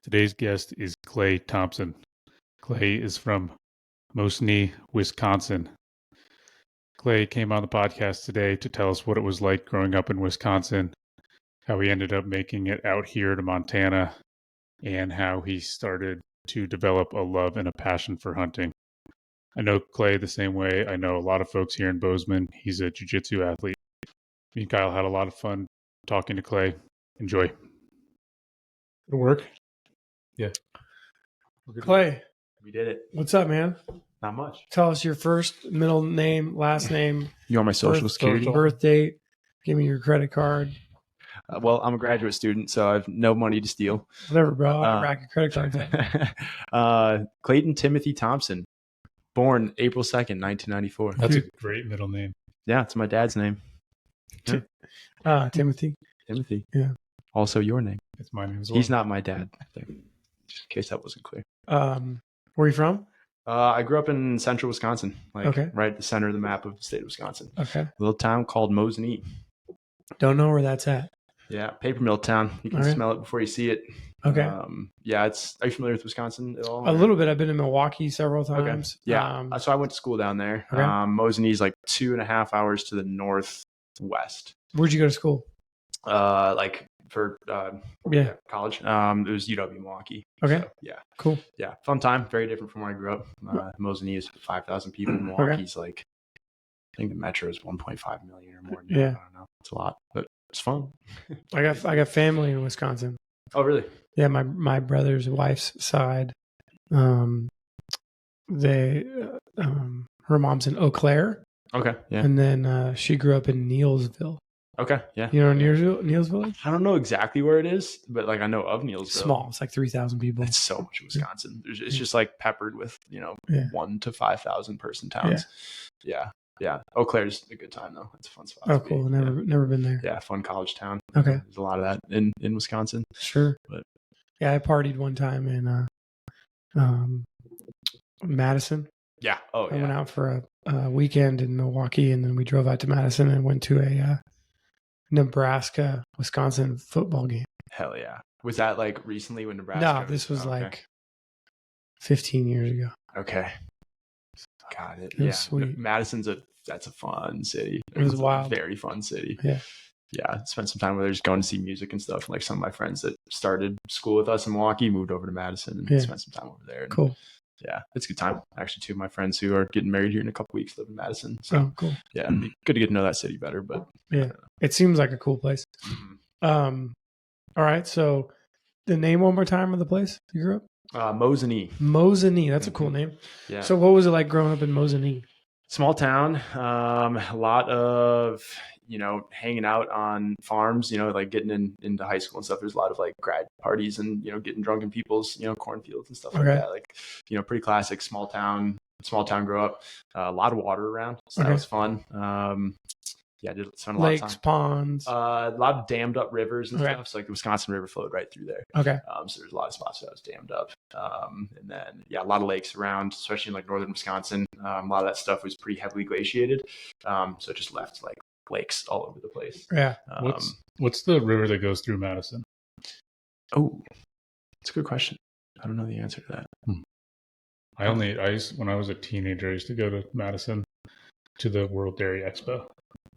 Today's guest is Clay Thompson. Clay is from Mosinny, Wisconsin. Clay came on the podcast today to tell us what it was like growing up in Wisconsin, how he ended up making it out here to Montana, and how he started to develop a love and a passion for hunting. I know Clay the same way I know a lot of folks here in Bozeman. He's a jiu-jitsu athlete. Me and Kyle had a lot of fun talking to Clay. Enjoy. It'll work. Yeah. Clay, We did it. what's up, man? Not much. Tell us your first, middle name, last name, You want my social security? birth date. Give me your credit card. Well, I'm a graduate student, so I have no money to steal. Whatever, bro. I'll rack your credit card. Clayton Timothy Thompson, born April 2nd, 1994. That's a great middle name. Yeah, it's my dad's name. Timothy. Timothy. Yeah. Also your name. It's my name as well. He's not my dad. Just in case that wasn't clear. Where are you from? I grew up in central Wisconsin, Okay. right at the center of the map of the state of Wisconsin. Okay. A little town called Mosinny. Don't know where that's at. Yeah, paper mill town. You can Okay. smell it before you see it. Okay. Are you familiar with Wisconsin at all? A little bit. I've been in Milwaukee several times. Yeah. So I went to school down there. Okay. Mosinny's like 2.5 hours to the northwest. Where'd you go to school? For Yeah. college. It was UW Milwaukee. Okay. So, yeah. Cool. Yeah. Fun time. Very different from where I grew up. Mosinny is 5,000 people. Milwaukee's I think the metro is 1.5 million or more now. Yeah. I don't know. It's a lot, but it's fun. I got family in Wisconsin. Oh, really? Yeah, my brother's wife's side. Her mom's in Eau Claire. Okay. Yeah. And then she grew up in Neilsville. Okay. Yeah. You know Neilsville? I don't know exactly where it is, but I know of Neilsville. Small. It's like 3,000 people. It's so much Wisconsin. It's just like peppered with 1 to 5,000 person towns. Yeah. Eau Claire's a good time though. It's a fun spot. Oh, cool. Never been there. Yeah, fun college town. Okay. There's a lot of that in Wisconsin. Sure. But yeah, I partied one time in Madison. yeah. Oh, I yeah. went out for a weekend in Milwaukee, and then we drove out to Madison and went to a Nebraska-Wisconsin football game. Hell yeah. Was that like recently when Nebraska? No, this was like 15 years ago. Okay. Got it. It was Yeah. sweet. Madison's that's a fun city. It was It's wild. A very fun city. Yeah. Yeah. Spent some time with there just going to see music and stuff. Like some of my friends that started school with us in Milwaukee moved over to Madison and spent some time over there. And Cool. yeah, it's a good time. Actually, two of my friends who are getting married here in a couple weeks live in Madison. So Oh, cool. yeah, it'd be good to get to know that city better. But Yeah. It seems like a cool place. Mhm. All right. So the name one more time of the place you grew up? Mosinny. Mosinny. That's a cool name. Yeah. So what was it like growing up in Mosinny? Small town, a lot of, hanging out on farms, like getting into high school and stuff. There's a lot of like grad parties and, getting drunk in people's, cornfields and stuff like that. Like, pretty classic small town grow up, a lot of water around. So that was fun. Yeah, I did spend a lot of time. Lakes, ponds. A lot of dammed up rivers and stuff. So like the Wisconsin River flowed right through there. Okay. So there's a lot of spots that was dammed up. And then, a lot of lakes around, especially in like northern Wisconsin. A lot of that stuff was pretty heavily glaciated. So it just left like lakes all over the place. Yeah. What's the river that goes through Madison? Oh, that's a good question. I don't know the answer to that. When I was a teenager, I used to go to Madison to the World Dairy Expo.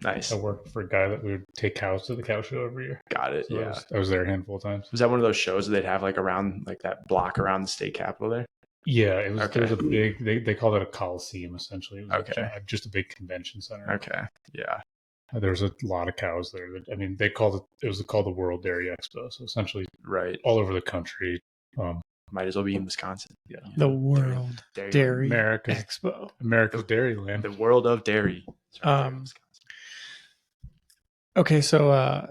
Nice. I worked for a guy that would take cows to the cow show every year. Got it. So yeah. I was there a handful of times. Was that one of those shows that they'd have like around like that block around the state capitol there? Yeah, it was. Okay. There was a big. They called it a coliseum essentially. It was just a big convention center. Okay. Yeah. There was a lot of cows there. I mean, they called it. It was called the World Dairy Expo. So essentially, right, all over the country. Might as well be in Wisconsin. Yeah. The World Dairy America Expo. America's dairy land. The world of dairy. Okay, so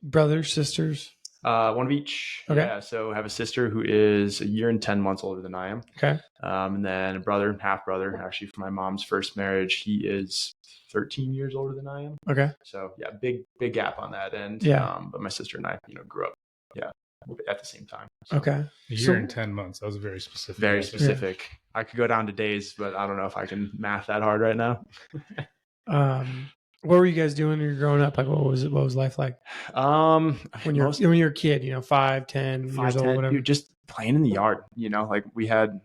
brothers, sisters? One of each. Okay. Yeah, so I have a sister who is 1 year and 10 months older than I am. Okay. And then a brother, half brother, actually from my mom's first marriage. He is 13 years older than I am. Okay. So yeah, big gap on that end. Yeah. But my sister and I, grew up, at the same time. So. Okay. 1 year and 10 months. That was very specific. Very specific. Yeah. I could go down to days, but I don't know if I can math that hard right now. What were you guys doing when you were growing up? Like, what was life like when you're a kid? 5, 10 years old, whatever. Dude, just playing in the yard. Like we had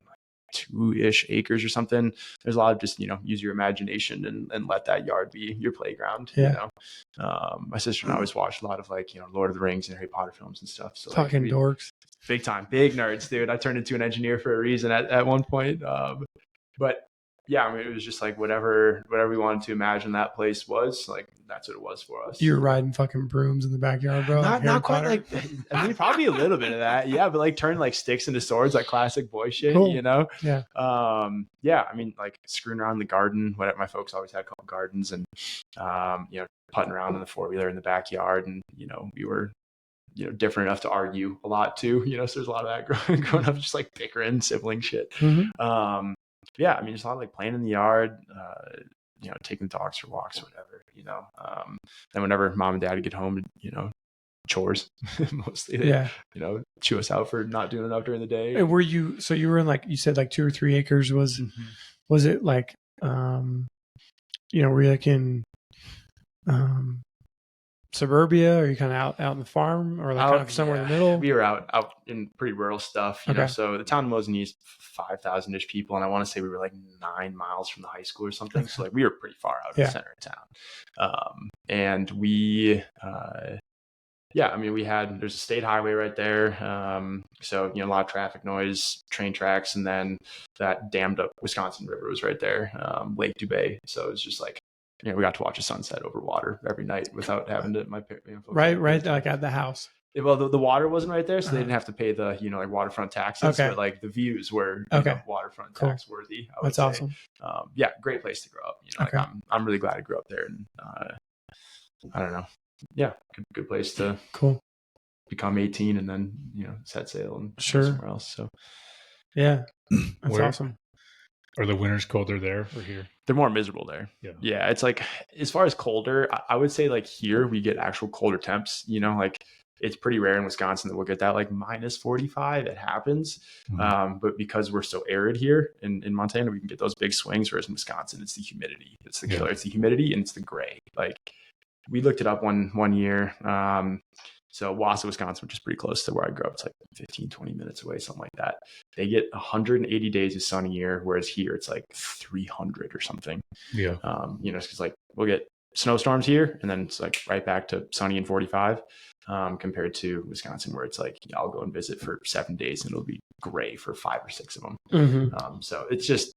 2-ish acres or something. There's a lot of just use your imagination and let that yard be your playground. Yeah. My sister and I always watched a lot of Lord of the Rings and Harry Potter films and stuff. So talking dorks, big time, big nerds, dude. I turned into an engineer for a reason at one point. But yeah, I mean, it was just like whatever we wanted to imagine that place was, like that's what it was for us. You were riding fucking brooms in the backyard, bro. Not quite like, I mean, probably a little bit of that, yeah. But like turn like sticks into swords, like classic boy shit, cool. Yeah. Yeah. I mean, like screwing around in the garden. What my folks always had a couple gardens, and putting around in the 4-wheeler in the backyard, and we were different enough to argue a lot too. So there's a lot of that growing up, just like bickering, sibling shit. Mm-hmm. Yeah, I mean, just a lot of like playing in the yard, taking dogs for walks or whatever, then whenever mom and dad would get home, chores mostly, they, chew us out for not doing enough during the day. And so you were in, like you said, like 2 or 3 acres was it like, were you like in, suburbia, or you kind of out in the farm, or like kind of somewhere in the middle? We were out in pretty rural stuff, you know. So the town of Mosinny is 5,000-ish people, and I want to say we were like 9 miles from the high school or something. So like we were pretty far out of the center of town. And we, I mean, there's a state highway right there. So, a lot of traffic noise, train tracks, and then that dammed up Wisconsin River was right there, Lake Dubay. So it's just like, we got to watch a sunset over water every night without having to, right, like at the house. Well, the water wasn't right there, so they didn't have to pay the, like waterfront taxes, but like the views were waterfront tax worthy. That's awesome. Yeah, great place to grow up. Like I'm really glad I grew up there, and I don't know. Yeah, good place to become 18 and then set sail and go somewhere else. So yeah, that's awesome. Are the winters colder there or here? They're more miserable there. Yeah. It's like, as far as colder, I would say like here we get actual colder temps. Like it's pretty rare in Wisconsin that we'll get that like minus 45. It happens, but because we're so arid here in Montana, we can get those big swings. Whereas in Wisconsin, it's the humidity. It's the killer. It's the humidity and it's the gray. Like we looked it up one year. So Wausau, Wisconsin, which is pretty close to where I grew up, it's like 15, 20 minutes away, something like that. They get 180 days of sun a year, whereas here it's like 300 or something. Yeah. Because like we'll get snowstorms here and then it's like right back to sunny and 45, compared to Wisconsin, where it's like, I'll go and visit for 7 days and it'll be gray for 5 or 6 of them. So it's just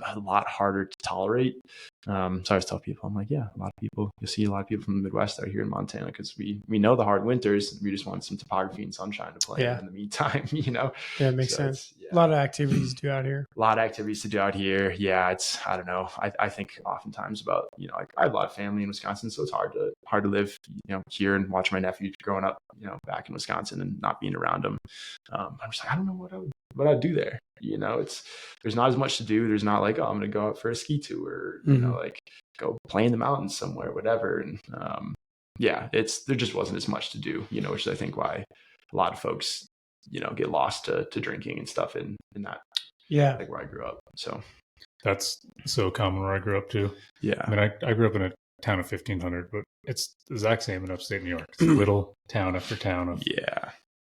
a lot harder to tolerate. So I always tell people, I'm like, a lot of people, you'll see a lot of people from the Midwest that are here in Montana because we know the hard winters. We just want some topography and sunshine to play in the meantime, Yeah, it makes sense. A lot of activities to do out here. Yeah, it's, I don't know. I think oftentimes about, like I have a lot of family in Wisconsin, so it's hard to live, here and watch my nephew growing up, back in Wisconsin and not being around him. I'm just like, I don't know what I'd do there. There's not as much to do. There's not like, I'm going to go out for a ski tour, like go play in the mountains somewhere, whatever. And there just wasn't as much to do, which is I think why a lot of folks, get lost to drinking and stuff in that. Yeah. Like where I grew up. So that's so common where I grew up too. Yeah. I mean, I grew up in a town of 1,500, but it's the exact same in upstate New York. It's a little town after town of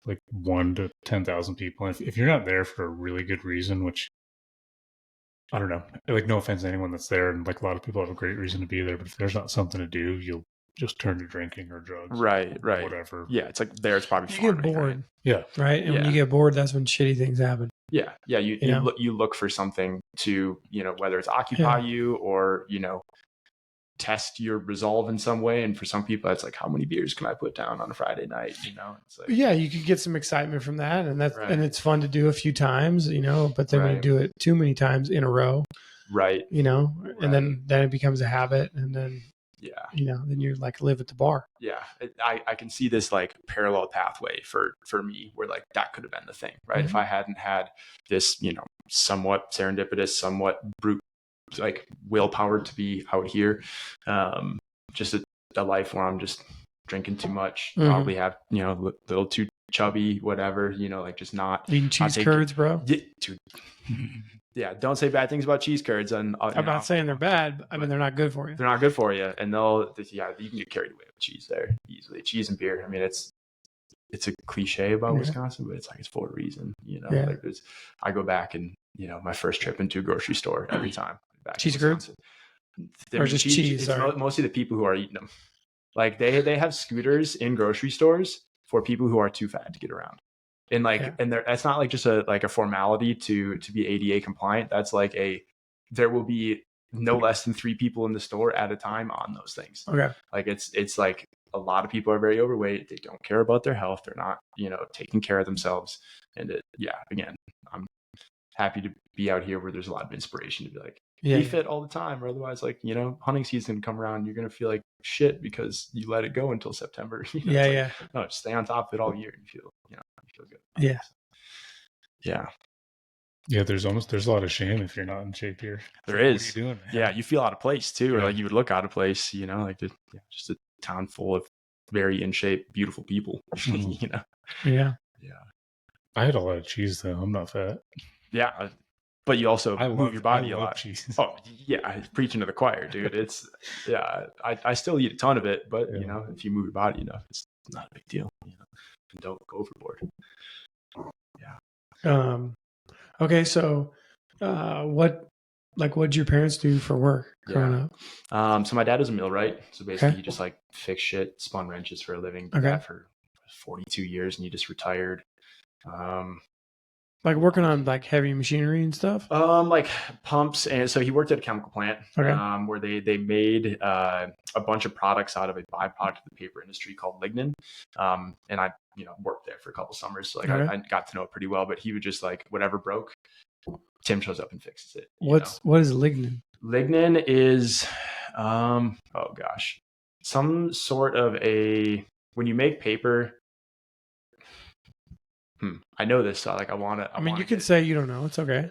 like 1 to 10,000 people. And if you're not there for a really good reason, which I don't know, like no offense to anyone that's there, and like a lot of people have a great reason to be there, but if there's not something to do, you'll just turn to drinking or drugs. Right. Whatever. Yeah, it's like there, it's probably you get bored. Right? Yeah. Right. And when you get bored, that's when shitty things happen. Yeah. Yeah. You look for something to, whether it's occupy you or, test your resolve in some way. And for some people, it's like, how many beers can I put down on a Friday night? It's like, you could get some excitement from that. And and it's fun to do a few times, but then when you do it too many times in a row, and then it becomes a habit. And then, then you like live at the bar. Yeah. I can see this like parallel pathway for me where like that could have been the thing, right? If I hadn't had this, somewhat serendipitous, somewhat brute, like willpower to be out here, just a life where I'm just drinking too much, probably have, a little too chubby, whatever, like just not eating cheese curds, bro. Yeah, dude, don't say bad things about cheese curds. And I'm not saying they're bad. I mean, they're not good for you. They're not good for you. And you can get carried away with cheese there easily. Cheese and beer. I mean, it's a cliche about Wisconsin, but it's for a reason, like I go back and, my first trip into a grocery store every time. Cheese curds? Or just cheese? It's mostly the people who are eating them. Like they have scooters in grocery stores for people who are too fat to get around. And and that's not like just a formality to be ADA compliant. That's like there will be no less than 3 people in the store at a time on those things. Okay. Like it's like a lot of people are very overweight. They don't care about their health. They're not, taking care of themselves. And again, I'm happy to be out here where there's a lot of inspiration to be like, be fit all the time. Or otherwise, hunting season come around, you're going to feel like shit because you let it go until September. No, just stay on top of it all year and you feel good. Yeah. Yeah. Yeah, there's a lot of shame if you're not in shape here. There is. What are you doing, man? Yeah, you feel out of place too, or you would look out of place. Just a town full of very in shape, beautiful people. Yeah. I had a lot of cheese though. I'm not fat. Yeah, but you also move your body a lot. Cheese. Oh yeah, preaching to the choir, dude. It's I still eat a ton of it, but if you move your body enough, it's not a big deal. And don't go overboard. Yeah. Okay, so what'd your parents do for work growing up? So my dad was a millwright. So basically he just fixed shit, spun wrenches for a living. Did that for 42 years and he just retired. Working on heavy machinery and stuff? Like pumps. And so he worked at a chemical plant where they made a bunch of products out of a byproduct of the paper industry called lignin. And I, worked there for a couple summers. So I got to know it pretty well, but he would just whatever broke, Tim shows up and fixes it. What is lignin? Lignin is, some sort of when you make paper, I know this, so you can say you don't know. It's okay.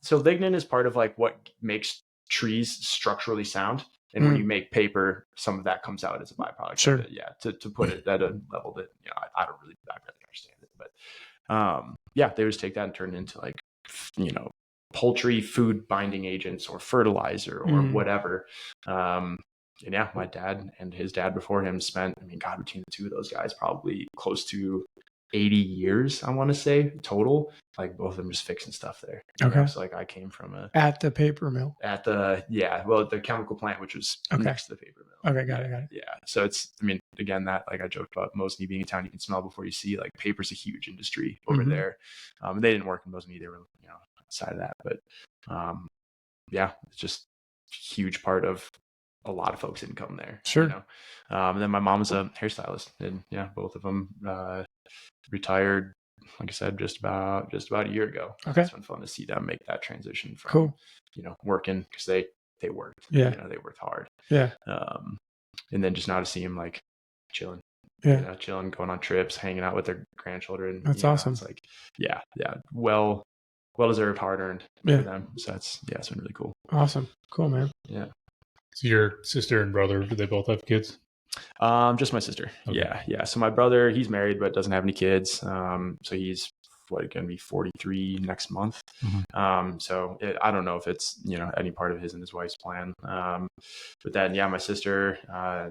So lignin is part of what makes trees structurally sound. And when you make paper, some of that comes out as a byproduct. Sure. Of it. Yeah. To put it at a level that, I don't really understand it, but they just take that and turn it into poultry food binding agents or fertilizer or whatever. My dad and his dad before him spent, between the two of those guys, probably close to 80 years, I want to say, total. Both of them just fixing stuff there. Okay. So I came from at the paper mill. At the chemical plant, which was next to the paper mill. Okay, got it. Yeah. So it's, again, that I joked about Mosinny being a town you can smell before you see. Paper's a huge industry over there. They didn't work in Mosinny. They were, outside of that. But it's just a huge part of a lot of folks' income there. Sure. And then my mom was a hairstylist, and both of them retired, like I said, just about a year ago. Okay. It's been fun to see them make that transition from working, because they worked. They worked hard. Yeah. And then just now to see them chilling. Yeah. Chilling, going on trips, hanging out with their grandchildren. That's awesome. It's well deserved, hard earned for them. So it's been really cool. Awesome. Cool, man. Yeah. So your sister and brother, do they both have kids? Just my sister. Okay. Yeah. So my brother, he's married but doesn't have any kids. So he's going to be 43 next month. So I don't know if it's any part of his and his wife's plan. But then my sister,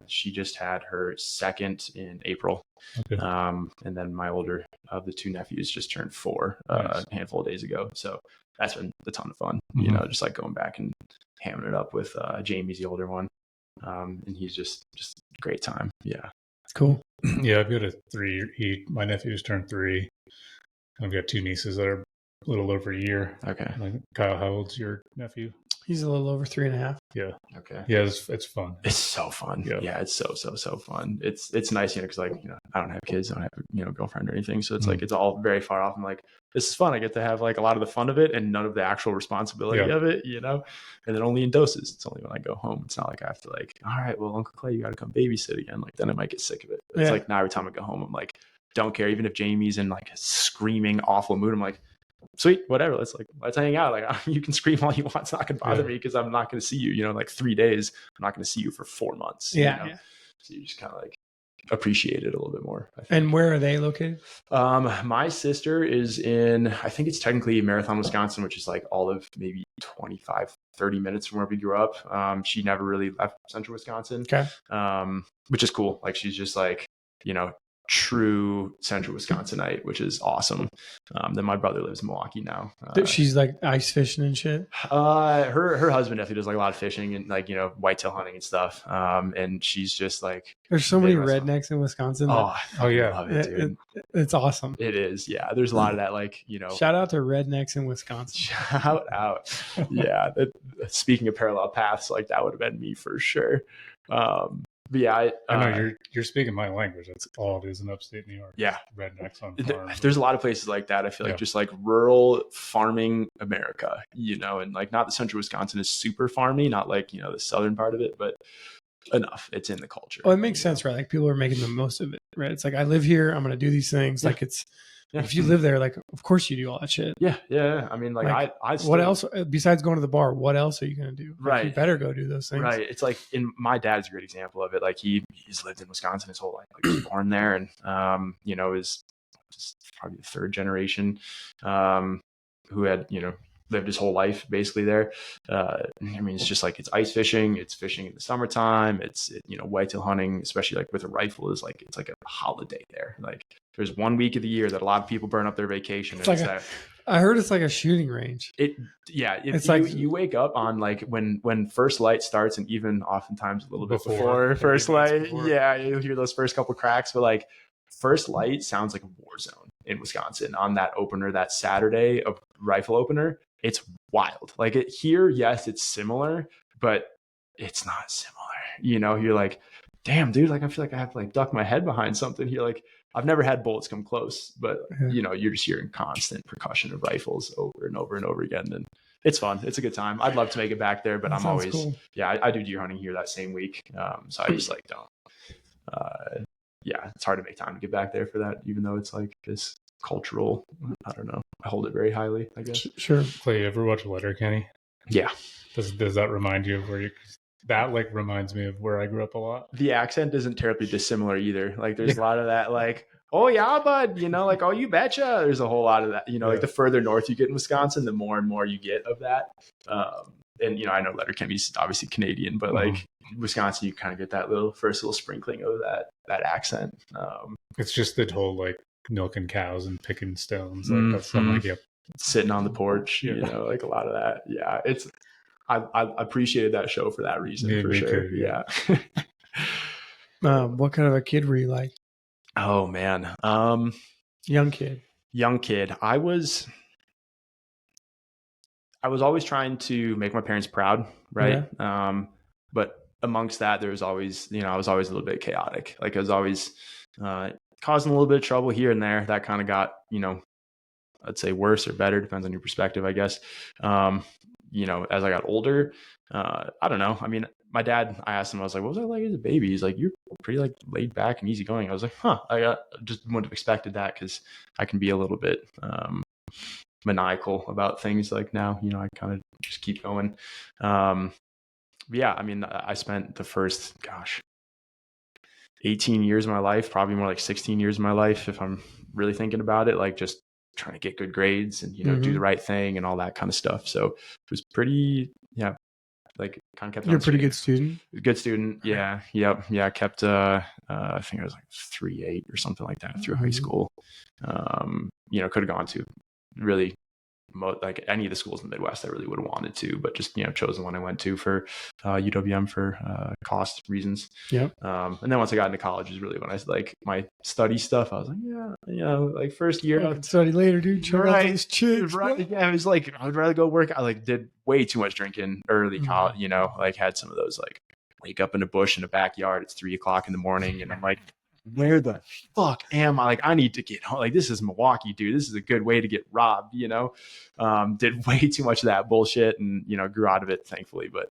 she just had her second in April. Okay. And then my older of the two nephews just turned 4 Nice. a handful of days ago. So that's been a ton of fun. Just going back and hamming it up with Jamie's the older one. And he's just a great time. Yeah. Cool. Yeah, I've got my nephew's turned 3. I've got 2 nieces that are a little over a year. Okay. Kyle, how old's your nephew? He's a little over 3.5. Yeah. Okay. Yeah, it's fun. It's so fun. Yeah, it's so fun. It's nice, because I don't have kids, I don't have girlfriend or anything, so it's it's all very far off. I'm this is fun. I get to have a lot of the fun of it and none of the actual responsibility of it, and then only in doses. It's only when I go home. It's not I have to all right, well, Uncle Clay, you got to come babysit again. Then I might get sick of it. It's now every time I go home, I'm don't care. Even if Jamie's in a screaming awful mood, I'm sweet, whatever. Let's hang out. You can scream all you want. It's not going to bother me because I'm not going to see you, 3 days. I'm not going to see you for 4 months. Yeah. So you just kind of appreciate it a little bit more. And where are they located? My sister is in, I think it's technically Marathon, Wisconsin, which is like all of maybe 25, 30 minutes from where we grew up. She never really left central Wisconsin, which is cool. Like she's just like, true central Wisconsinite, which is awesome. Then my brother lives in Milwaukee now. She's like ice fishing and shit. Her husband definitely does like a lot of fishing and like, whitetail hunting and stuff. And she's just like, there's so many rednecks in Wisconsin. Oh yeah. Love it, dude. It's awesome. It is. Yeah. There's a lot of that, like, shout out to rednecks in Wisconsin. Shout out. Yeah. Speaking of parallel paths, like that would have been me for sure. But yeah, I know you're speaking my language. That's all it is in upstate New York. Yeah, rednecks on farms. There's a lot of places like that. I feel like just like rural farming America, and like not the central Wisconsin is super farmy, not like the southern part of it, but enough. It's in the culture. Oh, it makes sense, right? Like people are making the most of it, right? It's like I live here, I'm going to do these things. Like it's. Yeah. If you live there, like, of course you do all that shit. Yeah. I mean, like I still, what else besides going to the bar? What else are you going to do? Like, right. You better go do those things. Right. It's like my dad's a great example of it. Like he's lived in Wisconsin his whole life. Like he was born there and, is probably the third generation, who had, lived his whole life basically there. I mean, it's just like, it's ice fishing, it's fishing in the summertime. It's, whitetail hunting, especially like with a rifle is like, it's like a holiday there. Like there's 1 week of the year that a lot of people burn up their vacation. I heard it's like a shooting range. It's like you wake up on like when first light starts and even oftentimes a little bit before first light. Yeah. You hear those first couple cracks, but like first light sounds like a war zone in Wisconsin on that opener, that Saturday of rifle opener. It's wild. Like here, yes, it's similar, but it's not similar. You're like, damn, dude, like I feel like I have to like duck my head behind something here. Like I've never had bullets come close, but you're just hearing constant percussion of rifles over and over and over again. And it's fun. It's a good time. I'd love to make it back there, but I'm always, cool. I do deer hunting here that same week. So I just like don't, it's hard to make time to get back there for that, even though it's like this cultural, I don't know. I hold it very highly, I guess. Sure. Clay, you ever watch Letterkenny? Yeah. Does that remind you of where you... That like reminds me of where I grew up a lot. The accent isn't terribly dissimilar either. Like there's a lot of that like, oh yeah, bud, like, oh, you betcha. There's a whole lot of that, like the further north you get in Wisconsin, the more and more you get of that. And, I know Letterkenny's obviously Canadian, but like Wisconsin, you kind of get that first little sprinkling of that accent. It's just the whole like milking cows and picking stones. Like that's something like, sitting on the porch, like a lot of that. Yeah. I appreciated that show for that reason, for sure. Too, yeah. What kind of a kid were you like? Oh man. Young kid. I was always trying to make my parents proud. Right. Yeah. But amongst that, there was always, I was always a little bit chaotic. Like I was always, causing a little bit of trouble here and there. That kind of got, I'd say worse or better, depends on your perspective, I guess. As I got older, I don't know. I mean, my dad, I asked him, I was like, what was I like as a baby? He's like, you're pretty like laid back and easygoing. I was like, I just wouldn't have expected that because I can be a little bit maniacal about things like now, I kind of just keep going. Yeah, I mean, I spent the first, 18 years of my life, probably more like 16 years of my life, if I'm really thinking about it, like just trying to get good grades and, do the right thing and all that kind of stuff. So it was pretty, like kind of kept. You're a pretty good student. Good student. Yeah. Yep. Yeah. I kept, I think I was like 3.8 or something like that through high school. Could have gone to really like any of the schools in the Midwest I really would have wanted to, but just, chose the one I went to for UWM for cost reasons. Yeah. And then once I got into college is really when I like my study stuff. I was like, like first year. I can study later, dude. Check out these chicks. Right. Yeah. I was like, I would rather go work. I like did way too much drinking early college, like had some of those like wake up in a bush in a backyard. It's 3:00 in the morning. And I'm like, where the fuck am I? Like, I need to get home. Like, this is Milwaukee, dude. This is a good way to get robbed, Did way too much of that bullshit and, grew out of it, thankfully. But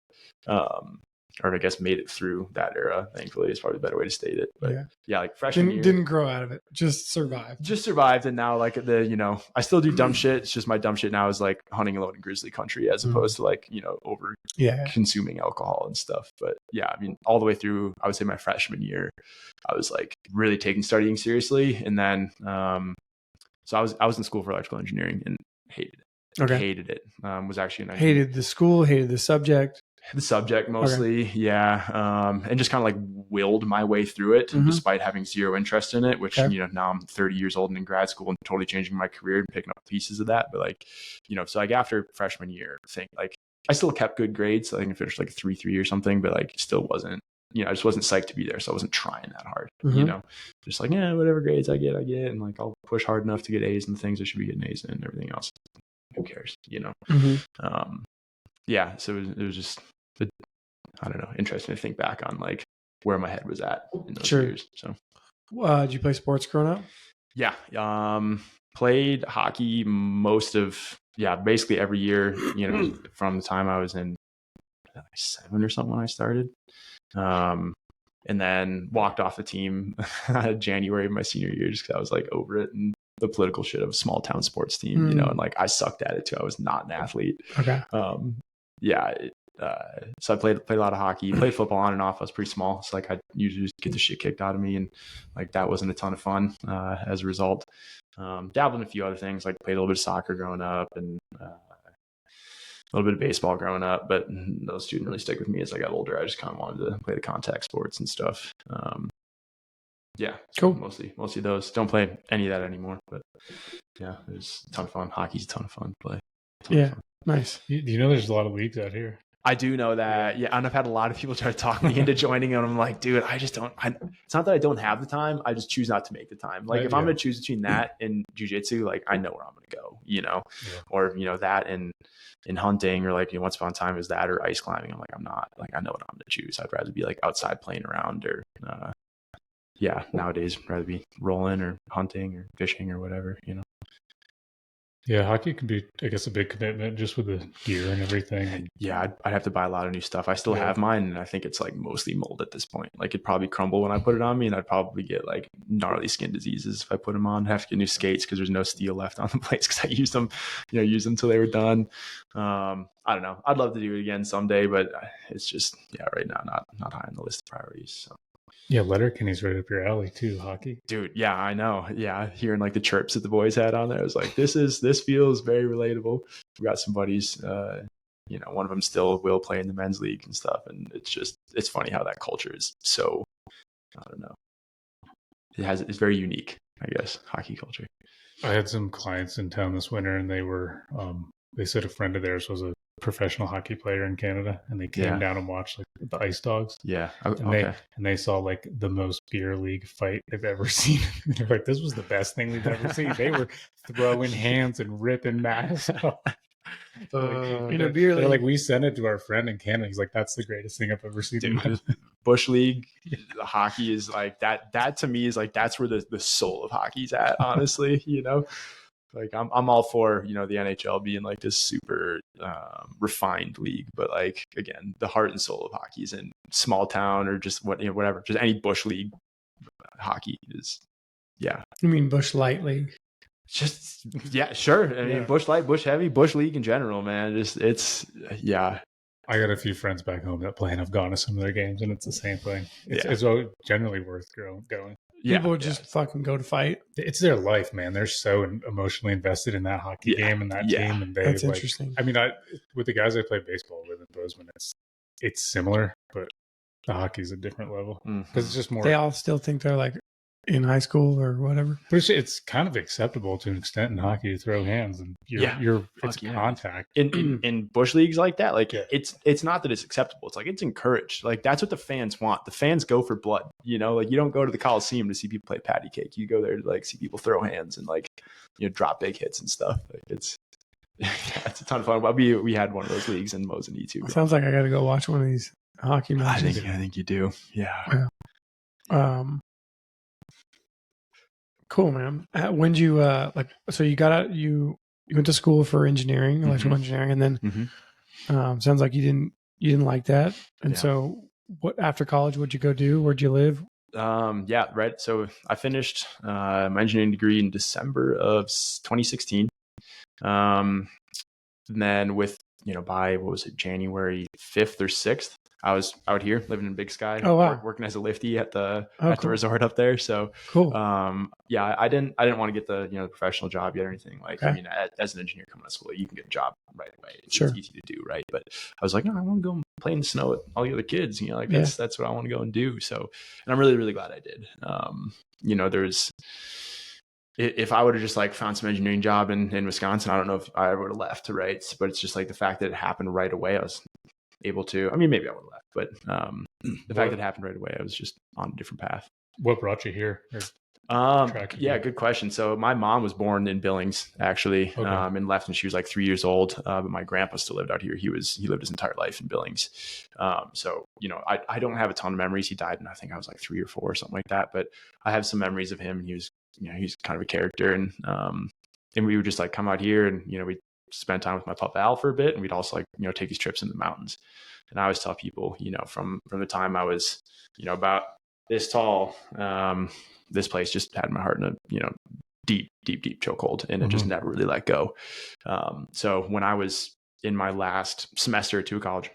or I guess made it through that era. Thankfully, is probably a better way to state it. But yeah, like freshman year, didn't grow out of it, just survived. And now like I still do dumb shit. It's just my dumb shit now is like hunting alone in grizzly country as opposed to like, over consuming alcohol and stuff. But yeah, I mean, all the way through, I would say my freshman year, I was like really taking studying seriously. And then, so I was in school for electrical engineering and hated it. Okay. Hated it. Was actually hated the school, hated the subject. The subject mostly. Okay. Yeah. And just kind of like willed my way through it despite having zero interest in it, which, now I'm 30 years old and in grad school and totally changing my career and picking up pieces of that. But like, so like after freshman year, I still kept good grades. I think I finished like 3.3 or something, but like still wasn't, I just wasn't psyched to be there. So I wasn't trying that hard, just like, whatever grades I get. And like, I'll push hard enough to get A's and the things I should be getting A's in and everything else. Who cares, Yeah. So it was just, I don't know, interesting to think back on like where my head was at in those years. So, did you play sports growing up? Yeah. Played hockey basically every year, from the time I was in 7 or something when I started. And then walked off the team January of my senior year just because I was like over it and the political shit of a small town sports team, and like I sucked at it too. I was not an athlete. Okay. So I played a lot of hockey, played football on and off. I was pretty small. So like I usually just get the shit kicked out of me. And like, that wasn't a ton of fun as a result. Dabbled in a few other things, like played a little bit of soccer growing up and a little bit of baseball growing up, but those two didn't really stick with me as I got older. I just kind of wanted to play the contact sports and stuff. Yeah, cool. Mostly those. Don't play any of that anymore, but yeah, it was a ton of fun. Hockey's a ton of fun to play. Yeah, nice. Do you know there's a lot of leagues out here? I do know that. Yeah, and I've had a lot of people try to talk me into joining, and I'm like, dude, I just don't. It's not that I don't have the time. I just choose not to make the time. Like, if I'm going to choose between that and jiu-jitsu, like I know where I'm going to go, or that and in hunting, or like once upon a time is that or ice climbing. I'm like, I'm not. Like, I know what I'm going to choose. I'd rather be like outside playing around or. Nowadays, rather be rolling or hunting or fishing or whatever, Yeah, hockey can be, I guess, a big commitment just with the gear and everything. Yeah, I'd have to buy a lot of new stuff. I still have mine, and I think it's like mostly mold at this point. Like, it'd probably crumble when I put it on me, and I'd probably get like gnarly skin diseases if I put them on. I'd have to get new skates because there's no steel left on the plates because I used them, till they were done. I don't know. I'd love to do it again someday, but it's just, right now, not high on the list of priorities. So. Yeah, Letterkenny's right up your alley too, hockey. Dude, yeah, I know. Yeah, hearing like the chirps that the boys had on there, I was like, this feels very relatable. We got some buddies, one of them still will play in the men's league and stuff, and it's funny how that culture is so, I don't know. It's very unique, I guess, hockey culture. I had some clients in town this winter, and they said a friend of theirs was a professional hockey player in Canada, and they came down and watched like the Ice Dogs. Yeah. And they saw like the most beer league fight they've ever seen. They're like, this was the best thing we've ever seen. They were throwing hands and ripping masks off. Beer league. Like, we sent it to our friend in Canada. He's like, that's the greatest thing I've ever seen. Dude, Bush League, hockey is like that. That to me is like, that's where the soul of hockey's at, honestly, Like, I'm all for, the NHL being like this super refined league, but like, again, the heart and soul of hockey is in small town or just whatever, just any bush league hockey is. Yeah. You mean Bush Light League? Just, yeah, sure. I mean, Bush Light, Bush Heavy, Bush League in general, man. I got a few friends back home that play, and I've gone to some of their games, and it's the same thing. It's generally worth going. People just fucking go to fight. It's their life, man. They're so emotionally invested in that hockey game and that team. And that's interesting. I mean, with the guys I play baseball with in Bozeman, it's similar, but the hockey's a different level because it's just more. They all still think they're like in high school or whatever. But it's kind of acceptable to an extent in hockey to throw hands, and it's contact. In bush leagues like that, like it's not that it's acceptable. It's like it's encouraged. Like, that's what the fans want. The fans go for blood. Like, you don't go to the Coliseum to see people play patty cake. You go there to like see people throw hands and like drop big hits and stuff. Like, it's a ton of fun. We had one of those leagues in Mosinny too. Sounds like I got to go watch one of these hockey matches. I think you do. Yeah. Cool, man. When did you so you got out, you went to school for engineering, electrical engineering, and then sounds like you didn't like that. And so what after college, what'd you go do? Where'd you live? Yeah, right. So I finished my engineering degree in December of 2016. And then by, what was it, January 5th or 6th, I was out here living in Big Sky, working as a lifty at the resort up there. So cool. I didn't want to get the professional job yet or anything. Like, I mean, as an engineer coming out of school, you can get a job right away. It's easy to do, right? But I was like, no, I want to go play in the snow with all the other kids. That's what I want to go and do. So, and I'm really, really glad I did. If I would have just like found some engineering job in Wisconsin, I don't know if I ever would have left, right? But it's just like the fact that it happened right away, I was able to, I mean, maybe I would have left, but the fact that it happened right away, I was just on a different path. What brought you here? Good question. So my mom was born in Billings, actually, and left when she was like 3 years old. But my grandpa still lived out here. He lived his entire life in Billings. So I don't have a ton of memories. He died, and I think I was like 3 or 4 or something like that. But I have some memories of him, and he was, he's kind of a character, and we would just like come out here, and we'd spend time with my pup Al for a bit, and we'd also like take these trips in the mountains. And I always tell people, from the time I was about this tall, this place just had my heart in a deep chokehold, and it just never really let go. So when I was in my last semester at college,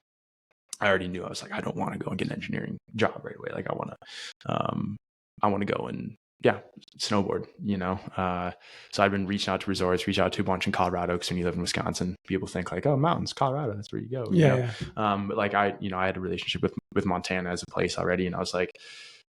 I already knew, I was like, I don't want to go and get an engineering job right away. Like I want to go and snowboard, so I've been reaching out to resorts, reach out to a bunch in Colorado, because when you live in Wisconsin, people think like, oh, mountains, Colorado, that's where you go. But like I had a relationship with Montana as a place already, and I was like,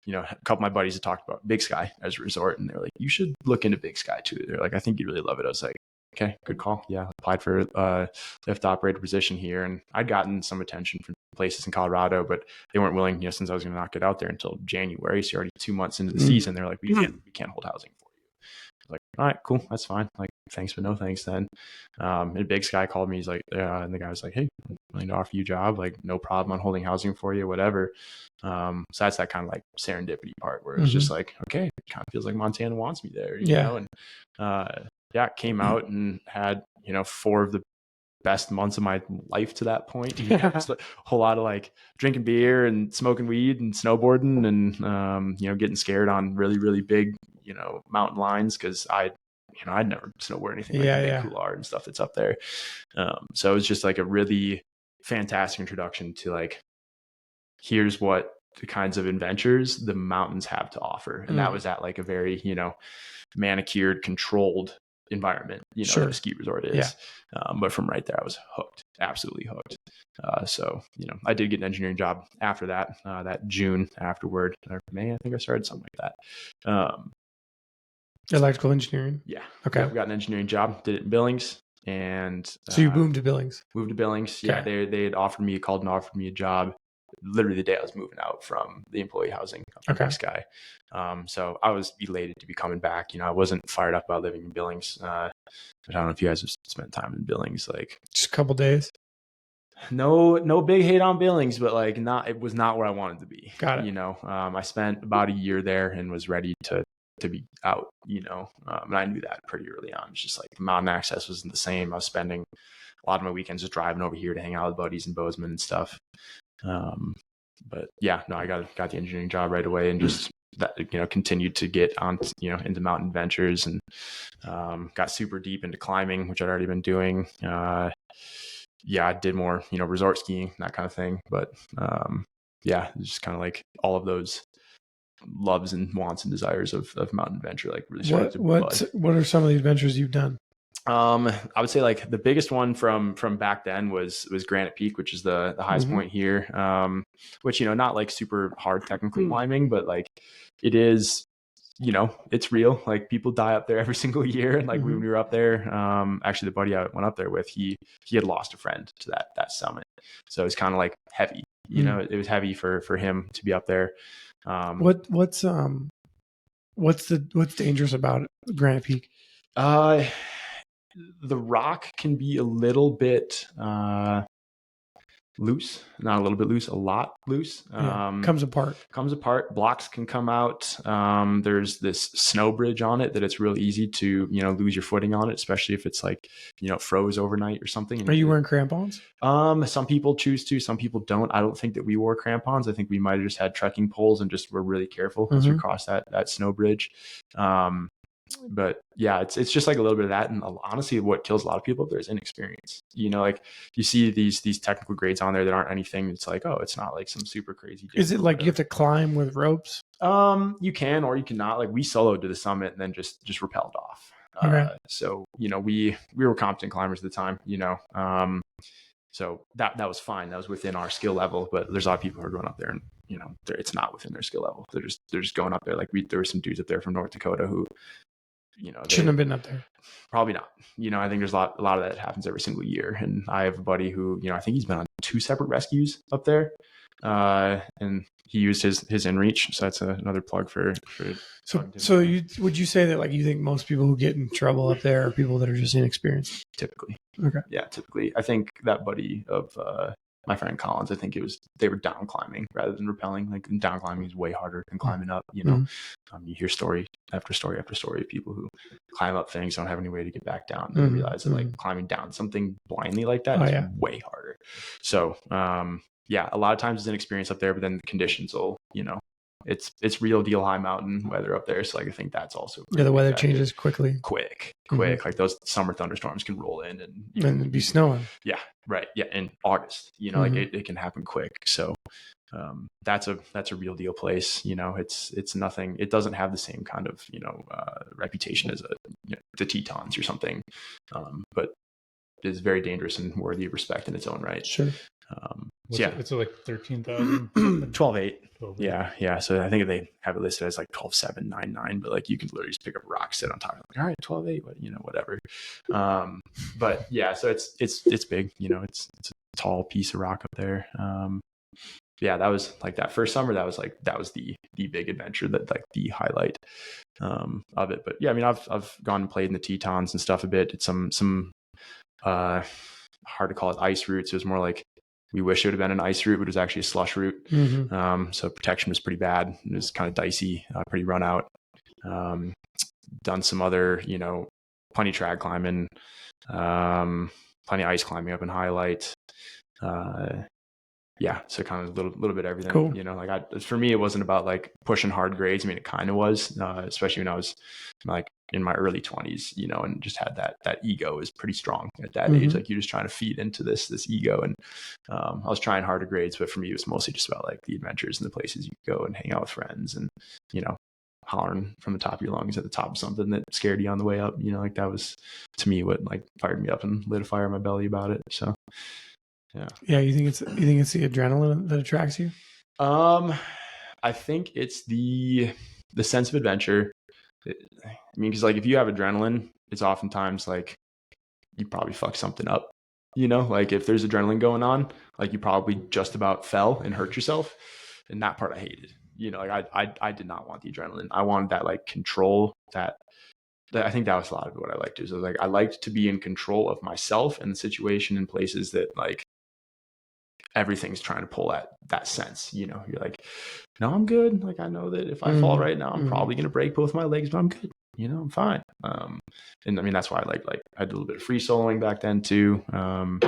a couple of my buddies had talked about Big Sky as a resort, and they're like, you should look into Big Sky too. They're like, I think you'd really love it. I was like, okay, good call. Yeah, applied for a lift operator position here, and I'd gotten some attention from places in Colorado, but they weren't willing, since I was going to not get out there until January, so already 2 months into the season, they're like, we can't hold housing for you. I was like, all right, cool, that's fine. Like, thanks, but no thanks then. And Big Sky called me. He's like, and the guy was like, hey, I'm willing to offer you a job. Like, no problem on holding housing for you, whatever. So that's that kind of like serendipity part where it's just like, okay, it kind of feels like Montana wants me there, you know? And came out and had 4 of the best months of my life to that point. Just a whole lot of like drinking beer and smoking weed and snowboarding, and getting scared on really, really big mountain lines, because I'd never snowboard anything like the big couloir and stuff that's up there. So it was just like a really fantastic introduction to like, here's what the kinds of adventures the mountains have to offer. And that was at like a very manicured, controlled environment, that a ski resort is. But from right there, I was hooked, absolutely hooked. So I did get an engineering job after that, that June afterward, or May, I think I started something like that. Electrical engineering. Yeah. Okay. We got an engineering job, did it in Billings, and so you moved to Billings. Moved to Billings. Okay. Yeah, they had called and offered me a job literally the day I was moving out from the employee housing up in Big Sky. So I was elated to be coming back. I wasn't fired up about living in Billings. I don't know if you guys have spent time in Billings, like just a couple days. No big hate on Billings, but like it was not where I wanted to be. Got it. I spent about a year there and was ready to be out, and I knew that pretty early on. It's just like the mountain access wasn't the same. I was spending a lot of my weekends just driving over here to hang out with buddies in Bozeman and stuff. But yeah, no, I got the engineering job right away, and just that, continued to get on, into mountain adventures, and got super deep into climbing, which I'd already been doing. I did more, resort skiing, that kind of thing. But just kind of like all of those loves and wants and desires of mountain adventure, like really started to bud. What are some of the adventures you've done? I would say like the biggest one from back then was Granite Peak, which is the highest point here. Which, not like super hard technically climbing, but like it is, it's real. Like people die up there every single year. And like when we were up there, actually the buddy I went up there with, he had lost a friend to that summit. So it's kind of like heavy, it was heavy for him to be up there. What's dangerous about Granite Peak? The rock can be a little bit loose, not a little bit loose, a lot loose. Comes apart. Blocks can come out. There's this snow bridge on it that it's real easy to, lose your footing on it, especially if it's like, froze overnight or something. Are you wearing crampons? Some people choose to, some people don't. I don't think that we wore crampons. I think we might've just had trekking poles and just were really careful as we crossed that snow bridge. But yeah, it's just like a little bit of that. And honestly, what kills a lot of people up there is inexperience. Like you see these technical grades on there that aren't anything. It's like, oh, it's not like some super crazy. Is it like you have to climb with ropes? You can, or you cannot. Like we soloed to the summit and then just rappelled off. Okay. So, we were competent climbers at the time, so that was fine. That was within our skill level, but there's a lot of people who are going up there and, it's not within their skill level. They're just going up there. Like there were some dudes up there from North Dakota who, shouldn't have been up there. Probably not. I think there's a lot of that happens every single year. And I have a buddy who, I think he's been on 2 separate rescues up there. And he used his InReach. So that's another plug for So would you say that like you think most people who get in trouble up there are people that are just inexperienced? Typically. Okay. Yeah, typically. I think that buddy of my friend Collins, I think they were down climbing rather than rappelling. Like down climbing is way harder than climbing up, You hear story after story after story of people who climb up things, don't have any way to get back down. They realize that like climbing down something blindly like that is way harder. So, a lot of times it's inexperience up there, but then the conditions will, it's real deal high mountain weather up there. So like, I think that's also, the weather changes quick. Like those summer thunderstorms can roll in and it'd be snowing. Yeah. Right. Yeah. In August, like it can happen quick. So, that's a real deal place. It's nothing, it doesn't have the same kind of, reputation as the Tetons or something. But it is very dangerous and worthy of respect in its own right. Sure. It's like 13,000. 12.8. Yeah. So I think they have it listed as like 12.799, but like you can literally just pick up a rock, sit on top of it. Like, all right, 12.8, whatever. But yeah, so it's big. It's a tall piece of rock up there. That was like that first summer. That was the big adventure, that like the highlight of it. But yeah, I mean, I've gone and played in the Tetons and stuff a bit. It's some hard to call it ice routes. It was more like, we wish it would have been an ice route, but it was actually a slush route. So protection was pretty bad. It was kind of dicey, pretty run out. Done some other, plenty trad climbing, plenty ice climbing up in Highlight. So kind of a little bit of everything. Cool. Like for me, it wasn't about like pushing hard grades. I mean, it kind of was, especially when I was like in my early 20s, and just had that ego is pretty strong at that age. Like you're just trying to feed into this ego. And I was trying harder grades, but for me, it was mostly just about like the adventures and the places you could go and hang out with friends and, hollering from the top of your lungs at the top of something that scared you on the way up. Like that was to me what like fired me up and lit a fire in my belly about it. So yeah. You think it's the adrenaline that attracts you? I think it's the sense of adventure. I mean, because like if you have adrenaline, it's oftentimes like you probably fuck something up. Like if there's adrenaline going on, like you probably just about fell and hurt yourself. And that part I hated. Like I did not want the adrenaline. I wanted that like control. That I think that was a lot of what I liked. Is like I liked to be in control of myself and the situation in places that like everything's trying to pull at that sense. You're like, no, I'm good. Like I know that if I fall right now, I'm probably gonna break both my legs, but I'm good. I'm fine. And I mean that's why I like I did a little bit of free soloing back then too. So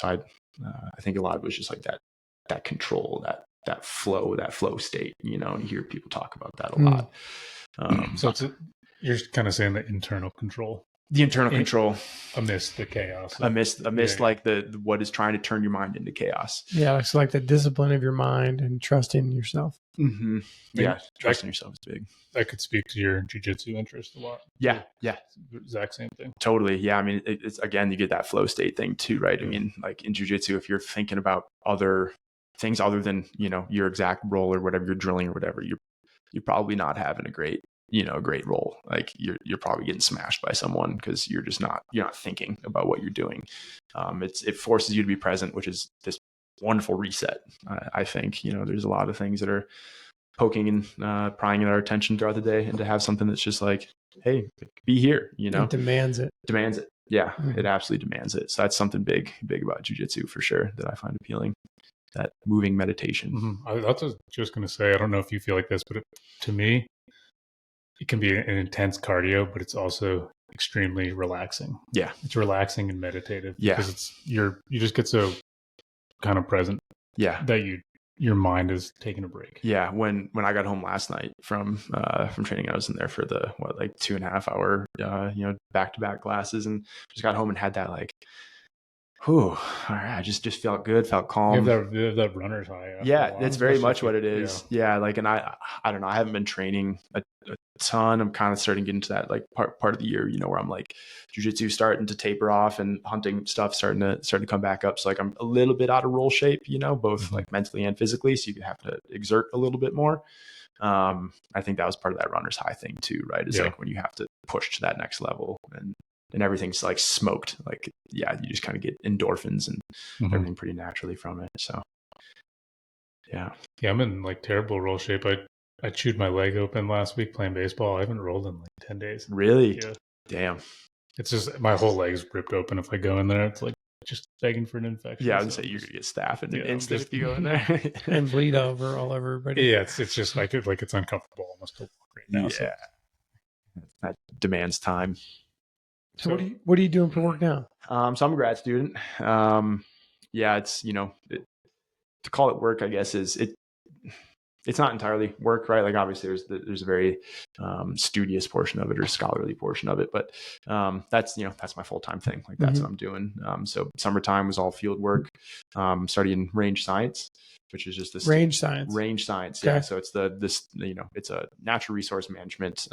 I think a lot of it was just like that control, that flow state. And you hear people talk about that a lot. So you're kind of saying the internal control. The internal control amidst the chaos, amidst like the what is trying to turn your mind into chaos. Yeah, it's like the discipline of your mind and trusting yourself. Trusting yourself is big. That could speak to your jiu-jitsu interest a lot. Yeah. Exact same thing. Totally. Yeah. I mean, it's again, you get that flow state thing too, right? I mean, like in jiu-jitsu, if you're thinking about other things other than your exact roll or whatever you're drilling or whatever, you're probably not having a great roll. Like you're probably getting smashed by someone because you're not thinking about what you're doing. It forces you to be present, which is this wonderful reset. I think, there's a lot of things that are poking and prying at our attention throughout the day, and to have something that's just like, hey, be here, It demands it. Yeah, it absolutely demands it. So that's something big about jiu-jitsu for sure that I find appealing. That moving meditation. I was just going to say, I don't know if you feel like this, but to me, it can be an intense cardio, but it's also extremely relaxing. Yeah. It's relaxing and meditative because it's you just get so kind of present. Yeah. That your mind is taking a break. Yeah. When I got home last night from training, I was in there for the 2.5 hour back-to-back classes, and just got home and had that all right, I just felt good, felt calm. You have that runner's high. Yeah, that's very much what it is. Yeah, and I don't know, I haven't been training a ton. I'm kind of starting to get into that part of the year, where I'm jiu-jitsu starting to taper off and hunting stuff starting to come back up. So I'm a little bit out of roll shape, both mentally and physically. So you have to exert a little bit more. I think that was part of that runner's high thing too, right? It's when you have to push to that next level and everything's smoked. You just kind of get endorphins and everything pretty naturally from it. So yeah, I'm in terrible roll shape. I chewed my leg open last week playing baseball. I haven't rolled in 10 days. Really? Yeah. Damn. It's just my whole leg's ripped open. If I go in there, it's just begging for an infection. Yeah, I would say you're gonna get staph in an instant if you go in there and bleed over all over everybody. Yeah, it's just it's uncomfortable almost to walk right now. Yeah, so. That demands time. So what are you doing for work now? So I'm a grad student. It's to call it work, I guess, it's not entirely work, right? Obviously there's a very studious portion of it or scholarly portion of it, but that's my full-time thing. That's what I'm doing. So summertime was all field work, studying range science, which is just this range science. Okay. Yeah. So it's it's a natural resource management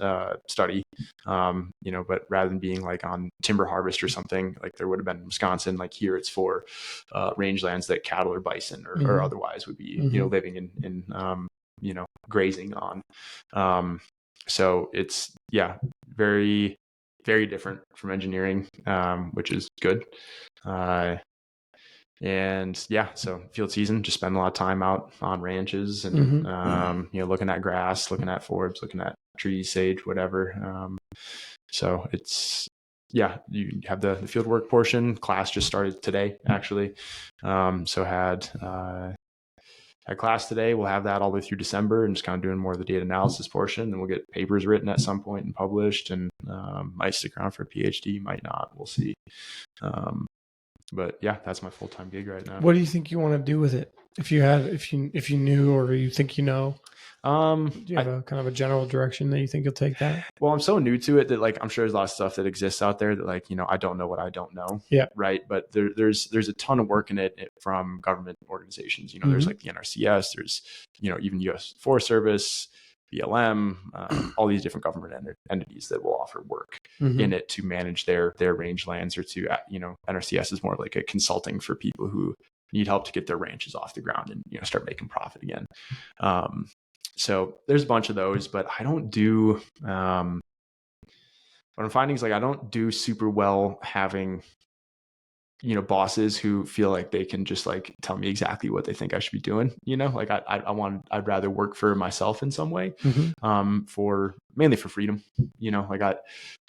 study, but rather than being on timber harvest or something like there would have been in Wisconsin, here it's for rangelands that cattle or bison or otherwise would be, living in grazing on. So it's, very, very different from engineering, which is good. So field season, just spend a lot of time out on ranches and, looking at grass, looking at forbs, looking at trees, sage, whatever. So it's, you have the field work portion. Class just started today, actually. So had class today. We'll have that all the way through December and just kind of doing more of the data analysis portion. And we'll get papers written at some point and published, and might stick around for a PhD, might not. We'll see. But that's my full-time gig right now. What do you think you want to do with it? If you knew, or you think do you have a kind of a general direction that you think you'll take that? Well, I'm so new to it that I'm sure there's a lot of stuff that exists out there that I don't know what I don't know. Yeah. Right. But there's a ton of work in it from government organizations. There's the NRCS, there's even U.S. Forest Service, BLM, all these different government entities that will offer work in it to manage their rangelands, or to NRCS is more like a consulting for people who need help to get their ranches off the ground and start making profit again. So there's a bunch of those, but I don't do, what I'm finding is I don't do super well having, bosses who feel like they can just tell me exactly what they think I should be doing. I'd rather work for myself in some way, mainly for freedom.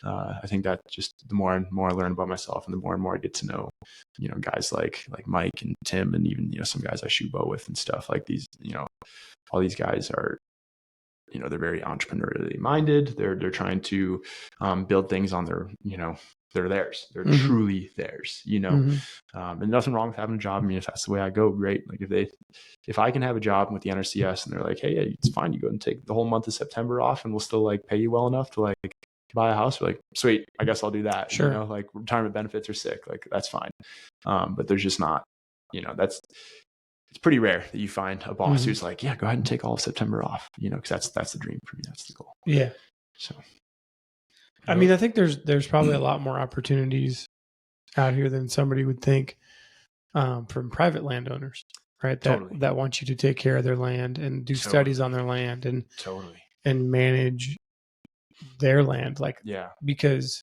I think that just the more and more I learn about myself and the more I get to know, guys like Mike and Tim, and even, some guys I shoot bow with and stuff these, all these guys are, they're very entrepreneurially minded. They're trying to build things on their, they're theirs. They're truly theirs, and nothing wrong with having a job. I mean, if that's the way I go, great. If I can have a job with the NRCS and they're like, hey, it's fine. You go and take the whole month of September off and we'll still pay you well enough to buy a house. We're sweet, I guess I'll do that. Sure. Retirement benefits are sick. That's fine. But there's just not, it's pretty rare that you find a boss who's go ahead and take all of September off, because that's the dream for me. That's the goal. Yeah. So, I mean, I think there's probably a lot more opportunities out here than somebody would think, from private landowners, right? That want you to take care of their land and do studies on their land and and manage their land, because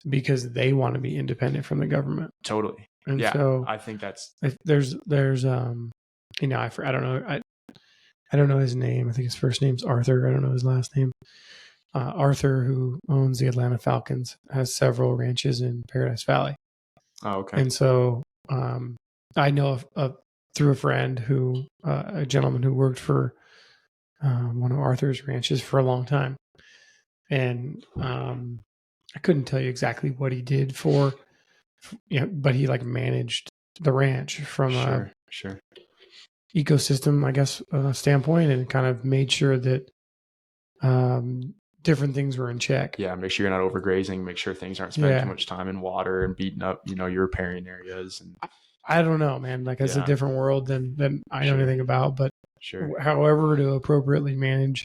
they want to be independent from the government. Totally. And so I think that's there's I don't know his name. I think his first name's Arthur. I don't know his last name. Arthur, who owns the Atlanta Falcons, has several ranches in Paradise Valley. Oh, okay. And so I know through a friend who, a gentleman who worked for one of Arthur's ranches for a long time. And I couldn't tell you exactly what he did for, but he like managed the ranch from a ecosystem, I guess, standpoint, and kind of made sure that different things were in check. Yeah, make sure you're not overgrazing. Make sure things aren't spending too much time in water and beating up, your riparian areas. And I don't know, man. Like it's a different world than I know anything about. But however, to appropriately manage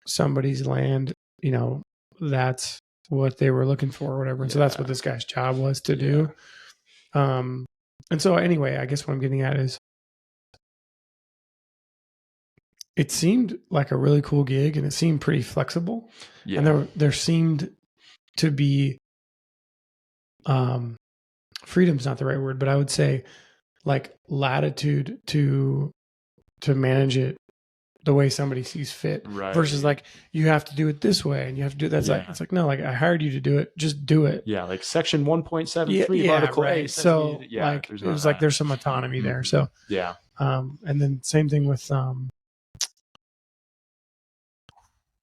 somebody's land, that's what they were looking for or whatever. And so that's what this guy's job was to do. And so anyway, I guess what I'm getting at is it seemed like a really cool gig and it seemed pretty flexible. Yeah. And there seemed to be, freedom's not the right word, but I would say like latitude to manage it the way somebody sees fit, versus like you have to do it this way and you have to do it. That's like, it's like, no, like I hired you to do it, just do it. Yeah. Like section 1.73 of Article A. So like, it was like, there's some autonomy there. So and then same thing with,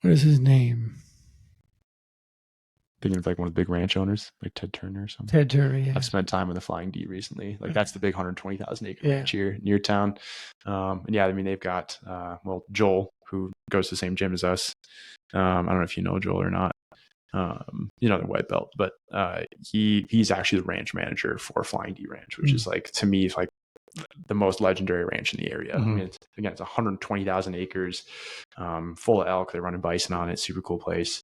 what is his name? Thinking of like one of the big ranch owners, like Ted Turner or something. Ted Turner, yeah. I've spent time with the Flying D recently. Like that's the big 120,000 acre ranch here near town. And yeah, I mean, they've got, Joel, who goes to the same gym as us. I don't know if you know Joel or not. The white belt, but he's actually the ranch manager for Flying D Ranch, which is like, to me, like the most legendary ranch in the area. I mean, it's 120,000 acres, full of elk. They're running bison on it. Super cool place.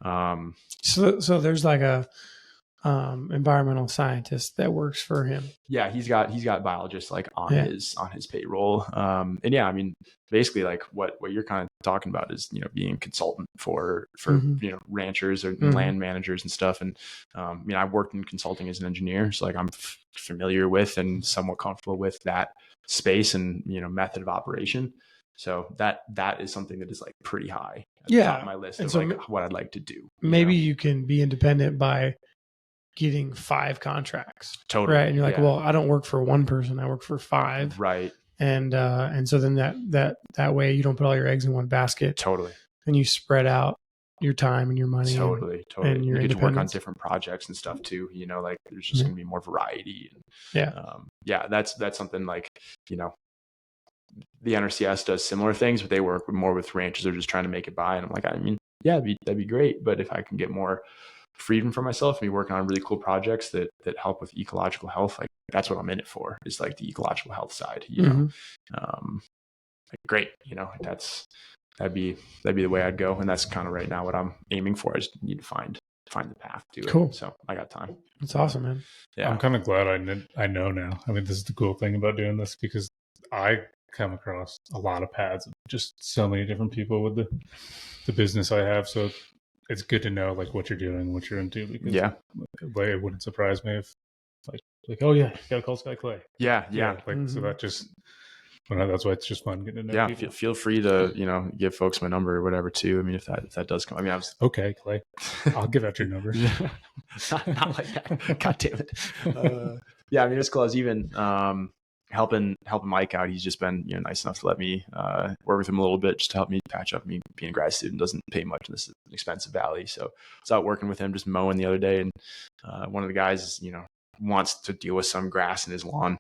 So there's like a environmental scientist that works for him. Yeah, he's got biologists like on his payroll. And yeah, I mean, basically like what you're kind of talking about is, being consultant for ranchers or land managers and stuff. And I worked in consulting as an engineer, so like I'm familiar with and somewhat comfortable with that space and method of operation. So that is something that is like pretty high at the top of my list of like what I'd like to do. Maybe you can be independent by getting 5 contracts. Totally. Right. And you're like, well, I don't work for one person, I work for 5. Right. And so then that way you don't put all your eggs in one basket. Totally. And you spread out your time and your money. Totally. And you get to work on different projects and stuff too. Like there's just going to be more variety. And, that's something like, the NRCS does similar things, but they work more with ranchers. They're just trying to make it by. And I'm like, I mean, yeah, that'd be great. But if I can get more freedom for myself and be working on really cool projects that help with ecological health, like that's what I'm in it for, is like the ecological health side, like great, that'd be the way I'd go. And that's kind of right now what I'm aiming for. I just need to find the path to it. So I got time. That's awesome, man. Yeah. I'm kind of glad I know now. I mean, this is the cool thing about doing this, because I come across a lot of paths of just so many different people with the business I have. So it's good to know like what you're doing, what you're into, because it wouldn't surprise me if like oh yeah, you gotta call this guy Clay. Yeah. So that just, that's why it's just fun getting to know people. Feel free to give folks my number or whatever too. I mean, if that does come, I mean, okay, Clay, I'll give out your number. not like that. God damn it. I mean, it's cool. I was even helping Mike out. He's just been nice enough to let me work with him a little bit, just to help me patch up. Me being a grad student doesn't pay much in this expensive valley, so I was out working with him, just mowing the other day, and one of the guys wants to deal with some grass in his lawn.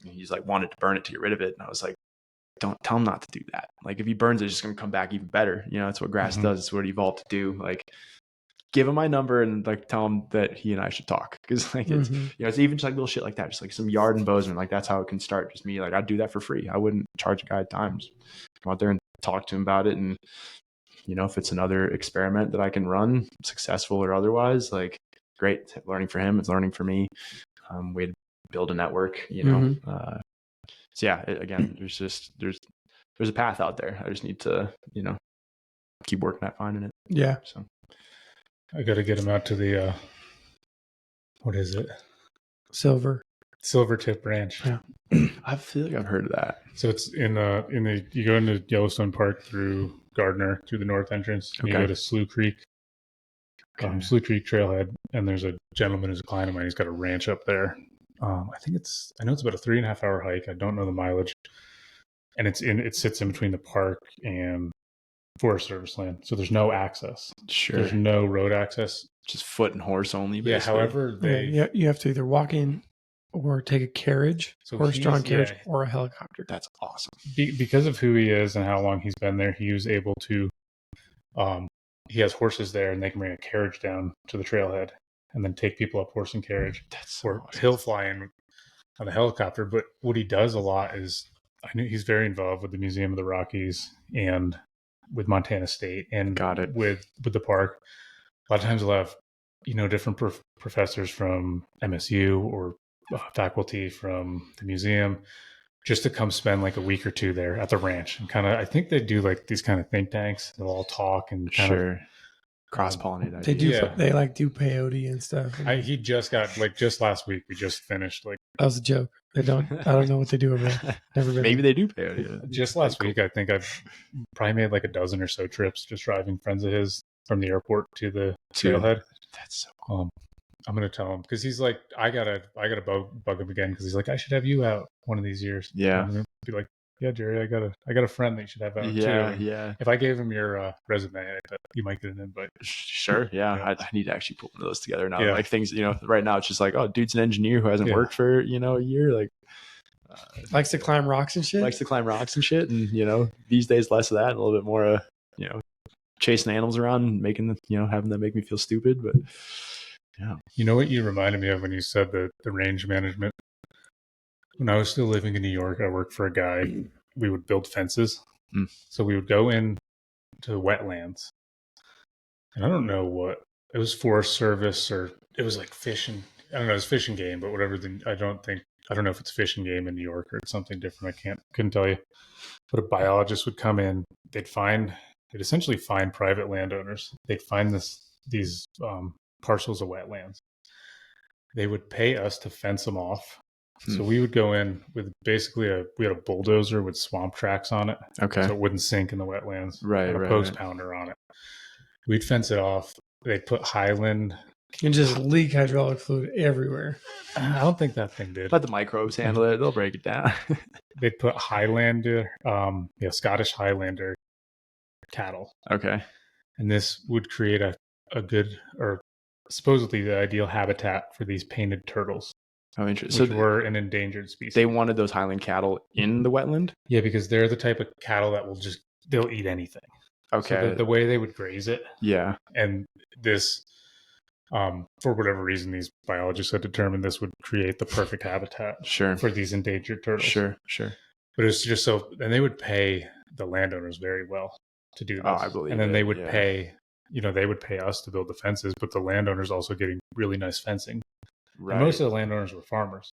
He's like wanted to burn it to get rid of it, and I was like, don't tell him not to do that. Like if he burns it, it's just gonna come back even better. That's what grass does. It's what it evolved to do. Like give him my number and like tell him that he and I should talk, because like it's it's even just like little shit like that, just like some yard and Bozeman, like that's how it can start. Just me, like I'd do that for free. I wouldn't charge a guy time. Just come out there and talk to him about it, and if it's another experiment that I can run, successful or otherwise, like great. It's learning for him, it's learning for me. Way to build a network, so yeah, again, there's a path out there. I just need to keep working at finding it. So I got to get him out to the, what is it? Silvertip Ranch. Yeah. I feel like I've heard of that. So it's in the, you go into Yellowstone Park through Gardner through the north entrance. And you go to Slough Creek. Slough Creek Trailhead, and there's a gentleman who's a client of mine. He's got a ranch up there. I know it's about a 3.5 hour hike. I don't know the mileage, and it sits in between the park and Forest Service land, so there's no access. Sure, there's no road access, just foot and horse only. Basically. Yeah. However, you have to either walk in or take a carriage, horse-drawn carriage, or a helicopter. That's awesome. Because of who he is and how long he's been there, he was able to. He has horses there, and they can bring a carriage down to the trailhead, and then take people up horse and carriage. That's so awesome. He'll fly in on the helicopter. But what he does a lot is, I know he's very involved with the Museum of the Rockies and with Montana State, and with the park. A lot of times he'll have, different professors from MSU or faculty from the museum just to come spend like a week or two there at the ranch, and I think they do like these kind of think tanks. They'll all talk and cross-pollinate ideas. They do. They like do peyote and stuff. He just got just last week. We just finished that was a joke. They don't. I don't know what they do over there. Never been. Maybe they do peyote. Just last week, I think I've probably made like a dozen or so trips just driving friends of his from the airport to the trailhead. That's so cool. I'm gonna tell him, because he's like, I gotta bug him again, because he's like, I should have you out one of these years. Yeah. I'm gonna be like, yeah, Jerry, I got a friend that you should have out too. Yeah. If I gave him your resume, I bet you might get an invite. Sure. Yeah. I need to actually put one of those together now. Yeah. Like things, right now it's just like, oh, dude's an engineer who hasn't worked for a year. Like likes to climb rocks and shit. And these days less of that and a little bit more chasing animals around and making having them make me feel stupid. But yeah. You know what you reminded me of when you said the range management? When I was still living in New York, I worked for a guy. We would build fences. So we would go in to wetlands. And I don't know what it was, Forest Service, or it was like fishing. I don't know, it was fishing game, but whatever. I don't know if it's fishing game in New York or it's something different. Couldn't tell you. But a biologist would come in. They'd essentially find private landowners. They'd find these parcels of wetlands. They would pay us to fence them off. So we would go in with basically we had a bulldozer with swamp tracks on it. Okay. So it wouldn't sink in the wetlands. Right. And a post pounder on it. We'd fence it off. They'd put Highland. And just leak hydraulic fluid everywhere. I don't think that thing did. Let the microbes handle it. They'll break it down. They'd put Highlander, Scottish Highlander cattle. Okay. And this would create a good, or supposedly the ideal habitat for these painted turtles. Oh, interesting. So we're an endangered species. They wanted those Highland cattle in the wetland? Yeah, because they're the type of cattle that they'll eat anything. Okay. So the way they would graze it. Yeah. And this, for whatever reason, these biologists had determined this would create the perfect habitat for these endangered turtles. Sure. But it's just and they would pay the landowners very well to do this. Oh, I believe. And then they would pay, they would pay us to build the fences, but the landowners also getting really nice fencing. Right. And most of the landowners were farmers.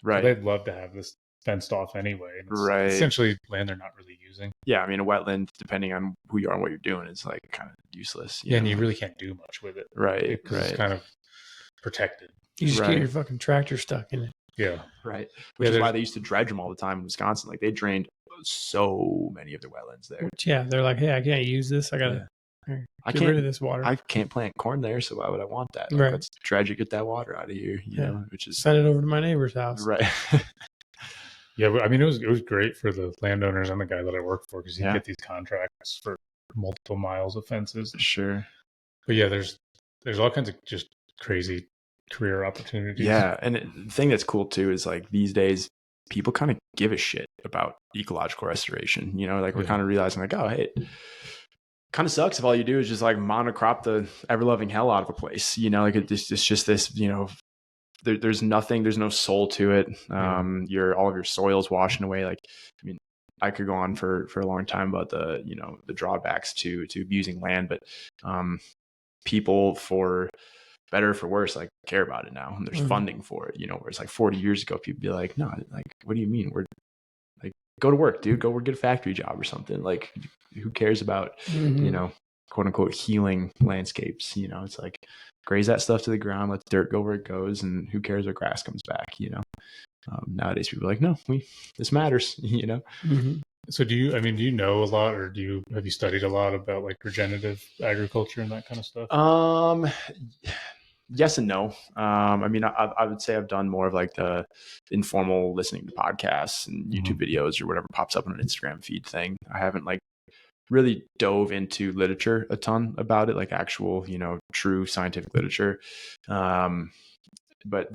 Right. So they'd love to have this fenced off anyway. And it's essentially land they're not really using. Yeah. I mean, a wetland, depending on who you are and what you're doing, is like kind of useless. And you really can't do much with it. Right. Because it's kind of protected. You just get your fucking tractor stuck in it. Yeah. Right. Which is why they used to dredge them all the time in Wisconsin. Like they drained so many of their wetlands there. They're like, hey, I can't use this. I gotta get rid of this water. I can't plant corn there, so why would I want that? Right. Let's tragic get that water out of here. You know, which is send it over to my neighbor's house. Right. Yeah, I mean, it was great for the landowners and the guy that I worked for, because you get these contracts for multiple miles of fences. Sure. But yeah, there's all kinds of just crazy career opportunities. Yeah, and the thing that's cool too is like these days people kind of give a shit about ecological restoration. Like we're kind of realizing like, oh, hey, it kind of sucks if all you do is just like monocrop the ever loving hell out of a place. Like it's just this. There's nothing. There's no soul to it. All of your soil's washing away. Like, I mean, I could go on for a long time about the drawbacks to abusing land, but people, for better or for worse, like care about it now, and there's funding for it. Whereas like 40 years ago, people would be like, no, like, what do you mean? We're like, go to work, dude. Go work, get a factory job or something. Like, who cares about quote unquote healing landscapes? It's like, graze that stuff to the ground, let the dirt go where it goes, and who cares what grass comes back? Nowadays people are like, no, this matters. So do you know a lot, or have you studied a lot about like regenerative agriculture and that kind of stuff? Yes and no. I would say I've done more of like the informal listening to podcasts and YouTube videos or whatever pops up on an Instagram feed thing. I haven't like really dove into literature a ton about it, like actual, true scientific literature. But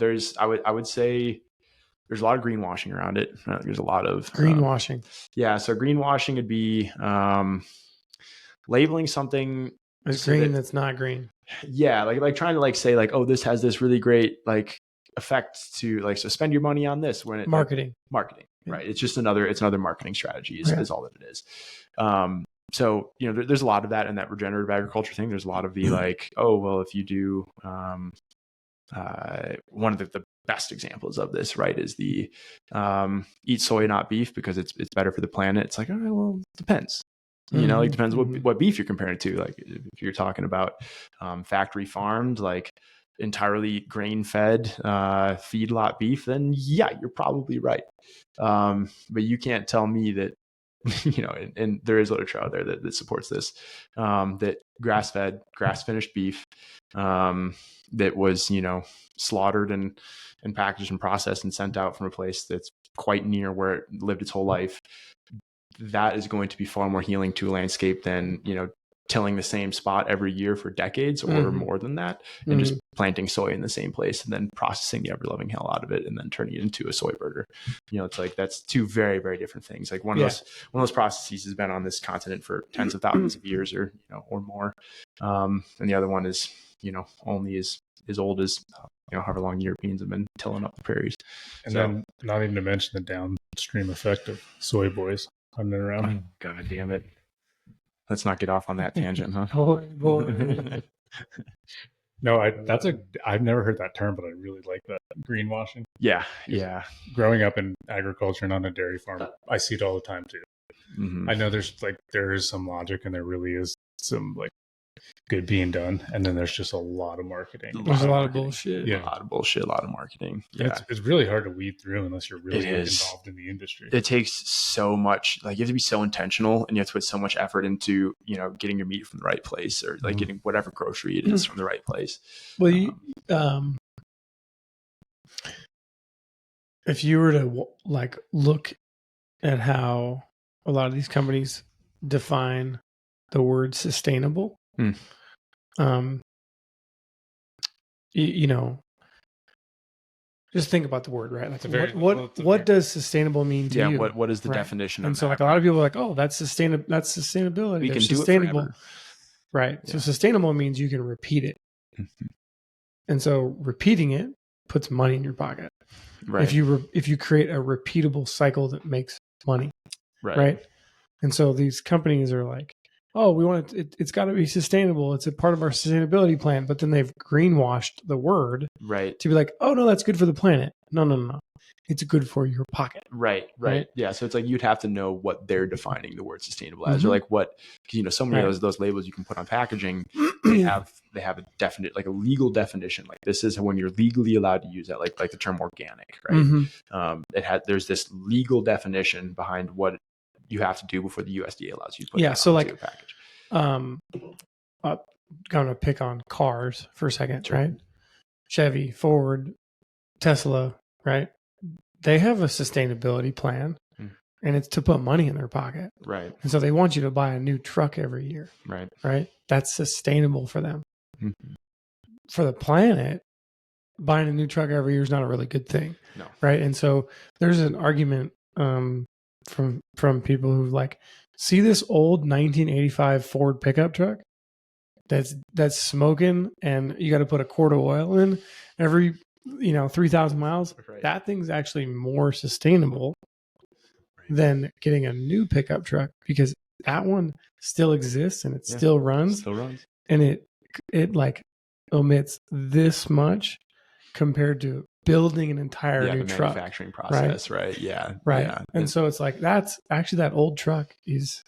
I would say there's a lot of greenwashing around it. There's a lot of greenwashing. So greenwashing would be labeling something as green that's not green. Yeah, like trying to like say like, oh, this has this really great like effect to like, so spend your money on this when it marketing, right? It's just another marketing strategy is all that it is. So there's a lot of that in that regenerative agriculture thing. There's a lot of the like, oh well, if you do one of the best examples of this, right, is the eat soy not beef because it's better for the planet. It's like, oh well, it depends. Like depends what beef you're comparing it to. Like if you're talking about factory farmed, like entirely grain fed feedlot beef, then yeah, you're probably right. But you can't tell me that and there is literature out there that supports this, that grass fed, grass finished beef that was slaughtered and packaged and processed and sent out from a place that's quite near where it lived its whole life, that is going to be far more healing to a landscape than tilling the same spot every year for decades or more than that, and just planting soy in the same place and then processing the ever-loving hell out of it and then turning it into a soy burger. It's like that's two very, very different things. Like one of those processes has been on this continent for tens of thousands of years or more, and the other one is only as old as however long Europeans have been tilling up the prairies. And then not even to mention the downstream effect of soy boys hunting around. God damn it. Let's not get off on that tangent, huh? No, I've never heard that term, but I really like that, greenwashing. Yeah. Growing up in agriculture and on a dairy farm, I see it all the time too. I know there is some logic and there really is some like good being done, and then there's just a lot of marketing. There's a lot of bullshit. Yeah, a lot of bullshit, a lot of marketing. Yeah, it's really hard to weed through unless you're really involved in the industry. It takes so much. Like you have to be so intentional, and you have to put so much effort into getting your meat from the right place, or like getting whatever grocery it is from the right place. Well, if you were to like look at how a lot of these companies define the word sustainable. Just think about the word, right? Like what does sustainable mean to you? Yeah, what is the definition of and so like a lot of people are like, oh, that's sustainability. We can sustainable. Do it forever. Right. Yeah. So sustainable means you can repeat it. And so repeating it puts money in your pocket. Right. If you create a repeatable cycle that makes money. Right. And so these companies are like, oh, we want it's got to be sustainable. It's a part of our sustainability plan. But then they've greenwashed the word to be like, oh, no, that's good for the planet. No. It's good for your pocket. Right. Yeah. So it's like you'd have to know what they're defining the word sustainable as, or like what, because so many of those labels you can put on packaging, they have a definite, like a legal definition. Like this is when you're legally allowed to use that, like the term organic, right? There's this legal definition behind what you have to do before the USDA allows you to put so like a package. I'm gonna pick on cars for a second, right? Chevy, Ford, Tesla, right? They have a sustainability plan, and it's to put money in their pocket, right? And so they want you to buy a new truck every year, right? That's sustainable for them. For the planet, buying a new truck every year is not a really good thing, right? And so there's an argument from people who like see this old 1985 Ford pickup truck that's smoking, and you got to put a quart of oil in every 3,000 miles. That thing's actually more sustainable than getting a new pickup truck, because that one still exists and it still runs, and it like omits this much compared to building an entire new truck. Manufacturing process, right? Yeah. And so it's like that's actually, that old truck is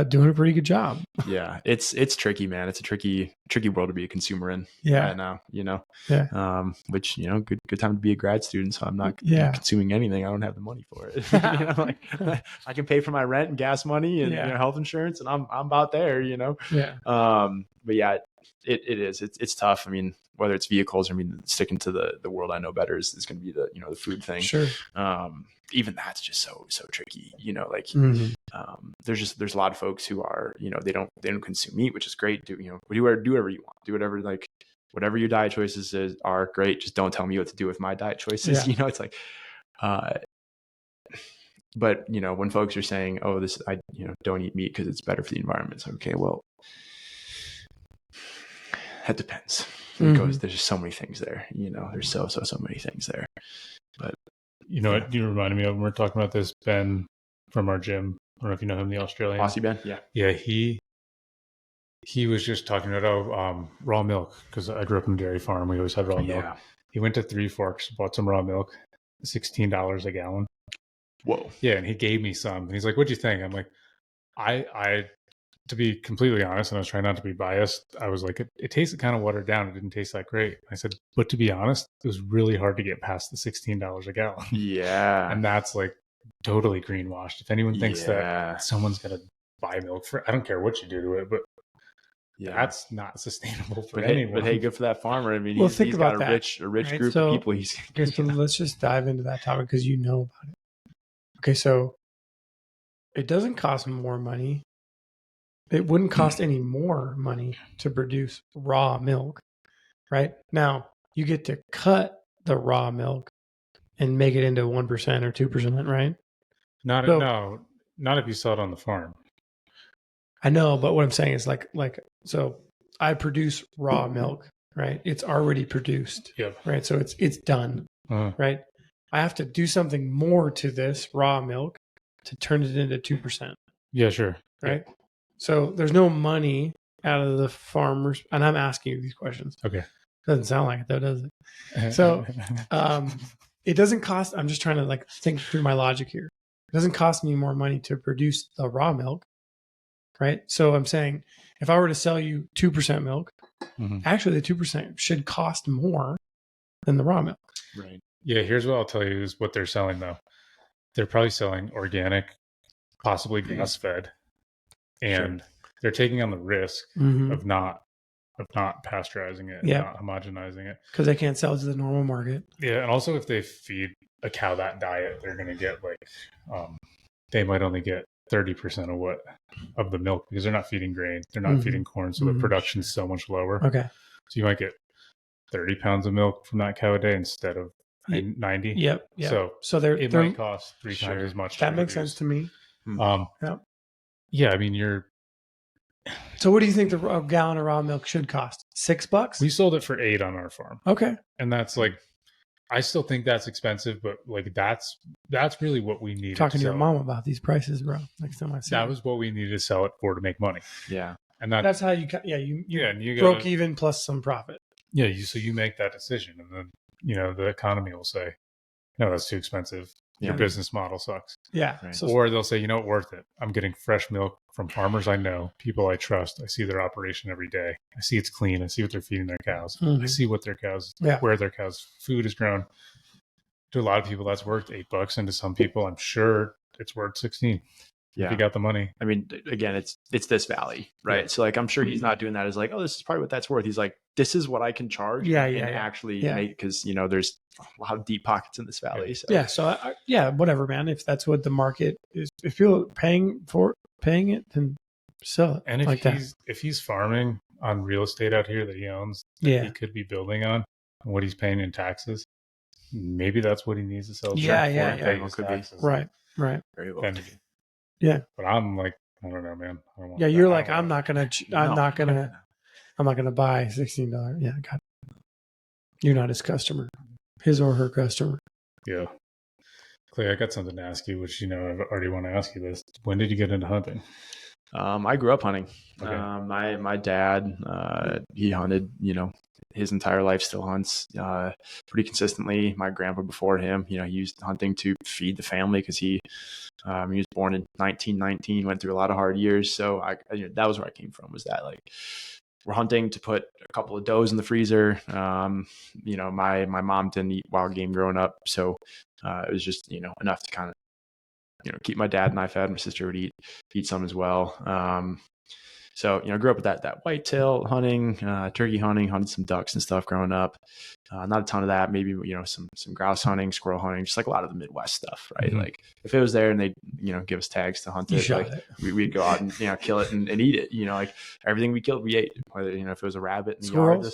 doing a pretty good job. Yeah, it's tricky, man. It's a tricky world to be a consumer in right now, Yeah. Which, good time to be a grad student. So I'm not consuming anything. I don't have the money for it. I can pay for my rent and gas money and health insurance, and I'm about there, Yeah. But yeah, it's tough. I mean, whether it's vehicles or sticking to the world I know better is going to be the food thing. Sure. Even that's just so tricky, Mm-hmm. There's a lot of folks who are, they don't consume meat, which is great. Do whatever you want, do whatever your diet choices are great. Just don't tell me what to do with my diet choices. Yeah. It's like, but when folks are saying, oh, I don't eat meat because it's better for the environment. It's okay. Well, that depends. There's just so many things there, there's so many things there, but what you reminded me of when we were talking about this, Ben from our gym. I don't know if you know him, the Australian. Aussie Ben. Yeah. He was just talking about raw milk, because I grew up in a dairy farm. We always had raw milk. He went to Three Forks, bought some raw milk, $16 a gallon. Whoa. Yeah, and he gave me some. And he's like, "What'd you think?" I'm like, I to be completely honest, and I was trying not to be biased, I was like, it tasted kind of watered down. It didn't taste that great. I said, but to be honest, it was really hard to get past the $16 a gallon. Yeah. And that's like totally greenwashed. If anyone thinks that someone's going to buy milk for, I don't care what you do to it, but that's not sustainable for anyone. But hey, good for that farmer. I mean, he's got a rich right? group of people. So let's just dive into that topic because you know about it. Okay, so it doesn't cost more money. It wouldn't cost any more money to produce raw milk, right? Now, you get to cut the raw milk and make it into 1% or 2%, right? Not if you sell it on the farm. I know, but what I'm saying is so I produce raw milk, right? It's already produced, right? So it's done, right? I have to do something more to this raw milk to turn it into 2%. Yeah, sure. Right? Yeah. So there's no money out of the farmers, and I'm asking you these questions. Okay. Doesn't sound like it though, does it? So it doesn't cost, I'm just trying to think through my logic here. It doesn't cost me more money to produce the raw milk, right? So I'm saying if I were to sell you 2% milk, actually the 2% should cost more than the raw milk. Right. Yeah, here's what I'll tell you is what they're selling though. They're probably selling organic, possibly grass-fed. And they're taking on the risk of not pasteurizing it, not homogenizing it, because they can't sell it to the normal market. Yeah, and also if they feed a cow that diet, they're going to get they might only get 30% of the milk because they're not feeding grain, they're not feeding corn, so the production's so much lower. Okay, so you might get 30 pounds of milk from that cow a day instead of 90. Yep. So it might cost 3 times as much. That makes sense to me. Yeah, I mean, So what do you think a gallon of raw milk should cost? $6? We sold it for $8 on our farm. Okay. And that's I still think that's expensive, but that's really what we need. Talking to your mom about these prices, bro. Next time I see that was what we needed to sell it for to make money. Yeah. And that's how you you broke even plus some profit. Yeah. So you make that decision, and then, the economy will say, no, that's too expensive. Your business model sucks. Yeah. Right. Or they'll say, worth it. I'm getting fresh milk from farmers I know, people I trust. I see their operation every day. I see it's clean. I see what they're feeding their cows. I see what their cows, where their cows' food is grown. To a lot of people, that's worth $8, and to some people, I'm sure it's worth 16. Yeah. If you got the money. I mean, again, it's this valley, right? Yeah. So I'm sure he's not doing that as oh, this is probably what that's worth. He's like, this is what I can charge. Actually make, because there's a lot of deep pockets in this valley. So whatever, man. If that's what the market is, if people are paying it, then sell it. And if he's farming on real estate out here that he owns, that he could be building on, and what he's paying in taxes, maybe that's what he needs to sell. Could be. Right. Very well. Yeah, but I'm I don't know, man. You're I'm not gonna buy $16. Yeah, got it. You're not his customer, his or her customer. Yeah, Clay, I got something to ask you, which I already want to ask you this. When did you get into hunting? I grew up hunting. Okay. My dad, he hunted, his entire life, still hunts pretty consistently. My grandpa before him, he used hunting to feed the family because he was born in 1919, went through a lot of hard years. So that was where I came from, was that like we're hunting to put a couple of does in the freezer. My mom didn't eat wild game growing up, so it was just enough to kind of keep my dad and I fed. My sister would eat some as well. So, I grew up with that whitetail hunting, turkey hunting, hunted some ducks and stuff growing up. Not a ton of that, maybe, some grouse hunting, squirrel hunting, just like a lot of the Midwest stuff, right? Mm-hmm. Like if it was there and they, give us tags to hunt it, like we'd go out and, kill it and eat it, like everything we killed, we ate, whether, if it was a rabbit in the yard.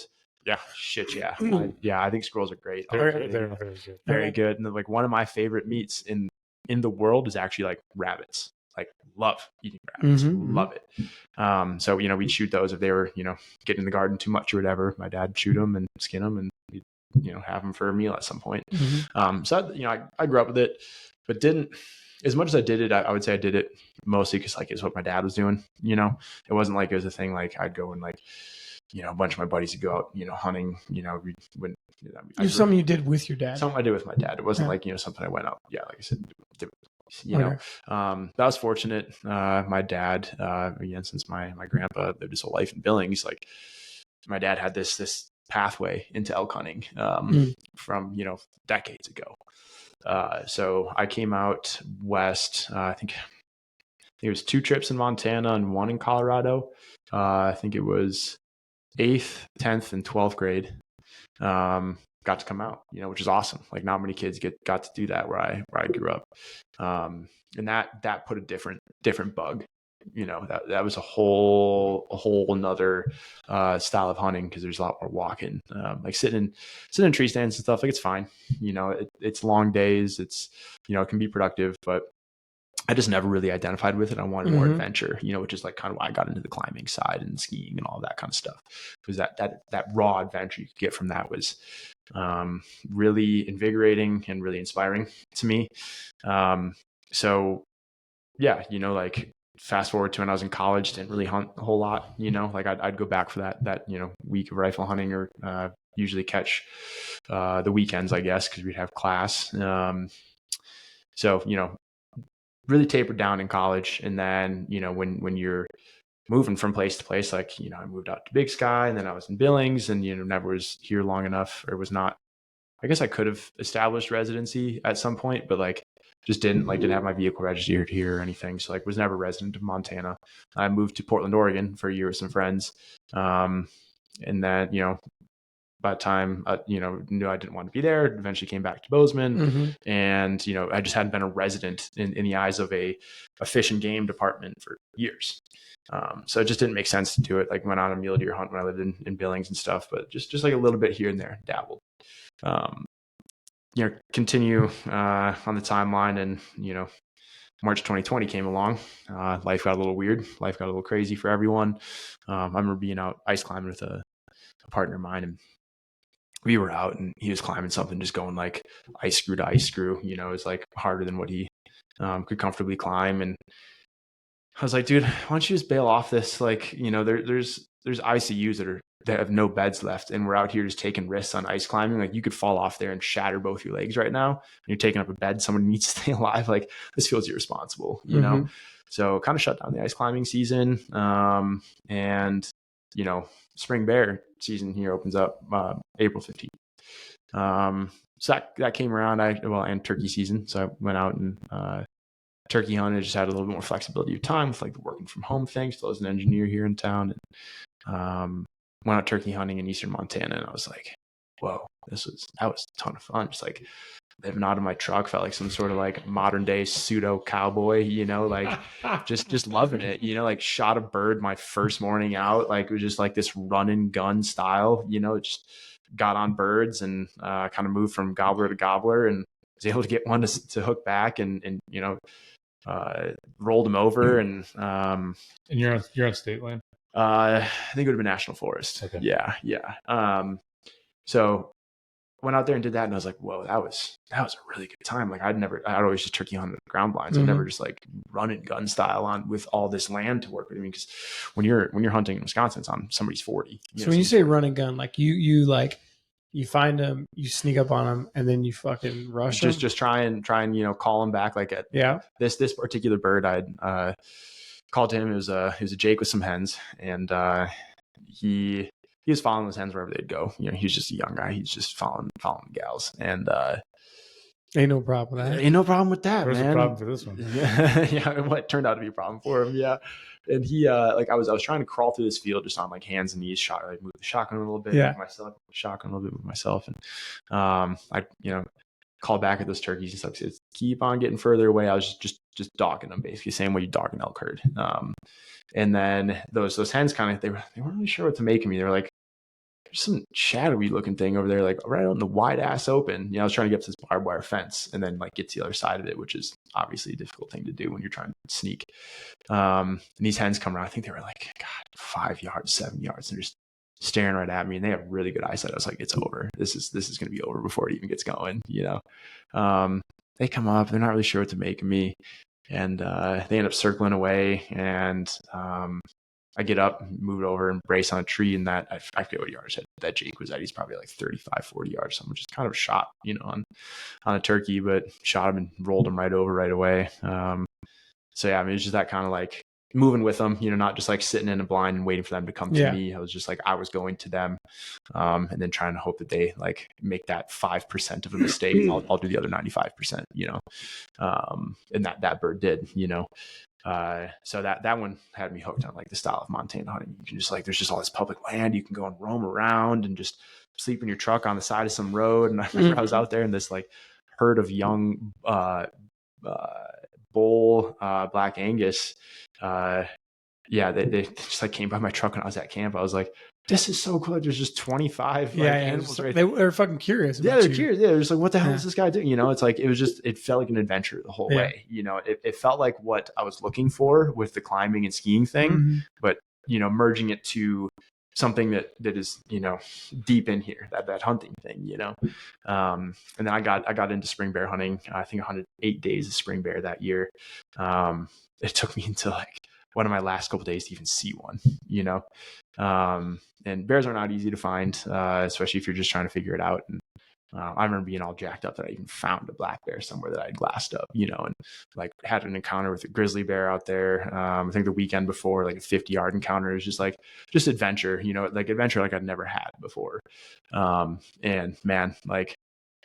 Yeah. I think squirrels are great. They're very good. And like one of my favorite meats in the world is actually like rabbits. Like love eating rabbits, love it. So, we'd shoot those if they were, getting in the garden too much or whatever. My dad would shoot them and skin them and we'd, have them for a meal at some point. So, I grew up with it, but didn't, as much as I did it, I would say I did it mostly because like it's what my dad was doing, it wasn't like it was a thing like I'd go and like, a bunch of my buddies would go out, hunting, something you did with your dad. Something I did with my dad. It wasn't like, something I went out. Yeah. Like I said, that was fortunate. My dad, again, since my grandpa lived his whole life in Billings, like my dad had this pathway into elk hunting, from, decades ago. So I came out west, I think it was 2 trips in Montana and 1 in Colorado. I think it was 8th, 10th, and 12th grade. Got to come out, which is awesome. Like not many kids got to do that where I grew up. And that put a different bug, that was a whole another style of hunting because there's a lot more walking, like sitting in tree stands and stuff. Like it's fine, it's long days, it's it can be productive, but I just never really identified with it. I wanted more adventure, which is like kind of why I got into the climbing side and skiing and all that kind of stuff. Because that raw adventure you could get from that was really invigorating and really inspiring to me. So yeah, like fast forward to when I was in college, didn't really hunt a whole lot, like I'd go back for that week of rifle hunting or usually catch the weekends, I guess, because we'd have class. So, really tapered down in college. And then, when you're moving from place to place, like, I moved out to Big Sky and then I was in Billings and, never was here long enough or was not, I guess I could have established residency at some point, but like just didn't have my vehicle registered here or anything. So like was never resident of Montana. I moved to Portland, Oregon for a year with some friends. And then, by the time, knew I didn't want to be there, eventually came back to Bozeman. And, I just hadn't been a resident in the eyes of a fish and game department for years. So it just didn't make sense to do it. Like went on a mule deer hunt when I lived in Billings and stuff, but just like a little bit here and there, dabbled. Continue on the timeline and, March 2020 came along. Life got a little weird. Life got a little crazy for everyone. I remember being out ice climbing with a partner of mine, and we were out and he was climbing something, just going like ice screw to ice screw, it was like harder than what he could comfortably climb. And I was like, dude, why don't you just bail off this? Like, there's ICUs that have no beds left. And we're out here just taking risks on ice climbing. Like you could fall off there and shatter both your legs right now. And you're taking up a bed. Someone needs to stay alive. Like this feels irresponsible, know? So kind of shut down the ice climbing season. And, spring bear season here opens up April 15th. So that came around, and turkey season. So I went out and turkey hunted, just had a little bit more flexibility of time with like the working from home thing. So I was an engineer here in town, and went out turkey hunting in eastern Montana. And I was like, whoa, that was a ton of fun. Just like living out of my truck, felt like some sort of like modern day pseudo cowboy, like just loving it, like shot a bird my first morning out. Like it was just like this run and gun style, just got on birds and kind of moved from gobbler to gobbler and was able to get one to hook back and rolled him over. And you're on state land? I think it would have been national forest. Okay. Yeah. So went out there and did that, and I was like, whoa, that was a really good time. Like I'd always just turkey hunt the ground blinds. I'd never just like run and gun style on with all this land to work with. I mean, because when you're hunting in Wisconsin, it's on somebody's 40. So when you say run and gun, like you find them, you sneak up on them, and then you fucking rush them? Just try and call them back. Like at this particular bird, I'd called to him. It was a Jake with some hens, and he was following those hens wherever they'd go. He's just a young guy. He's just following the gals, and ain't no problem with that. Ain't no problem with that. There's man. a problem for this one. Yeah, what turned out to be a problem for him. Yeah, and he I was trying to crawl through this field just on like hands and knees, move the shotgun a little bit, move myself, and I called back at those turkeys and stuff. Said, keep on getting further away. I was just dogging them, basically, same way you dog an elk herd. And then those hens kind of they weren't really sure what to make of me. They were like, there's some shadowy looking thing over there, like right on the wide ass open. I was trying to get up to this barbed wire fence and then like get to the other side of it, which is obviously a difficult thing to do when you're trying to sneak. And these hens come around. I think they were like, God, 5 yards, 7 yards, and they're just staring right at me. And they have really good eyesight. I was like, it's over. This is going to be over before it even gets going. They come up. They're not really sure what to make of me, and they end up circling away. And I get up, move it over, and brace on a tree. And that, I forget what yards that Jake was at. He's probably like 35, 40 yards, something, which is kind of a shot, on a turkey, but shot him and rolled him right over right away. So yeah, I mean, it's just that kind of like moving with them, not just like sitting in a blind and waiting for them to come to me. I was just like, I was going to them, and then trying to hope that they like make that 5% of a mistake. I'll do the other 95%, and that bird did, so that one had me hooked on like the style of Montana hunting. You can just like, there's just all this public land. You can go and roam around and just sleep in your truck on the side of some road. And I remember I was out there in this like herd of young, bull, Black Angus. They just like came by my truck when I was at camp. I was like, this is so cool. There's just 25 animals right there. They're fucking curious. They're curious. Yeah, they're just like, what the hell is this guy doing? It's like, it felt like an adventure the whole way. It felt like what I was looking for with the climbing and skiing thing, but merging it to something that is deep in here, that hunting thing. And then I got into spring bear hunting. I think 108 days of spring bear that year. It took me until like one of my last couple of days to even see one, and bears are not easy to find, especially if you're just trying to figure it out. And I remember being all jacked up that I even found a black bear somewhere that I'd glassed up, and like had an encounter with a grizzly bear out there. I think the weekend before, like a 50-yard encounter. It was just adventure, like adventure like I'd never had before. And man, like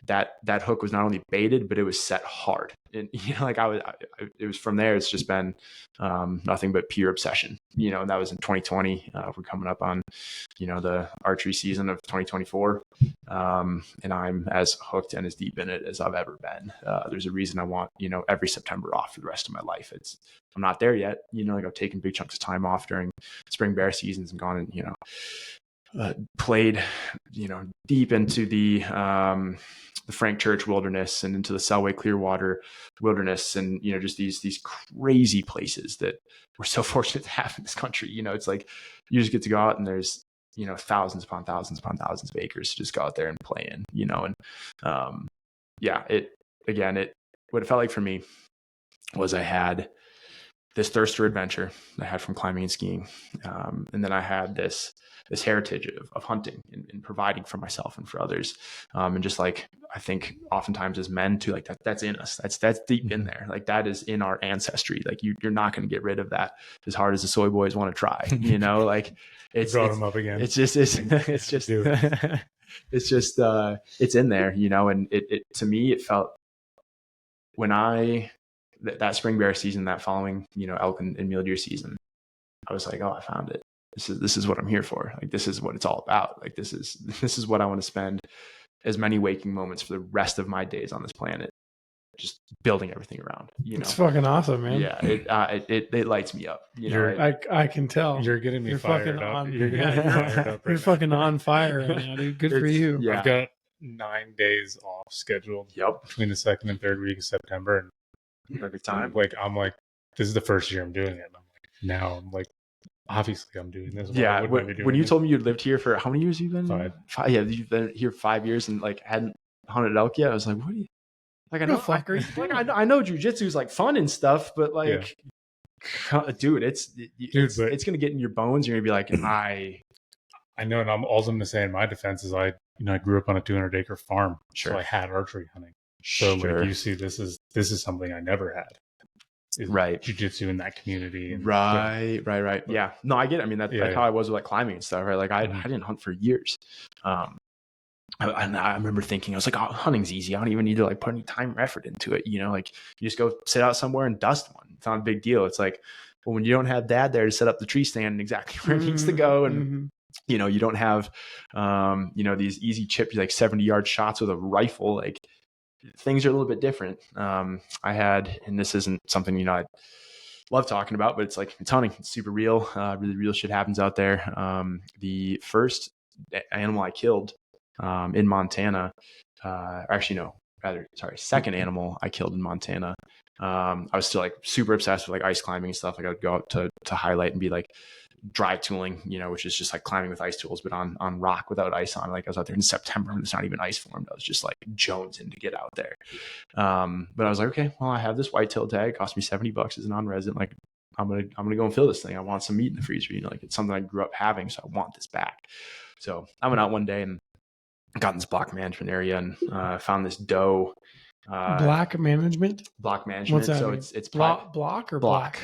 that hook was not only baited, but it was set hard. And it was from there. It's just been nothing but pure obsession. And that was in 2020. We're coming up on the archery season of 2024, and I'm as hooked and as deep in it as I've ever been. There's a reason I want every September off for the rest of my life. I'm not there yet. Like I've taken big chunks of time off during spring bear seasons and gone and played deep into the Frank Church wilderness and into the Selway Clearwater wilderness, and just these crazy places that we're so fortunate to have in this country. It's like you just get to go out and there's thousands upon thousands upon thousands of acres to just go out there and play in. And what it felt like for me was I had this thirst for adventure I had from climbing and skiing, and then I had this heritage of hunting and providing for myself and for others, and just like I think oftentimes as men too, like that's in us. That's deep in there. Like that is in our ancestry. Like you're not going to get rid of that as hard as the soy boys want to try. Like it's brought them up again. It's just it's in there. And it to me it felt when that spring bear season, that following elk and mule deer season, I was like, oh, I found it. This is what I'm here for. Like, this is what it's all about. Like, this is what I want to spend as many waking moments for the rest of my days on this planet, just building everything around. It's fucking awesome, man. Yeah, it lights me up. I can tell you're getting me fired up. You're fucking on fire right now, dude. Good for you. Yeah. I've got 9 days off scheduled. Yep. Between the second and third week of September, and perfect time. I'm like, this is the first year I'm doing it. And I'm like, obviously I'm doing this. Yeah. When you told me you lived here for how many years you've been? 5. Yeah. You've been here 5 years and like hadn't hunted elk yet. I was like, what are you, like, I know, I know jujitsu is like fun and stuff, but like, dude, it's going to get in your bones. You're going to be like, I know. And I'm also going to say in my defense is I grew up on a 200-acre farm. Sure. So I had archery hunting. So like you see, this is something I never had. Right. Jiu-jitsu in that community. And, right. Yeah. No, I get it. I mean, that's how I was with like climbing and stuff, right? Like I didn't hunt for years. I remember thinking, I was like, oh, hunting's easy. I don't even need to like put any time or effort into it. You know, like you just go sit out somewhere and dust one. It's not a big deal. It's like, well, when you don't have dad there to set up the tree stand exactly where it needs to go. And, you know, you don't have, these easy chip, like 70-yard shots with a rifle, like things are a little bit different. I had, and this isn't something, I love talking about, but it's like, it's hunting. It's super real. Really real shit happens out there. The first animal I killed, in Montana, second animal I killed in Montana. I was still like super obsessed with like ice climbing and stuff. Like I would go out to highlight and be like dry tooling, which is just like climbing with ice tools, but on rock without ice on. Like I was out there in September when it's not even ice formed. I was just like jonesing to get out there. But I was like, okay, well, I have this whitetail tag. It cost me $70 as a non-resident. Like I'm gonna go and fill this thing. I want some meat in the freezer. Like it's something I grew up having, so I want this back. So I went out one day and got in this block management area and found this doe. Block management. What's that? So mean? It's block or block.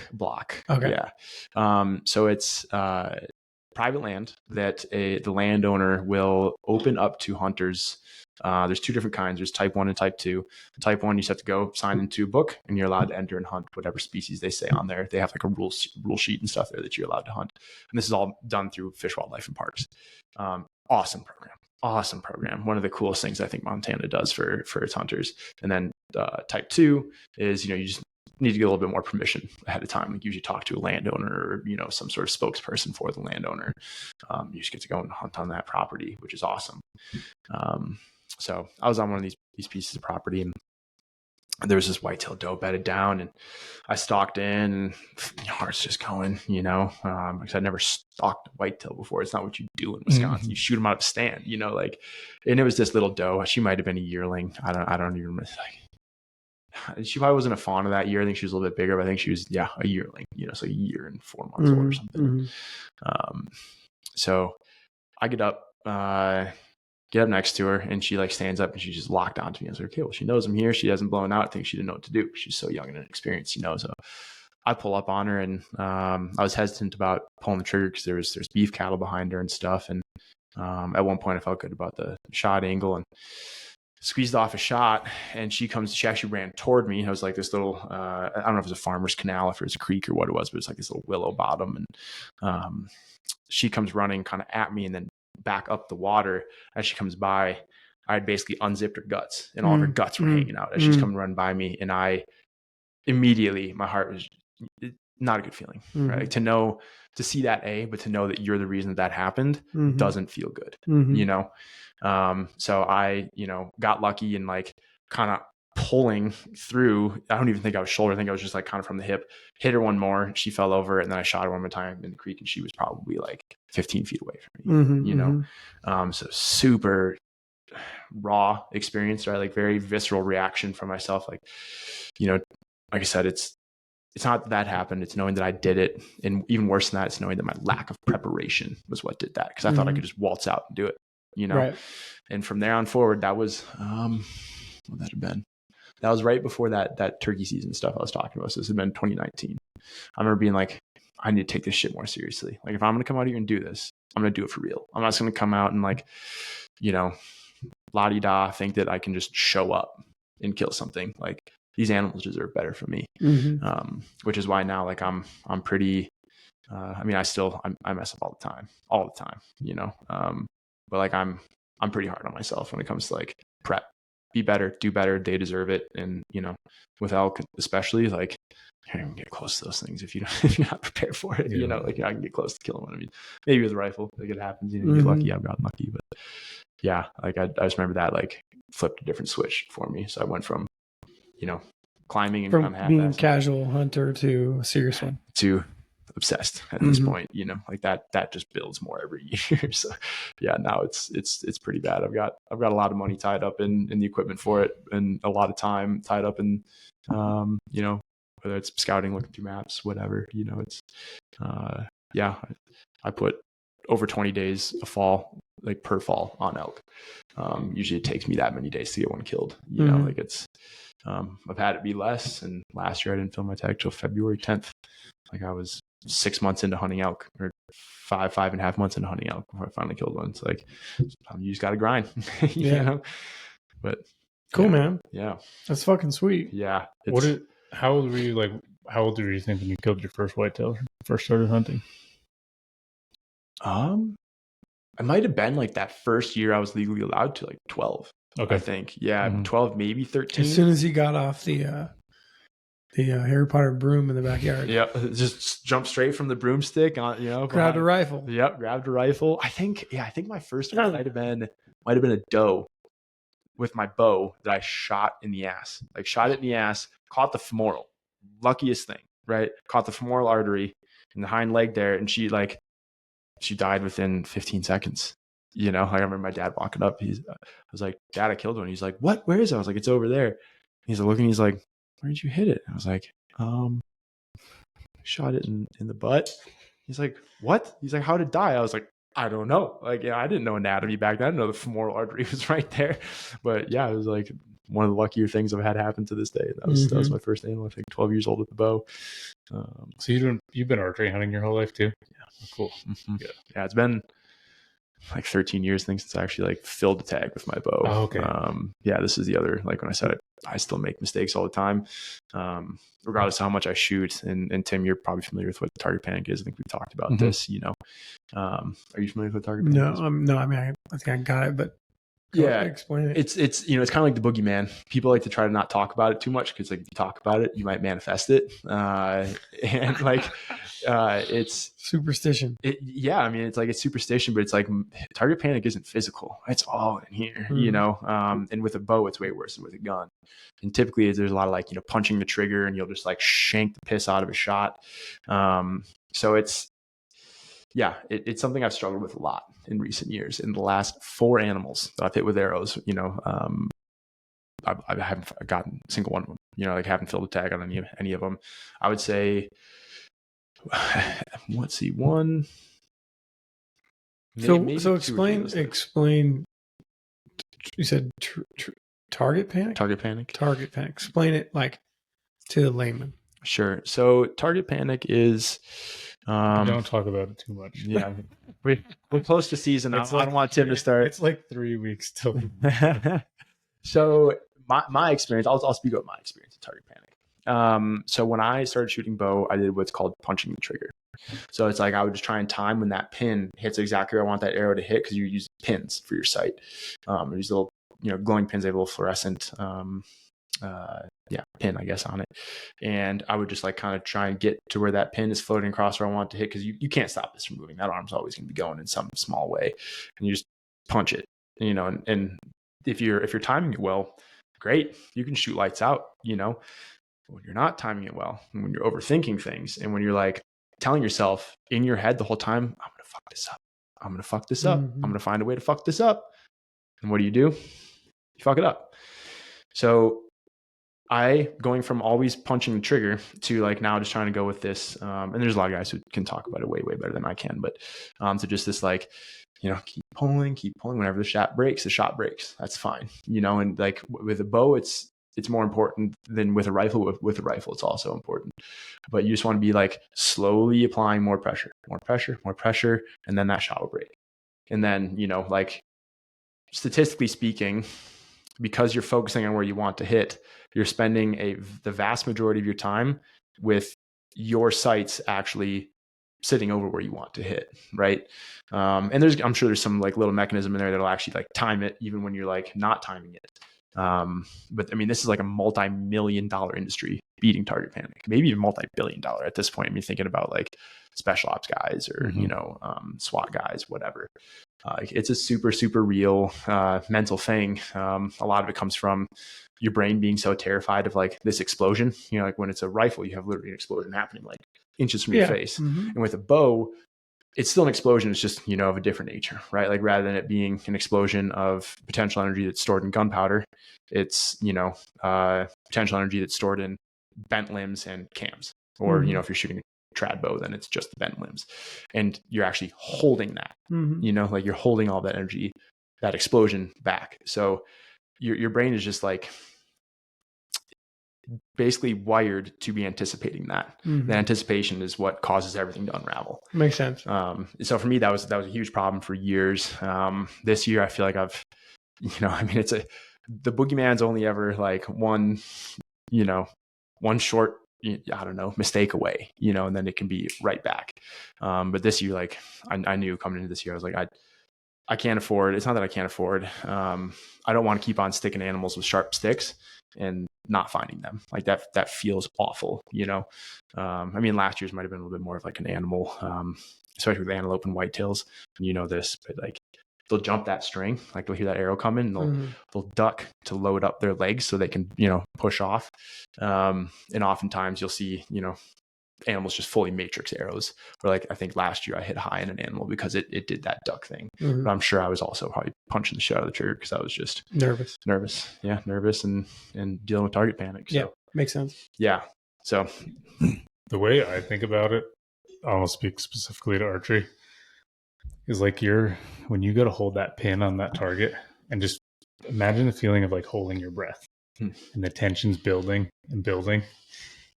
Okay. Yeah. So it's private land that the landowner will open up to hunters. There's 2 different kinds. There's type 1 and type 2. Type 1, you just have to go sign into a book and you're allowed to enter and hunt whatever species they say on there. They have like a rule sheet and stuff there that you're allowed to hunt. And this is all done through Fish, Wildlife, and Parks. Awesome program. One of the coolest things I think Montana does for its hunters. And then type 2 is, you just need to get a little bit more permission ahead of time. Like usually talk to a landowner or, some sort of spokesperson for the landowner. You just get to go and hunt on that property, which is awesome. So I was on one of these pieces of property and there was this whitetail doe bedded down and I stalked in and heart's just going, because I'd never stalked a whitetail before. It's not what you do in Wisconsin. You shoot them out of a stand, and it was this little doe. She might've been a yearling. I don't even remember. Like, she probably wasn't a fawn of that year. I think she was a little bit bigger, but I think she was, a yearling, so a year and 4 months old or something. So I get up next to her and she like stands up and she just locked onto me. I was like, okay, well, she knows I'm here. She hasn't blown out. I think she didn't know what to do. She's so young and inexperienced, So I pull up on her and I was hesitant about pulling the trigger because there's beef cattle behind her and stuff. And at one point I felt good about the shot angle and squeezed off a shot and she actually ran toward me. I was like this little, I don't know if it was a farmer's canal, if it was a creek or what it was, but it's like this little willow bottom. And she comes running kind of at me and then back up the water. As she comes by, I had basically unzipped her guts and all of her guts were hanging out as she's coming running by me. And I immediately, my heart was not a good feeling, right? To see that but to know that you're the reason that happened doesn't feel good, So I, got lucky and like kind of pulling through. I don't even think I was shoulder. I think I was just like kind of from the hip, hit her one more. She fell over and then I shot her one more time in the creek and she was probably like 15 feet away from me, So super raw experience, right? Like very visceral reaction from myself. Like, like I said, it's not that happened. It's knowing that I did it. And even worse than that, it's knowing that my lack of preparation was what did that. Cause I thought I could just waltz out and do it, Right. And from there on forward, that was, what that had been. That was right before that turkey season stuff I was talking about. So this had been 2019. I remember being like, I need to take this shit more seriously. Like if I'm going to come out here and do this, I'm going to do it for real. I'm not just going to come out and like, la-di-da, think that I can just show up and kill something. Like these animals deserve better from me. Which is why now, like I'm pretty, I mess up all the time, but like I'm pretty hard on myself when it comes to like prep. Be better, do better. They deserve it. And, with elk, especially, like, you're not gonna get close to those things if you're not prepared for it. Like you're not gonna get close to killing one. I mean, maybe with a rifle, like it happens. You get lucky. I've gotten lucky, but yeah, like I just remember that like flipped a different switch for me. So I went from, climbing and from being a casual hunter to a serious one. To obsessed at this point, you know, like that just builds more every year. So yeah, now it's pretty bad. I've got a lot of money tied up in the equipment for it, and a lot of time tied up in, you know, whether it's scouting, looking through maps, whatever, you know, it's, yeah, I put over 20 days a fall, like per fall on elk. Usually it takes me that many days to get one killed, you know, like it's, I've had it be less. And last year I didn't fill my tag till February 10th. Like I was 6 months into hunting elk, or 5.5 months into hunting elk before I finally killed one. It's like, you just got to grind, you know, but cool, man. Yeah. That's fucking sweet. Yeah. How old were you think when you killed your first whitetail, first started hunting? I might have been like that first year I was legally allowed to, like 12. Okay. I think. Yeah. 12, maybe 13. As soon as he got off the Harry Potter broom in the backyard. Yep. Just jumped straight from the broomstick on, you know. Grabbed a rifle. Yep. Grabbed a rifle. I think my first one might have been a doe with my bow that I shot in the ass. Like shot it in the ass, caught the femoral. Luckiest thing, right? Caught the femoral artery in the hind leg there. And she died within 15 seconds. You know, like I remember my dad walking up. I was like, Dad, I killed one. He's like, what? Where is it? I was like, it's over there. He's looking, he's like, where did you hit it? I was like, shot it in the butt. He's like, what? He's like, how did it die? I was like, I don't know. Like, yeah, I didn't know anatomy back then. I didn't know the femoral artery was right there. But yeah, it was like one of the luckier things I've had happen to this day. That was my first animal. I think 12 years old with the bow. So you've been archery hunting your whole life too? Yeah. Cool. Yeah, it's been like 13 years, I think, since I actually like filled the tag with my bow. Oh, okay. Yeah, this is the other, like when I said it, I still make mistakes all the time, regardless of how much I shoot. And Tim, you're probably familiar with what target panic is. I think we've talked about this, you know. Are you familiar with what target panic is? No, I mean, I think I got it, but explain it. It's you know, it's kind of like the boogeyman. People like to try to not talk about it too much because like if you talk about it, you might manifest it. And like it's superstition. I mean, it's like it's superstition, but it's like target panic isn't physical. It's all in here, you know. And with a bow, it's way worse than with a gun. And typically, there's a lot of like, you know, punching the trigger, and you'll just like shank the piss out of a shot. So it's something I've struggled with a lot in recent years. In the last 4 animals that I've hit with arrows, you know, I haven't gotten a single one of them, you know, like haven't filled a tag on any of them. I would say, let's see, one. So explain. You said target panic? Target panic. Target panic. Explain it like to the layman. Sure. So target panic is. Don't talk about it too much. Yeah, we're close to season. I don't want Tim to start. It's like 3 weeks till. So my experience, I'll speak about my experience with target panic. So when I started shooting bow, I did what's called punching the trigger. So it's like I would just try and time when that pin hits exactly where I want that arrow to hit, because you use pins for your sight. These little, you know, glowing pins. They have a little fluorescent pin, I guess, on it. And I would just like kind of try and get to where that pin is floating across where I want to hit, because you can't stop this from moving. That arm's always going to be going in some small way, and you just punch it, you know. And if you're timing it well, great, you can shoot lights out, you know. But when you're not timing it well, and when you're overthinking things, and when you're like telling yourself in your head the whole time, I'm going to fuck this up. I'm going to fuck this up. I'm going to find a way to fuck this up. And what do? You fuck it up. So going from always punching the trigger to like now just trying to go with this, and there's a lot of guys who can talk about it way, way better than I can, but to just this like, you know, keep pulling. Whenever the shot breaks, that's fine, you know. And like with a bow, it's more important than with a rifle. With a rifle, it's also important, but you just want to be like slowly applying more pressure, and then that shot will break. And then, you know, like statistically speaking, because you're focusing on where you want to hit, you're spending the vast majority of your time with your sights actually sitting over where you want to hit, right? And I'm sure there's some like little mechanism in there that'll actually like time it even when you're like not timing it. But I mean, this is like a multi-million-dollar industry, beating target panic, maybe even multi-billion-dollar at this point. I mean, thinking about like special ops guys or, you know, SWAT guys, whatever. It's a super, super real mental thing. A lot of it comes from your brain being so terrified of like this explosion. You know, like when it's a rifle, you have literally an explosion happening like inches from your face. And with a bow, it's still an explosion. It's just, of a different nature, right? Like rather than it being an explosion of potential energy that's stored in gunpowder, it's, potential energy that's stored in bent limbs and cams. Or, if you're shooting a trad bow, then it's just the bent limbs. And you're actually holding that, like you're holding all that energy, that explosion back. So your brain is just like basically wired to be anticipating that. The anticipation is what causes everything to unravel. Makes sense. So for me, that was a huge problem for years. This year, I feel like I've, the boogeyman's only ever like one short, mistake away, and then it can be right back. But this year, like I knew coming into this year, I was like, I can't afford, it's not that I can't afford. I don't want to keep on sticking animals with sharp sticks and not finding them. Like that feels awful, last year's might've been a little bit more of like an animal, especially with antelope and whitetails, this, but like they'll jump that string, like they'll hear that arrow coming and they'll duck to load up their legs so they can, push off. And oftentimes you'll see, animals just fully matrix arrows, or like I think last year I hit high in an animal because it did that duck thing. But I'm sure I was also probably punching the shit out of the trigger because I was just nervous and dealing with target panic. So, yeah, makes sense. Yeah. So the way I think about it, I'll speak specifically to archery, is like when you go to hold that pin on that target and just imagine the feeling of like holding your breath and the tension's building and building.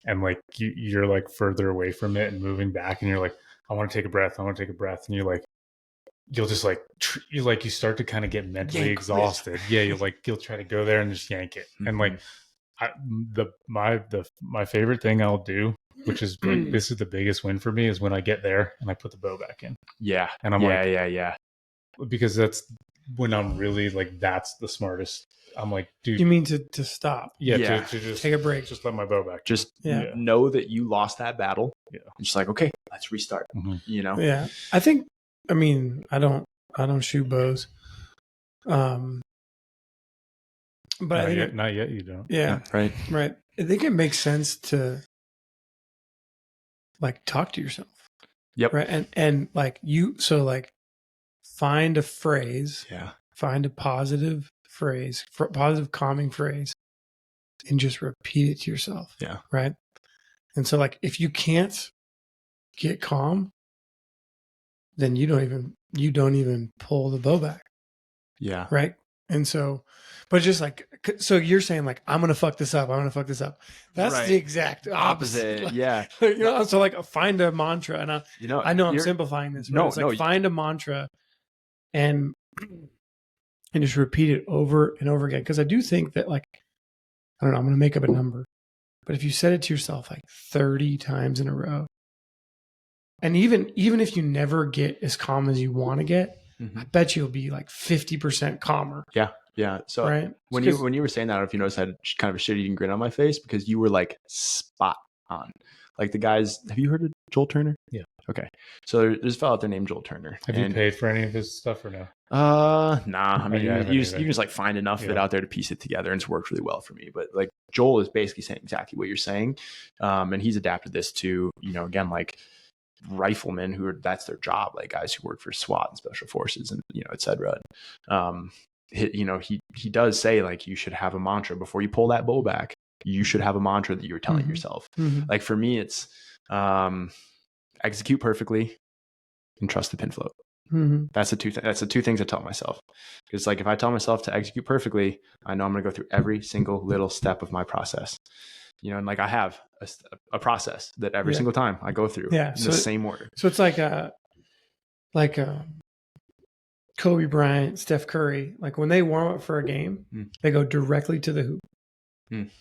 And like you're like further away from it and moving back, and you're like, I want to take a breath. And you're like, you'll just like, you start to kind of get mentally exhausted. Yeah. You'll try to go there and just yank it. And like, my favorite thing I'll do, which is like, this is the biggest win for me, is when I get there and I put the bow back in. Yeah. And I'm because that's when I'm really like, that's the smartest. I'm like, dude. You mean to stop? Yeah. To just take a break. Just let my bow back. Just know that you lost that battle. Yeah. And just like, okay, let's restart. Yeah. I think, I don't shoot bows. But not yet. You don't. Yeah. Right. I think it makes sense to like talk to yourself. Yep. Right. And like find a phrase. Yeah. Find a positive phrase, positive calming phrase, and just repeat it to yourself. Yeah. Right. And so like if you can't get calm, then you don't even pull the bow back. Yeah. Right. And so, but just like, so you're saying like, I'm going to fuck this up. That's the exact opposite. Like, yeah. So like find a mantra, and I know I'm simplifying this, but it's like find a mantra and just repeat it over and over again. Cause I do think that like, I don't know, I'm going to make up a number, but if you said it to yourself like 30 times in a row, and even if you never get as calm as you want to get, I bet you'll be like 50% calmer. Yeah. Yeah. So right? when you were saying that, I don't know if you noticed, I had kind of a shit-eating grin on my face because you were like spot on. Like the guys, have you heard of Joel Turner? Yeah. Okay. So there's a fellow out there named Joel Turner. Have you paid for any of his stuff or no? Nah. I mean, you can just like find enough of it out there to piece it together, and it's worked really well for me. But like Joel is basically saying exactly what you're saying. And he's adapted this to, again, like riflemen that's their job, like guys who work for SWAT and special forces and, et cetera. He does say like, you should have a mantra before you pull that bow back. You should have a mantra that you're telling yourself. Like for me, it's, execute perfectly and trust the pin float. That's the two things I tell myself. Because like, if I tell myself to execute perfectly, I know I'm going to go through every single little step of my process. And like I have a process that every single time I go through in the same order. So it's like Kobe Bryant, Steph Curry, like when they warm up for a game, they go directly to the hoop.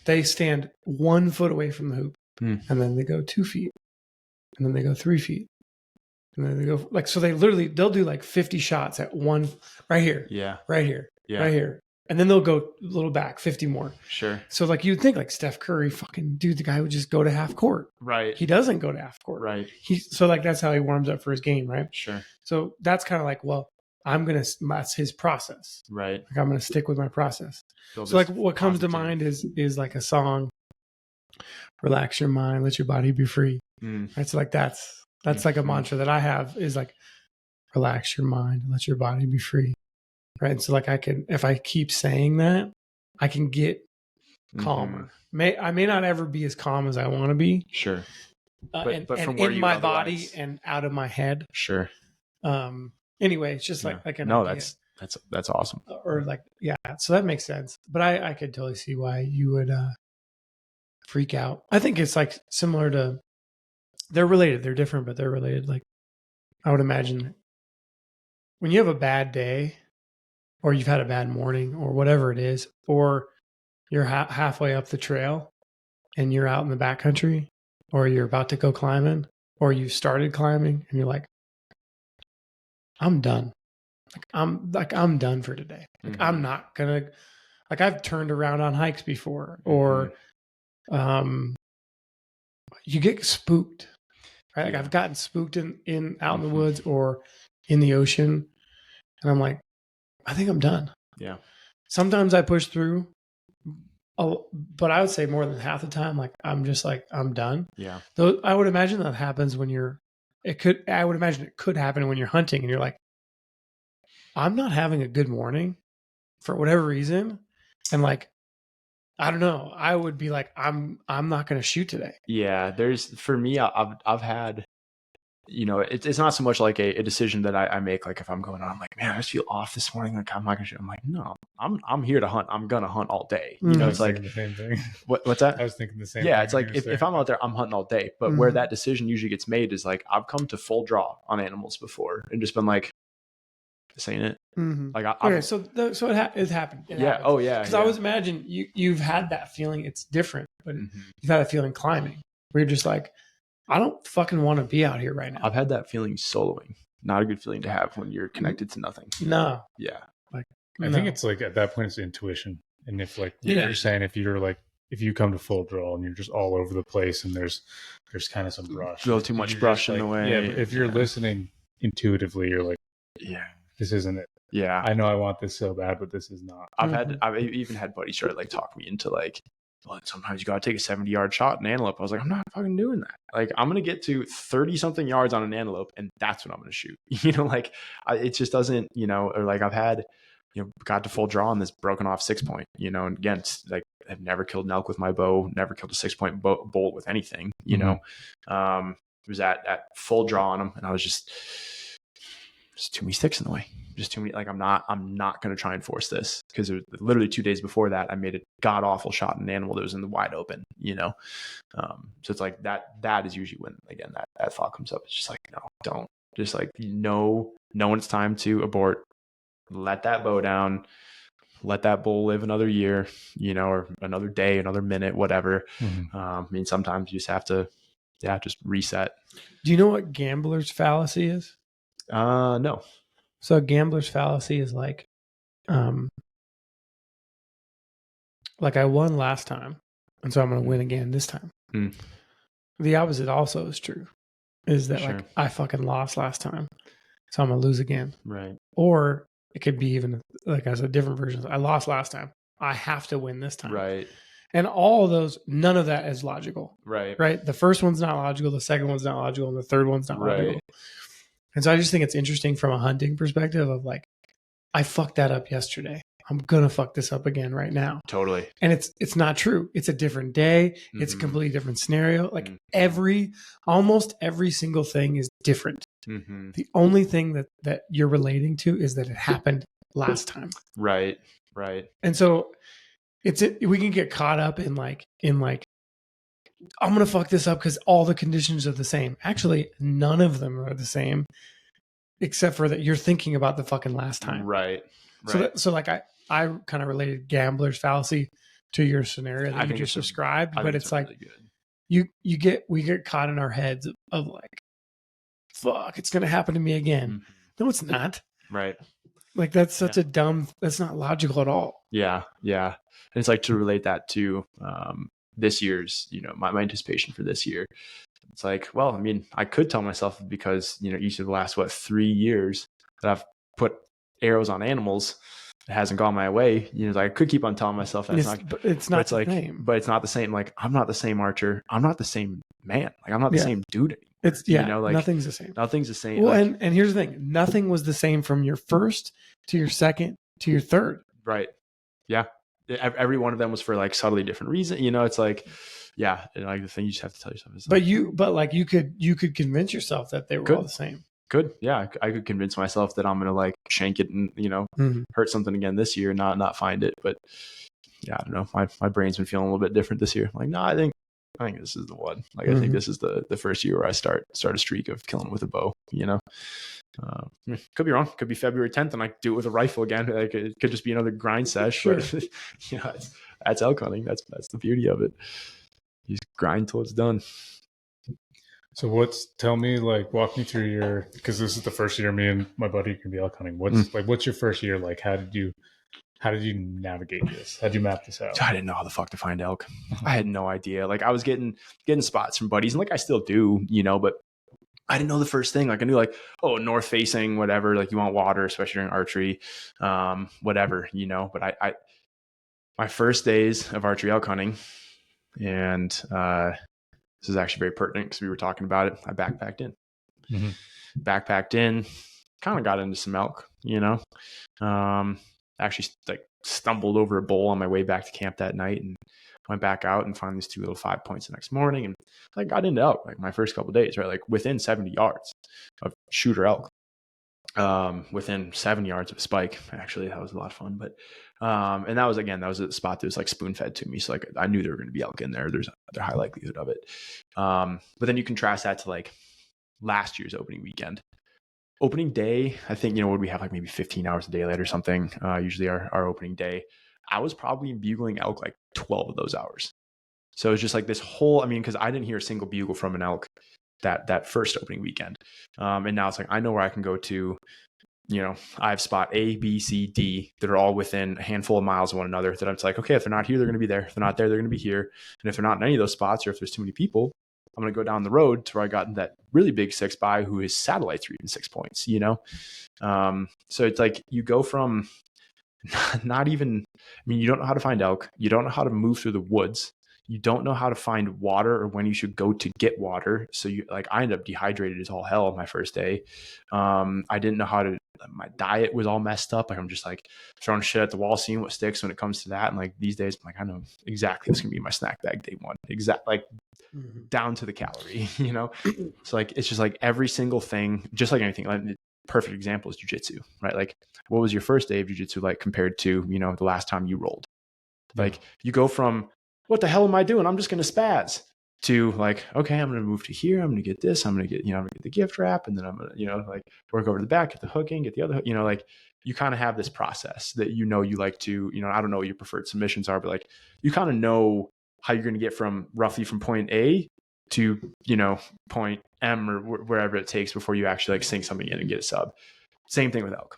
They stand 1 foot away from the hoop, and then they go 2 feet, and then they go 3 feet, and then they go like, so they'll do like 50 shots at one right here. Yeah. Right here. Yeah. Right here. And then they'll go a little back, 50 more. Sure. So like you'd think like Steph Curry, fucking dude, the guy would just go to half court. Right. He doesn't go to half court. Right. So like that's how he warms up for his game, right? Sure. So that's kind of like, well, that's his process. Right. Like I'm going to stick with my process. So like what comes to mind is like a song, relax your mind, let your body be free. Right. So like that's like a mantra that I have is like, relax your mind and let your body be free. Right. And so like if I keep saying that, I can get calmer. I may not ever be as calm as I want to be. Sure. But from where in my body and out of my head. Sure. Anyway, it's just like an idea. That's awesome. Or like, yeah. So that makes sense. But I could totally see why you would freak out. I think it's like similar to, they're related. They're different, but they're related. Like I would imagine when you have a bad day or you've had a bad morning or whatever it is, or you're halfway up the trail and you're out in the backcountry, or you're about to go climbing, or you started climbing and you're like, I'm done. I'm done for today. Like I'm not gonna, like I've turned around on hikes before, or you get spooked, right? Like I've gotten spooked in out in the woods or in the ocean, and I'm like, I think I'm done. Yeah. Sometimes I push through, but I would say more than half the time, like I'm just like, I'm done. Yeah. Though I would imagine that happens when I would imagine it could happen when you're hunting and you're like, I'm not having a good morning for whatever reason. And like, I don't know, I would be like, I'm not going to shoot today. Yeah. For me, I've had, it's not so much like a decision that I make. Like if I'm going on, I'm like, man, I just feel off this morning. Like I'm not gonna shoot. I'm like, no, I'm here to hunt. I'm gonna hunt all day. It's like the same thing. What's that? I was thinking the same. Yeah, it's like if I'm out there, I'm hunting all day. But where that decision usually gets made is like I've come to full draw on animals before and just been like, this ain't it. Like okay, so it happened. Yeah. Happens. Oh yeah. Because I always imagine you've had that feeling. It's different, but you've had a feeling climbing where you're just like, I don't fucking want to be out here right now. I've had that feeling soloing. Not a good feeling to have when you're connected to nothing. No. Yeah. Like I think it's like at that point it's intuition. And if like you're saying, if you come to full draw and you're just all over the place and there's kind of some brush. A little too much brush in the way. Yeah, but if you're listening intuitively, you're like, yeah, this isn't it. Yeah. I know I want this so bad, but this is not. I've even had buddies try to like talk me into like, well, sometimes you got to take a 70-yard shot in antelope. I was like, I'm not fucking doing that. Like, I'm going to get to 30 something yards on an antelope and that's what I'm going to shoot. It just doesn't, or like I've had, got to full draw on this broken off 6-point, and again, it's like I've never killed an elk with my bow, never killed a 6-point bolt with anything, it was at full draw on them. And I was just too many sticks in the way. Just too many. Like I'm not going to try and force this, because it was literally 2 days before that I made a god awful shot at an animal that was in the wide open, so it's like that is usually when, again, that thought comes up. It's just like, no, don't, just like, know when it's time to abort, let that bow down, let that bull live another year, or another day, another minute, whatever. I mean, sometimes you just have to, just reset. Do you know what gambler's fallacy is? No. So a gambler's fallacy is like I won last time, and so I'm going to win again this time. The opposite also is true, is that like I fucking lost last time, so I'm going to lose again. Right. Or it could be even like as a different version. I lost last time, I have to win this time. Right. And all of those, none of that is logical. Right. Right. The first one's not logical. The second one's not logical. And the third one's not logical. And so I just think it's interesting from a hunting perspective of like, I fucked that up yesterday. I'm going to fuck this up again right now. Totally. And it's not true. It's a different day. It's a completely different scenario. Like almost every single thing is different. The only thing that you're relating to is that it happened last time. Right. Right. And so we can get caught up in like, I'm going to fuck this up because all the conditions are the same. Actually, none of them are the same, except for that you're thinking about the fucking last time. Right. So like I kind of related gambler's fallacy to your scenario that you just described, but it's like really we get caught in our heads of like, fuck, it's going to happen to me again. No, it's not. Right. Like that's such a that's not logical at all. Yeah. Yeah. And it's like to relate that to, this year's, my anticipation for this year. It's like, well, I mean, I could tell myself, because, each of the last, 3 years that I've put arrows on animals, it hasn't gone my way. You know, I could keep on telling myself that it's not the same. But it's not the same. Like, I'm not the same archer. I'm not the same man. Like, I'm not the same dude anymore. It's you know, like nothing's the same. Nothing's the same. Well, like, and here's the thing: nothing was the same from your first to your second to your third. Right. Yeah. Every one of them was for like subtly different reason. You know, it's like, yeah, like the thing you just have to tell yourself is. But you could convince yourself that they were all the same. Good. Yeah. I could convince myself that I'm going to like shank it and, you know, hurt something again this year, not find it. But yeah, I don't know. My brain's been feeling a little bit different this year. I'm like, no, I think this is the one. Like, I think this is the first year where I start a streak of killing with a bow, you know. Could be wrong. Could be February 10th and I do it with a rifle again. Like, it could just be another grind sesh. Sure. But you know, that's elk hunting. That's the beauty of it. You just grind till it's done. So tell me, like, walk me through because this is the first year me and my buddy can be elk hunting. What's your first year like? How did you navigate this? How did you map this out? I didn't know how the fuck to find elk. I had no idea. Like, I was getting spots from buddies, and like I still do, you know, but I didn't know the first thing. Like, I knew like, oh, north facing, whatever, like you want water, especially during archery, whatever, you know. But I my first days of archery elk hunting, and this is actually very pertinent because we were talking about it. I backpacked in. Backpacked in, kind of got into some elk, you know. Actually, like, stumbled over a bull on my way back to camp that night and went back out and found these 2 little 5 points the next morning. And I got into elk like my first couple of days, right? Like within 70 yards of shooter elk, within 7 yards of a spike. Actually, that was a lot of fun. But and that was a spot that was like spoon fed to me. So like I knew there were going to be elk in there. There's a high likelihood of it. But then you contrast that to like last year's opening weekend. Opening day, I think, you know, would we have like maybe 15 hours a daylight or something? Usually our opening day, I was probably bugling elk like 12 of those hours. So it was just like this whole, because I didn't hear a single bugle from an elk that first opening weekend. And now it's like, I know where I can go to, you know, I have spot A, B, C, D that are all within a handful of miles of one another that I'm like, okay, if they're not here, they're going to be there. If they're not there, they're going to be here. And if they're not in any of those spots, or if there's too many people, I'm going to go down the road to where I got that really big 6x who his satellites are even 6 points, you know? So it's like you go from not even, you don't know how to find elk. You don't know how to move through the woods. You don't know how to find water or when you should go to get water. So I ended up dehydrated as all hell my first day. I didn't know my diet was all messed up. Like, I'm just like throwing shit at the wall, seeing what sticks when it comes to that. And like these days, I'm like, I know exactly what's going to be in my snack bag day one. Down to the calorie, you know? So like, it's just like every single thing, just like anything. Like, perfect example is jiu-jitsu, right? Like, what was your first day of jiu-jitsu like compared to, you know, the last time you rolled? Like, you go from, what the hell am I doing? I'm just going to spaz, to like, okay, I'm going to move to here. I'm going to get this. I'm going to get, I'm going to get the gift wrap. And then I'm going to, like work over to the back, get the hooking, get the other, like you kind of have this process that, you like to, I don't know what your preferred submissions are, but like, you kind of know how you're going to get from roughly from point A to, point M or wherever it takes before you actually like sink something in and get a sub. Same thing with elk.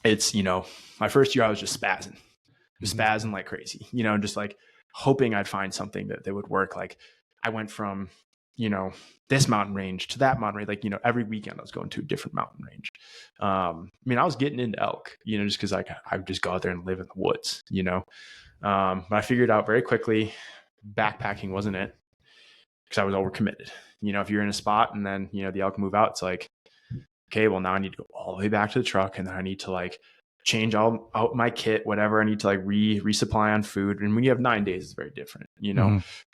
It's, my first year I was just spazzing like crazy, just like hoping I'd find something that would work. Like I went from, this mountain range to that mountain range. Like, every weekend I was going to a different mountain range. I was getting into elk, just cause like I would just go out there and live in the woods, but I figured out very quickly, backpacking wasn't it, because I was overcommitted. If you're in a spot and then, the elk move out, it's like, okay, well now I need to go all the way back to the truck, and then I need to like change all out my kit, whatever. I need to like resupply on food. And when you have 9 days, it's very different,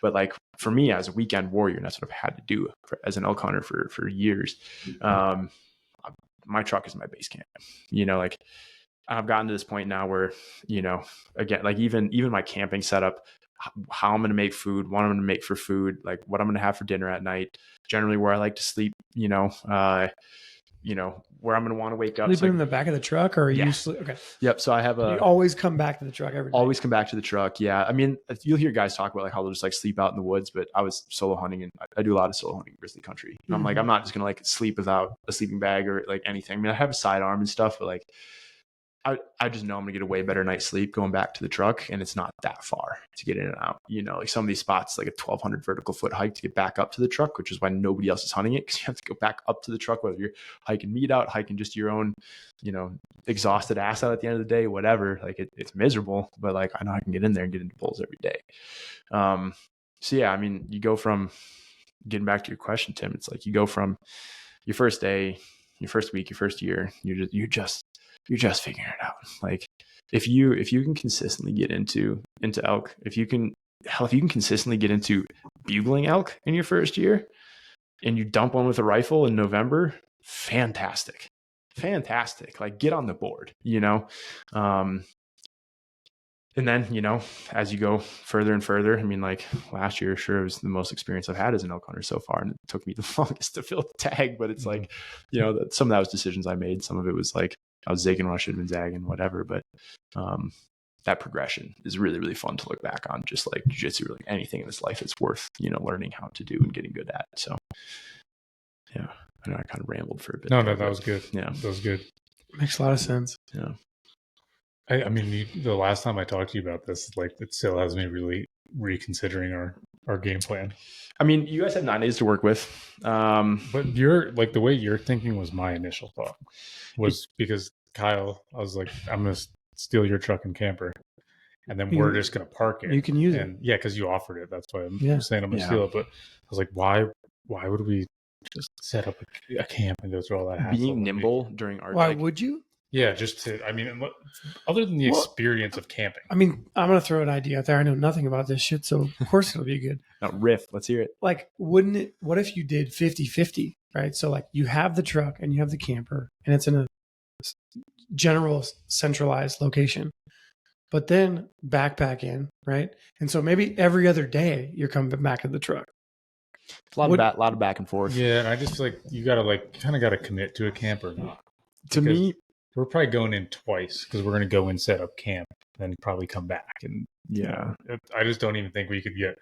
but like for me as a weekend warrior, and that's what I've had to do as an elk hunter for years. My truck is my base camp, like I've gotten to this point now where, again, like even my camping setup, how I'm going to make food, what I'm going to make for food, like what I'm going to have for dinner at night, generally where I like to sleep, where I'm going to want to wake up. Sleeping in the back of the truck, or you sleep? Okay. Yep. So I have you always come back to the truck every day. Always come back to the truck. Yeah. You'll hear guys talk about like how they'll just like sleep out in the woods, but I was solo hunting and I do a lot of solo hunting in grizzly country. And I'm like, I'm not just going to like sleep without a sleeping bag or like anything. I have a sidearm and stuff, but like I just know I'm gonna get a way better night's sleep going back to the truck, and it's not that far to get in and out. Like some of these spots, like a 1,200 vertical foot hike to get back up to the truck, which is why nobody else is hunting it, because you have to go back up to the truck, whether you're hiking meat out, hiking just your own, exhausted ass out at the end of the day, whatever. Like it's miserable, but like I know I can get in there and get into bulls every day. So yeah, I mean, you go from, getting back to your question, Tim, it's like you go from your first day, your first week, your first year, you're just figuring it out. Like if you can consistently get into elk, if you can consistently get into bugling elk in your first year, and you dump one with a rifle in November, fantastic. Like get on the board, and then, as you go further and further, I mean, like last year, sure, it was the most experience I've had as an elk hunter so far. And it took me the longest to fill the tag, but it's like, some of that was decisions I made. Some of it was like, I was zigging when I should have been zagging, whatever. But that progression is really, really fun to look back on, just like jiu-jitsu, or like anything in this life is worth, learning how to do and getting good at. So, yeah, I know I kind of rambled for a bit. No, that was good. Yeah, that was good. Makes a lot of sense. Yeah. I mean, the last time I talked to you about this, like it still has me really reconsidering our game plan. I mean, you guys have 9 days to work with. But you're like, the way you're thinking was my initial thought, was because Kyle, I was like, I'm going to steal your truck and camper, and then we're just going to park it. You can use it. Yeah, because you offered it. That's why I'm saying I'm going to steal it. But I was like, why would we just set up a camp and go through all that hassle? Being nimble during our Why would you? Yeah, just to, I mean, other than the experience of camping. I mean, I'm going to throw an idea out there. I know nothing about this shit, so of course it'll be good. No, riff. Let's hear it. Like, what if you did 50-50, right? So like you have the truck and you have the camper, and it's in a general centralized location, but then backpack in, right? And so maybe every other day you're coming back to the truck. A lot of back and forth. Yeah, and I just feel like you got to kind of commit to a camp or not. To me, we're probably going in twice, because we're going to go and set up camp, then probably come back. And I just don't even think we could get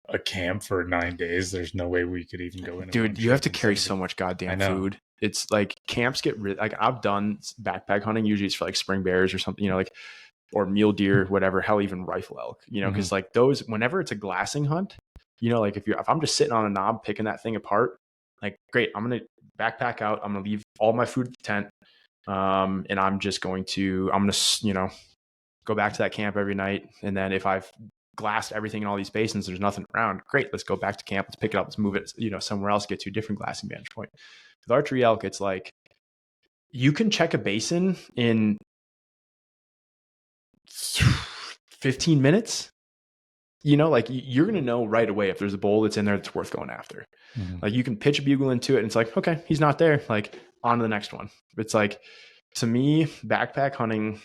a camp for 9 days. There's no way we could even go in. Dude, you have to carry so much goddamn food. It's like camps get like, I've done backpack hunting. Usually it's for like spring bears or something, like, or mule deer, whatever, hell, even rifle elk, because like those, whenever it's a glassing hunt, like if I'm just sitting on a knob picking that thing apart, like, great, I'm going to backpack out. I'm going to leave all my food at the tent. And I'm going to, go back to that camp every night. And then if I've glassed everything in all these basins, there's nothing around. Great. Let's go back to camp. Let's pick it up. Let's move it, somewhere else, get to a different glassing vantage point. With archery elk, it's like, you can check a basin in 15 minutes. Like you're going to know right away if there's a bull that's in there that's worth going after. Like you can pitch a bugle into it and it's like, okay, he's not there. Like on to the next one. It's like, to me, backpack hunting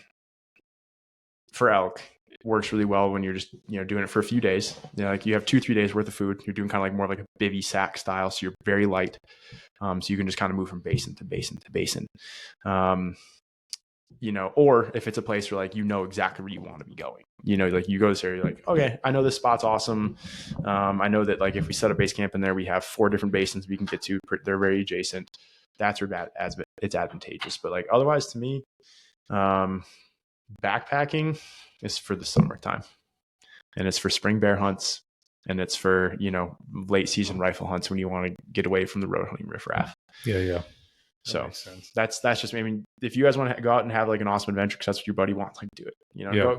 for elk works really well when you're just, doing it for a few days. Like you have 2-3 days worth of food. You're doing kind of like more like a bivvy sack style. So you're very light. So you can just kind of move from basin to basin to basin. Or if it's a place where like, exactly where you want to be going, like you go to this area, like, okay, I know this spot's awesome. I know that like, if we set a base camp in there, we have 4 different basins we can get to. They're very adjacent. That's where it's advantageous. But like, otherwise to me, backpacking is for the summertime, and it's for spring bear hunts, and it's for, late season rifle hunts when you want to get away from the road hunting riffraff. Yeah. So that's just, I mean, if you guys want to go out and have like an awesome adventure, because that's what your buddy wants, like do it,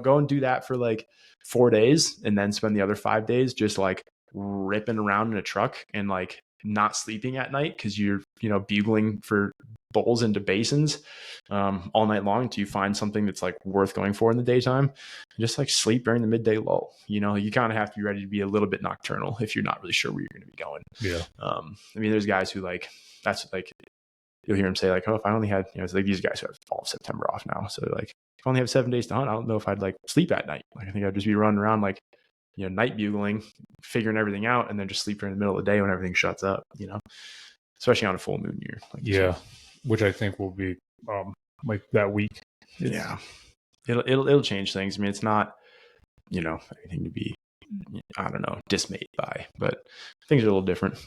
go and do that for like 4 days, and then spend the other 5 days just like ripping around in a truck and like not sleeping at night, because you're, bugling for bulls into basins all night long until you find something that's like worth going for in the daytime, and just like sleep during the midday lull. You kind of have to be ready to be a little bit nocturnal if you're not really sure where you're going to be going. Yeah. I mean, there's guys who like, that's like, you'll hear them say like, oh, if I only had, it's like these guys who have all of September off now. So like, if I only have 7 days to hunt, I don't know if I'd like sleep at night. Like, I think I'd just be running around like, night bugling, figuring everything out, and then just sleep during the middle of the day when everything shuts up, especially on a full moon year. Like, yeah. So. Which I think will be like that week. Yeah. It'll change things. I mean, it's not, anything to be, I don't know, dismayed by, but things are a little different,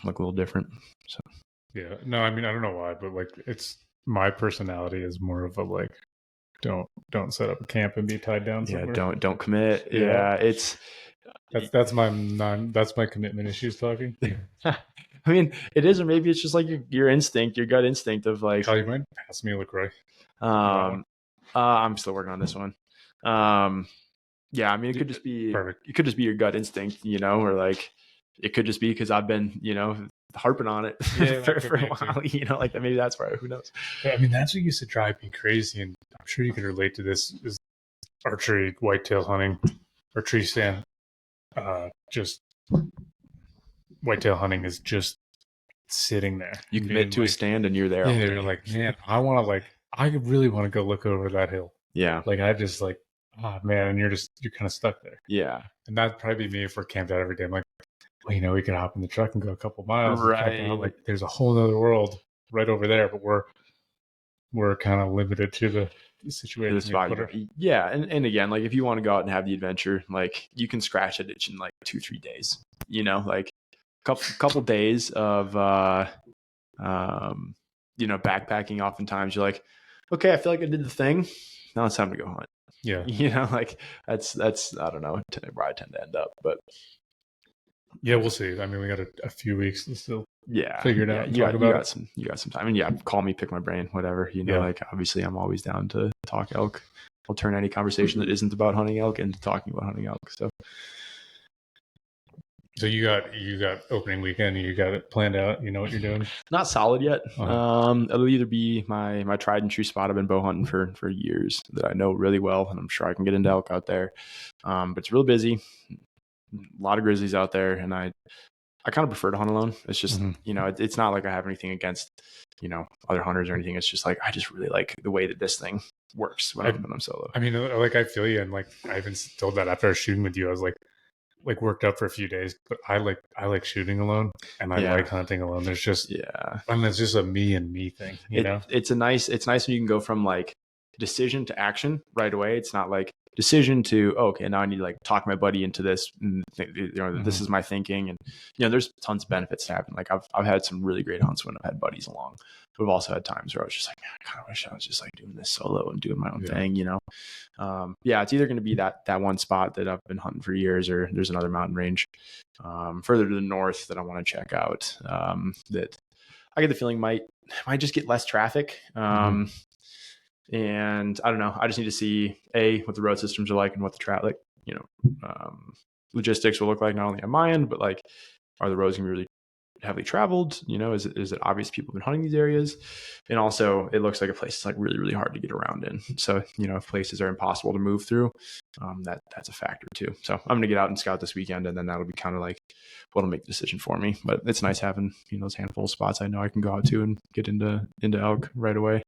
So. Yeah. No, I mean, I don't know why, but like, it's my personality is more of a like, don't set up a camp and be tied down somewhere. Don't commit. Yeah, it's that's my commitment issues talking. I mean, it is, or maybe it's just like your instinct, your gut instinct of like. Kyle, you mind pass me a LaCroix? I'm still working on this one. Yeah, I mean, it could just be perfect. It could just be your gut instinct, or like it could just be because I've been, harping on it for a while, like maybe that's why. Who knows? But, I mean, that's what used to drive me crazy, and I'm sure you can relate to this: is archery, whitetail hunting, or tree stand. Just whitetail hunting is just sitting there. You commit to a stand and you're there. Yeah, you're like, man, I really want to go look over that hill. Yeah. Like I just like, man, and you're kind of stuck there. Yeah. And that'd probably be me if we're camped out every day. I'm like, well, we could hop in the truck and go a couple miles. Right. Like there's a whole other world right over there, but we're kind of limited to the situation. Yeah. And again, like if you want to go out and have the adventure, like you can scratch a ditch in like 2-3 days, like couple days of backpacking. Oftentimes you're like, okay, I feel like I did the thing, now it's time to go hunt. Yeah. Like that's I don't know where I tend to end up, but yeah, we'll see. I mean, we got a few weeks to still figure it out. You got some time, and call me, pick my brain, whatever. Like obviously I'm always down to talk elk. I'll turn any conversation that isn't about hunting elk into talking about hunting elk. So you got opening weekend, you got it planned out, you know what you're doing? Not solid yet. It'll either be my tried and true spot I've been bow hunting for years that I know really well, and I'm sure I can get into elk out there. But it's real busy. A lot of grizzlies out there, and I kind of prefer to hunt alone. It's just, it's not like I have anything against, other hunters or anything. It's just like, I just really like the way that this thing works when I'm solo. I mean, like I feel you. And like, I even told that after I was shooting with you, I was like worked up for a few days, but I like shooting alone, and I like hunting alone. There's just, I mean, it's just a me and me thing, It's nice when you can go from like decision to action right away. It's not like decision to, okay, now I need to like talk my buddy into this, and this is my thinking. And, there's tons of benefits to happen. Like I've had some really great hunts when I've had buddies along. We've also had times where I was just like, man, I kind of wish I was just like doing this solo and doing my own thing, it's either going to be that one spot that I've been hunting for years, or there's another mountain range further to the north that I want to check out that I get the feeling might just get less traffic. And I don't know, I just need to see what the road systems are like and what the logistics will look like, not only on my end, but like, are the roads going to be really heavily traveled? Is it obvious people have been hunting these areas? And also it looks like a place that's like really, really hard to get around in. So, if places are impossible to move through, that's a factor too. So I'm going to get out and scout this weekend, and then that'll be kind of like what'll make the decision for me. But it's nice having, those handful of spots I know I can go out to and get into elk right away.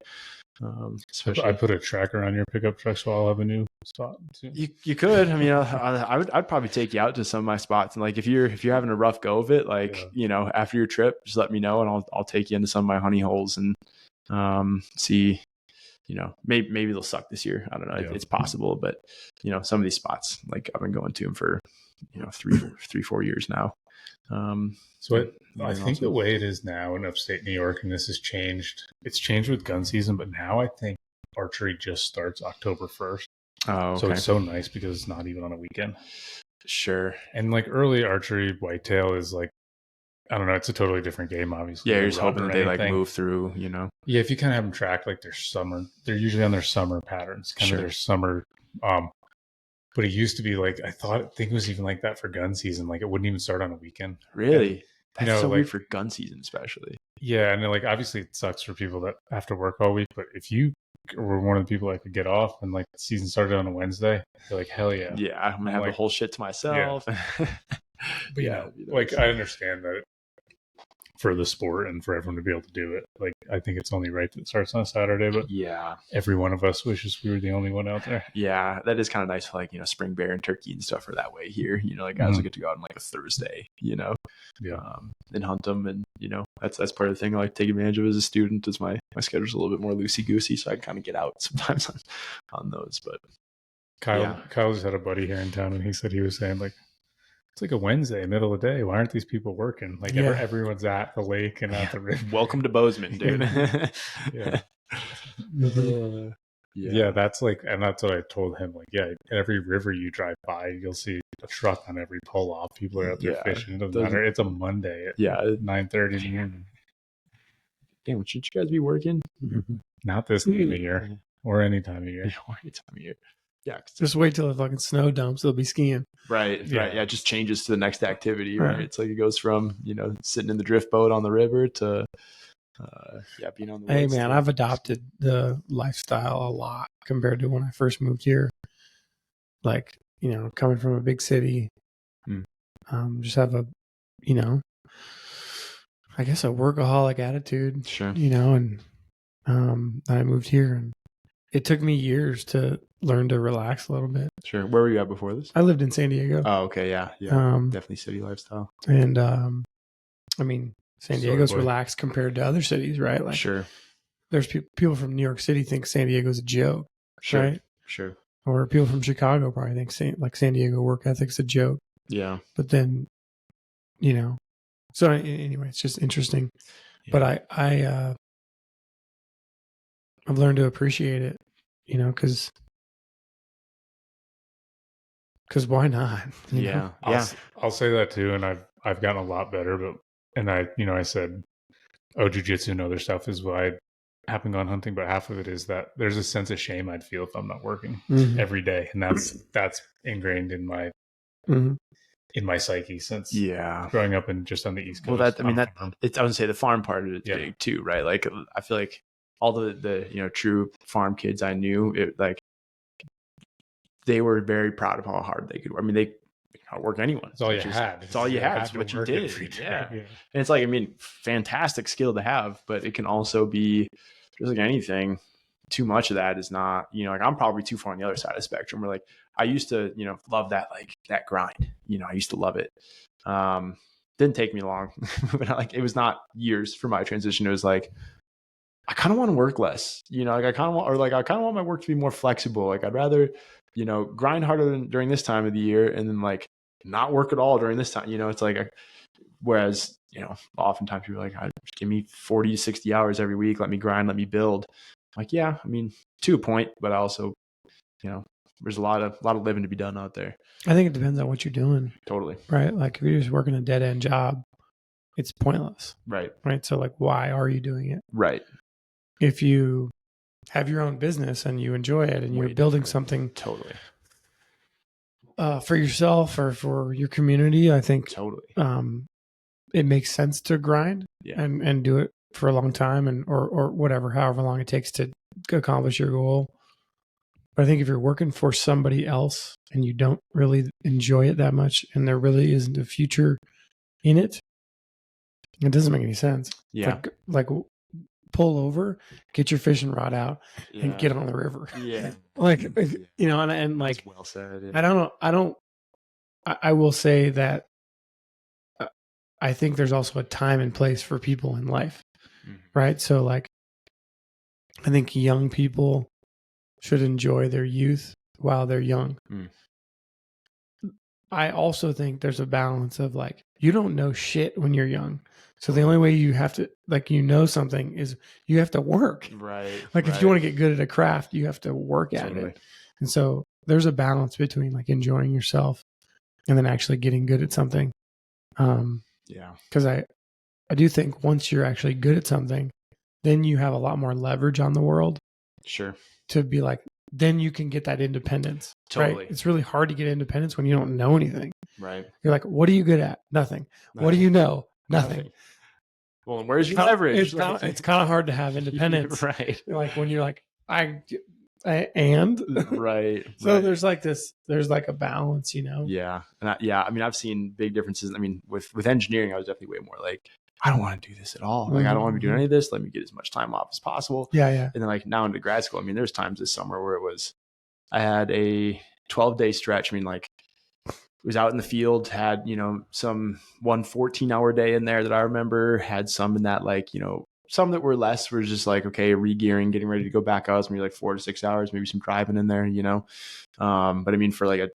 Especially, I put a tracker on your pickup truck, so I'll have a new spot too. You could. I mean, I'd probably take you out to some of my spots, and like if you're having a rough go of it, like after your trip, just let me know, and I'll take you into some of my honey holes and see. Maybe they'll suck this year. I don't know. Yeah. It's possible, but some of these spots, like I've been going to them for 3-4 years now. So I think the way it is now in upstate New York, and this has changed, it's changed with gun season, but now I think archery just starts October 1st. Oh, okay. So it's so nice because it's not even on a weekend. Sure. And like early archery, whitetail is like, I don't know, it's a totally different game, obviously. Yeah, you're just hoping that they like move through, Yeah, if you kind of have them tracked, like they're usually on their summer patterns, kind of their summer, but it used to be like, I think it was even like that for gun season. Like it wouldn't even start on a weekend. Really? That's so weird for gun season, especially. Yeah. And like, obviously it sucks for people that have to work all week, but if you were one of the people that could get off and like the season started on a Wednesday, you're like, hell yeah. Yeah. I'm going to have the whole shit to myself. Yeah. But like I understand that for the sport and for everyone to be able to do it. Like, I think it's only right that it starts on a Saturday, but every one of us wishes we were the only one out there. Yeah, that is kind of nice. Like, spring bear and turkey and stuff are that way here. Like guys will get to go out on like a Thursday, and hunt them. And, that's part of the thing I like to take advantage of as a student is my schedule's a little bit more loosey-goosey, so I can kind of get out sometimes on those. But Kyle just had a buddy here in town, and he said he was saying like, it's like a Wednesday, middle of the day. Why aren't these people working? Like everyone's at the lake and at the river. Welcome to Bozeman, dude. Yeah, that's like, and that's what I told him. Like, yeah, every river you drive by, you'll see a truck on every pull off. People are out there fishing. It doesn't matter. It's a Monday at 9:30 in the morning. Damn, shouldn't you guys be working? Not this time of year, or any time of year. Or any time of year. Yeah, just wait till the fucking snow dumps. They'll be skiing. Right. Yeah, it just changes to the next activity. Right. It's like it goes from sitting in the drift boat on the river to being on the. Hey man, I've adopted the lifestyle a lot compared to when I first moved here. Like, coming from a big city, just have a, I guess a workaholic attitude. Sure. And I moved here, and it took me years to learn to relax a little bit. Sure. Where were you at before this? I lived in San Diego. Oh, okay. Yeah. Definitely city lifestyle. And I mean, San Diego's relaxed compared to other cities, right? Like, sure. There's people from New York City think San Diego's a joke, right? Sure. Or people from Chicago probably think San Diego work ethic's a joke. Yeah. But then, so anyway, it's just interesting. Yeah. But I've learned to appreciate it, because why not? I'll say that too, and I've gotten a lot better. I said, jiu-jitsu and other stuff is why I haven't gone hunting, but half of it is that there's a sense of shame I'd feel if I'm not working every day, and that's ingrained in my in my psyche since growing up and just on the East Coast. Well, I would say the farm part of it's big too, right? Like I feel like all the true farm kids I knew, they were very proud of how hard they could work. I mean, they outwork anyone. It's all you had. It's all you had. It's what you did. Yeah. And it's like, fantastic skill to have, but it can also be just like anything. Too much of that is not, I'm probably too far on the other side of the spectrum where like, I used to, love that, like that grind, I used to love it. Didn't take me long, but it was not years for my transition. It was like, I kind of want to work less, I kind of want my work to be more flexible. Like I'd rather, grind harder during this time of the year and then like not work at all during this time. It's like, whereas, oftentimes people are like, give me 40 to 60 hours every week. Let me grind, let me build. Like, yeah, to a point, but I also, there's a lot of living to be done out there. I think it depends on what you're doing. Totally. Right. Like if you're just working a dead end job, it's pointless. Right. Right. So like, why are you doing it? Right. If you have your own business and you enjoy it and you're building something totally for yourself or for your community, I think totally it makes sense to grind and do it for a long time and or whatever, however long it takes to accomplish your goal. But I think if you're working for somebody else and you don't really enjoy it that much and there really isn't a future in it, it doesn't make any sense. Yeah. Like pull over, get your fishing rod out and get on the river. Yeah. And like, that's well said. Yeah. I will say that I think there's also a time and place for people in life. Right. So like, I think young people should enjoy their youth while they're young. I also think there's a balance of like, you don't know shit when you're young. So the only way you have to something is you have to work. Right. Like if you want to get good at a craft, you have to work at it. And so there's a balance between like enjoying yourself and then actually getting good at something. Because I do think once you're actually good at something, then you have a lot more leverage on the world. Sure. To be like, then you can get that independence. Totally. Right? It's really hard to get independence when you don't know anything. Right. You're like, what are you good at? Nothing. What do you know? Nothing. Well, and where's your leverage? It's kind of hard to have independence. Right. Like when you're like, and right. So there's like a balance, Yeah. And I've seen big differences. With engineering, I was definitely way more like, I don't want to do this at all. Like, I don't want to be doing any of this. Let me get as much time off as possible. Yeah. And then like now into grad school, there's times this summer where I had a 12-day stretch. Was out in the field, had, some 14-hour day in there that I remember, had some in that like, some that were less were just like, okay, re-gearing, getting ready to go back out. It's maybe like 4 to 6 hours, maybe some driving in there, But for like a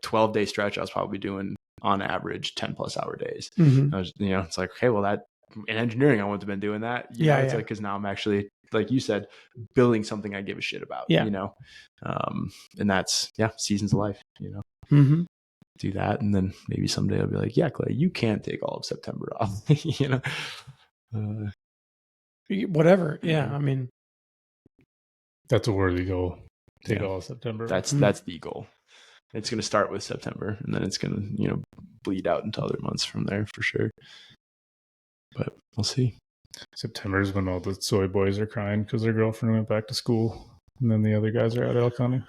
12-day stretch, I was probably doing on average 10+ hour days. I was, it's like, okay, well in engineering, I wouldn't have been doing that. It's like, because now I'm actually, like you said, building something I give a shit about, and that's, seasons of life, Mm-hmm. do that. And then maybe someday I'll be like, yeah, Clay, you can't take all of September off, whatever. Yeah. I mean, that's a worthy goal. Take all of September. That's the goal. It's going to start with September, and then it's going to, bleed out into other months from there for sure. But we'll see. September is when all the soy boys are crying because their girlfriend went back to school, and then the other guys are out elk hunting.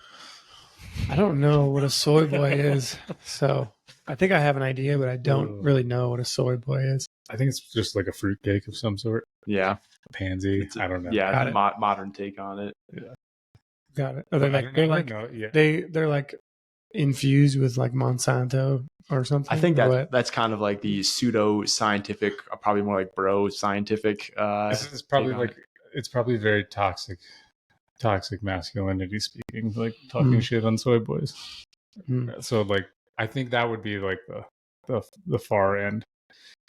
I don't know what a soy boy is, so I think I have an idea, but I don't really know what a soy boy is. I think it's just like a fruit cake of some sort. Yeah, a pansy. I don't know. Yeah, modern take on it. Yeah, got it. Are they they're like infused with like Monsanto or something? I think that's kind of like the pseudo scientific, probably more like bro scientific. It's probably like it's probably very toxic masculinity speaking, like talking shit on soy boys. So like I think that would be like the far end.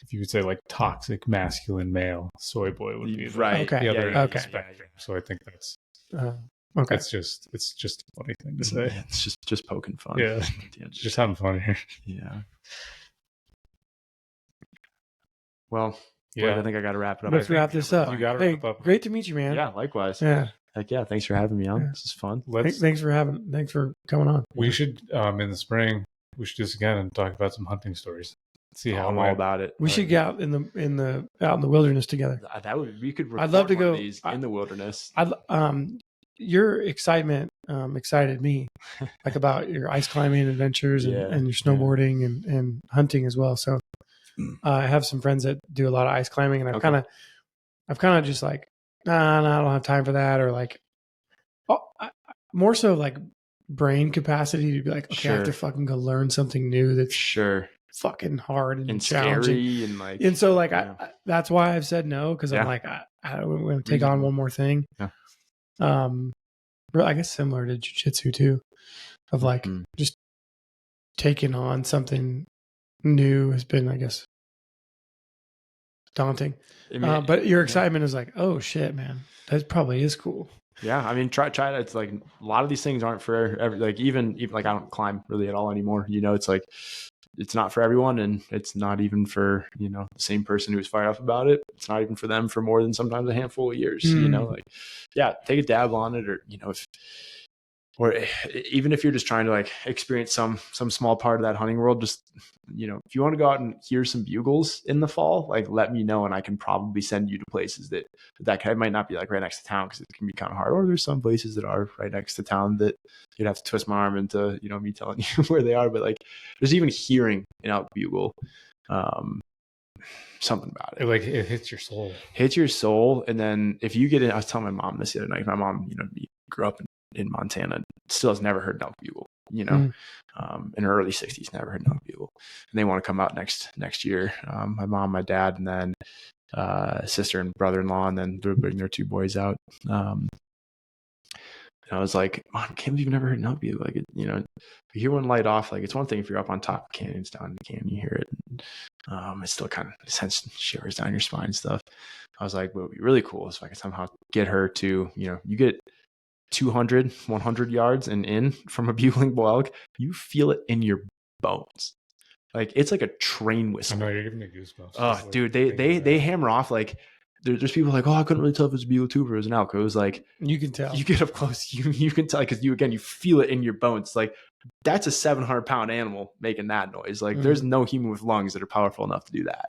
If you would say like toxic masculine male, soy boy would be right. The other end of the Okay. spectrum. So I think that's okay. It's just a funny thing to say. It's just poking fun. Yeah, just having fun here. Yeah. Well, I think I got to wrap it up. Let's wrap this up. You got to wrap up. Great to meet you, man. Yeah, likewise. Yeah. Heck yeah, thanks for having me on. This is fun. Thanks for coming on. We should in the spring we should just again talk about some hunting stories. See how I'm all about it. We should get out in the wilderness together. We could record I'd love to go in the wilderness. Your excitement excited me, like about your ice climbing adventures and your snowboarding and hunting as well. So I have some friends that do a lot of ice climbing, and I've kind of just like, no, I don't have time for that, or like, more so like brain capacity to be like, okay, I have to fucking go learn something new that's fucking hard and challenging scary and like, and so like that's why I've said no, because I'm like I'm going to take on one more thing. I guess similar to jiu-jitsu too, of like just taking on something new has been, I guess, daunting. But your excitement is like, oh shit, man, that probably is cool. Yeah, I mean, try that. It's like a lot of these things aren't for like even like I don't climb really at all anymore. It's like it's not for everyone, and it's not even for the same person who was fired up about it. It's not even for them for more than sometimes a handful of years. Like take a dab on it, or even if you're just trying to like experience some small part of that hunting world, just if you want to go out and hear some bugles in the fall, like let me know, and I can probably send you to places that might not be like right next to town, because it can be kind of hard, or there's some places that are right next to town that you'd have to twist my arm into me telling you where they are. But like there's even hearing an elk bugle, something about it, like it hits your soul. And then if you get in, I was telling my mom this the other night. My mom grew up in Montana, still has never heard an elk bugle, in her early 60s, never heard an elk bugle, and they want to come out next year. My mom, my dad, and then sister and brother-in-law, and then they're bringing their two boys out. And I was like, Mom, I can't believe you've never heard an elk bugle. Like, you hear one light off, like it's one thing if you're up on top of canyons, down in the canyon, you hear it. And, it still kind of sends shivers down your spine and stuff. I was like, what would be really cool is if I could somehow get her to, you get 200, 100 yards and in from a bugling bull elk, you feel it in your bones. Like it's like a train whistle. I know, you're giving me goosebumps. Oh, dude, they hammer off like there's people like, oh, I couldn't really tell if it was a bugle too, or it was an elk. It was like you can tell. You get up close, you can tell, because you feel it in your bones. Like that's a 700-pound animal making that noise. Like there's no human with lungs that are powerful enough to do that.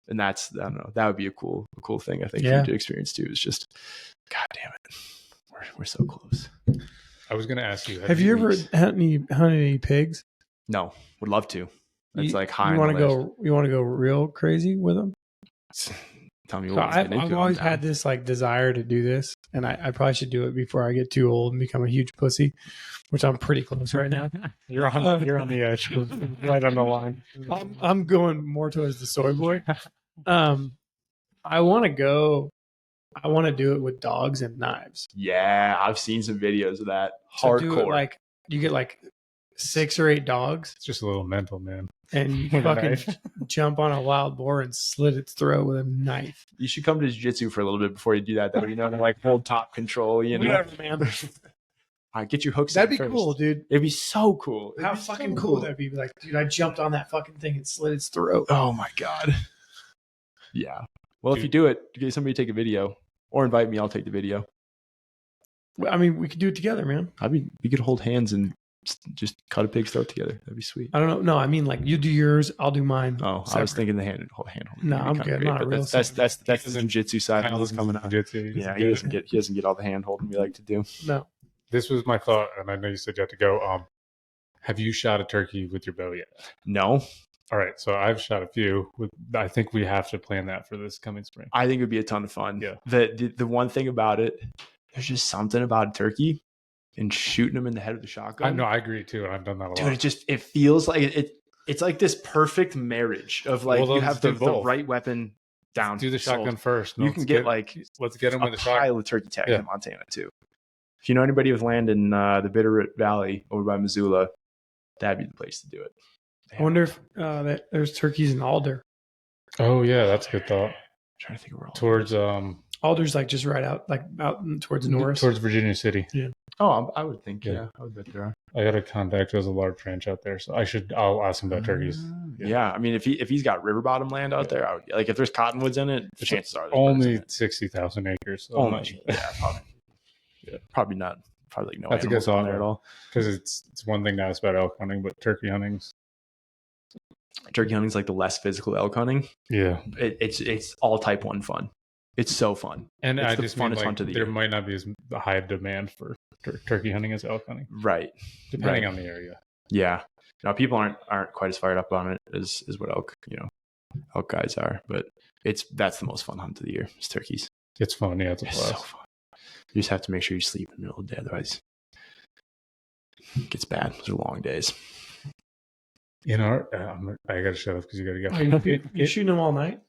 And that's, I don't know, that would be a cool thing I think for you to experience too. Is just, God damn it, we're so close. I was going to ask you, have you ever hunted any pigs? No, would love to. It's like high. You want to go real crazy with them? Tell me what. So I've always had this like desire to do this, and I probably should do it before I get too old and become a huge pussy, which I'm pretty close right now. You're on the edge, right on the line. I'm going more towards the soy boy. I want to do it with dogs and knives. Yeah, I've seen some videos of that. So Hardcore. do it like you get like 6 or 8 dogs. It's just a little mental, man. And you fucking jump on a wild boar and slit its throat with a knife. You should come to jiu-jitsu for a little bit before you do that, though. You know, to like hold top control. You know, whatever, man. All right, get your hooks. That'd be cool, dude. It'd be so cool. How fucking cool would that be? Like, dude, I jumped on that fucking thing and slit its throat. Oh my god. Yeah. Well, if you do it, get somebody to take a video or invite me. I'll take the video. I mean, we could do it together, man. I mean, we could hold hands and just cut a pig's throat together. That'd be sweet. I don't know. No, I mean, like, you do yours, I'll do mine. Oh, separate. I was thinking the hand holding. No, I'm good. Not real. That's the jiu-jitsu side of this coming out. Yeah, he doesn't get all the hand holding we like to do. No. This was my thought, and I know you said you have to go. Have you shot a turkey with your bow yet? No. All right, so I've shot a few. I think we have to plan that for this coming spring. I think it would be a ton of fun. Yeah. The one thing about it, there's just something about a turkey and shooting them in the head of the shotgun. I know, I agree too. I've done that a lot. Dude, it feels like it's like this perfect marriage of like you have the right weapon down. Do the shotgun first. You can get let's get them with a pile of turkey tags in Montana too. If you know anybody with land in the Bitterroot Valley over by Missoula, that'd be the place to do it. I wonder if there's turkeys in Alder. Oh yeah, that's a good thought. I'm trying to think of where towards Alder's like just right out towards Norris. Towards Virginia City. Yeah. Oh, I would think. Yeah, I would bet there are. I got a contact who has a large ranch out there, so I'll ask him about turkeys. Yeah, I mean, if he's got river bottom land out there, I would, like if there's cottonwoods in it, the chances are only 60,000 acres. So only, probably. Yeah, probably not. Probably like no that's animals on there at all. Because it's one thing to ask about elk hunting, but turkey hunting's like the less physical elk hunting. Yeah, it's all type 1 fun. It's so fun, and it's I just funnest mean, hunt of the year. year. Might not be as high of demand for turkey hunting as elk hunting, right? Depending on the area. Yeah, now people aren't quite as fired up on it as what elk guys are, but that's the most fun hunt of the year. Is turkeys. It's fun. Yeah, it's so fun. You just have to make sure you sleep in the middle of the day, otherwise it gets bad. Those are long days. I gotta shut up because you gotta go. You're shooting them all night.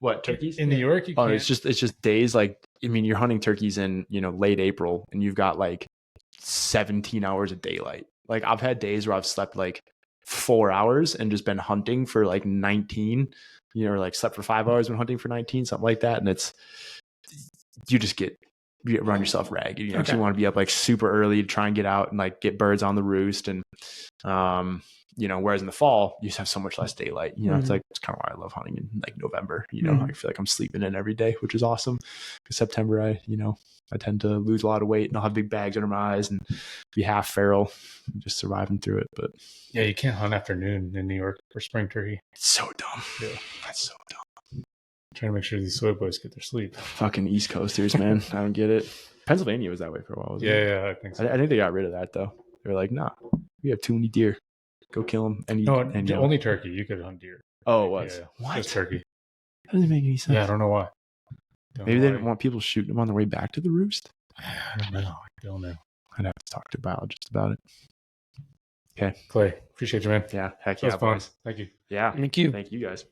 What, turkeys in New York? You can't. It's just days. Like, I mean, you're hunting turkeys in late April, and you've got like 17 hours of daylight. Like, I've had days where I've slept like 4 hours and just been hunting for like 19. Or like slept for 5 hours when hunting for 19, something like that. And you run yourself ragged. You want to be up like super early to try and get out and like get birds on the roost. And, whereas in the fall, you just have so much less daylight. It's kind of why I love hunting in like November. I feel like I'm sleeping in every day, which is awesome. Because September, I tend to lose a lot of weight and I'll have big bags under my eyes and be half feral, just surviving through it. But yeah, you can't hunt afternoon in New York for spring turkey. It's so dumb. Yeah, that's so dumb. Trying to make sure these soy boys get their sleep. Fucking East Coasters, man. I don't get it. Pennsylvania was that way for a while. Wasn't it? Yeah, I think so. I think they got rid of that though. They were like, nah, we have too many deer. Go kill them. Only turkey. You could hunt deer. Oh, it was. Yeah, what? Just turkey. That doesn't make any sense. Yeah, I don't know why. Maybe they didn't want people shooting them on their way back to the roost. I don't know. I'd have to talk to a biologist about it. Okay. Clay, appreciate you, man. Yeah, heck yeah, fun. Thank you. Yeah. Thank you. Thank you guys.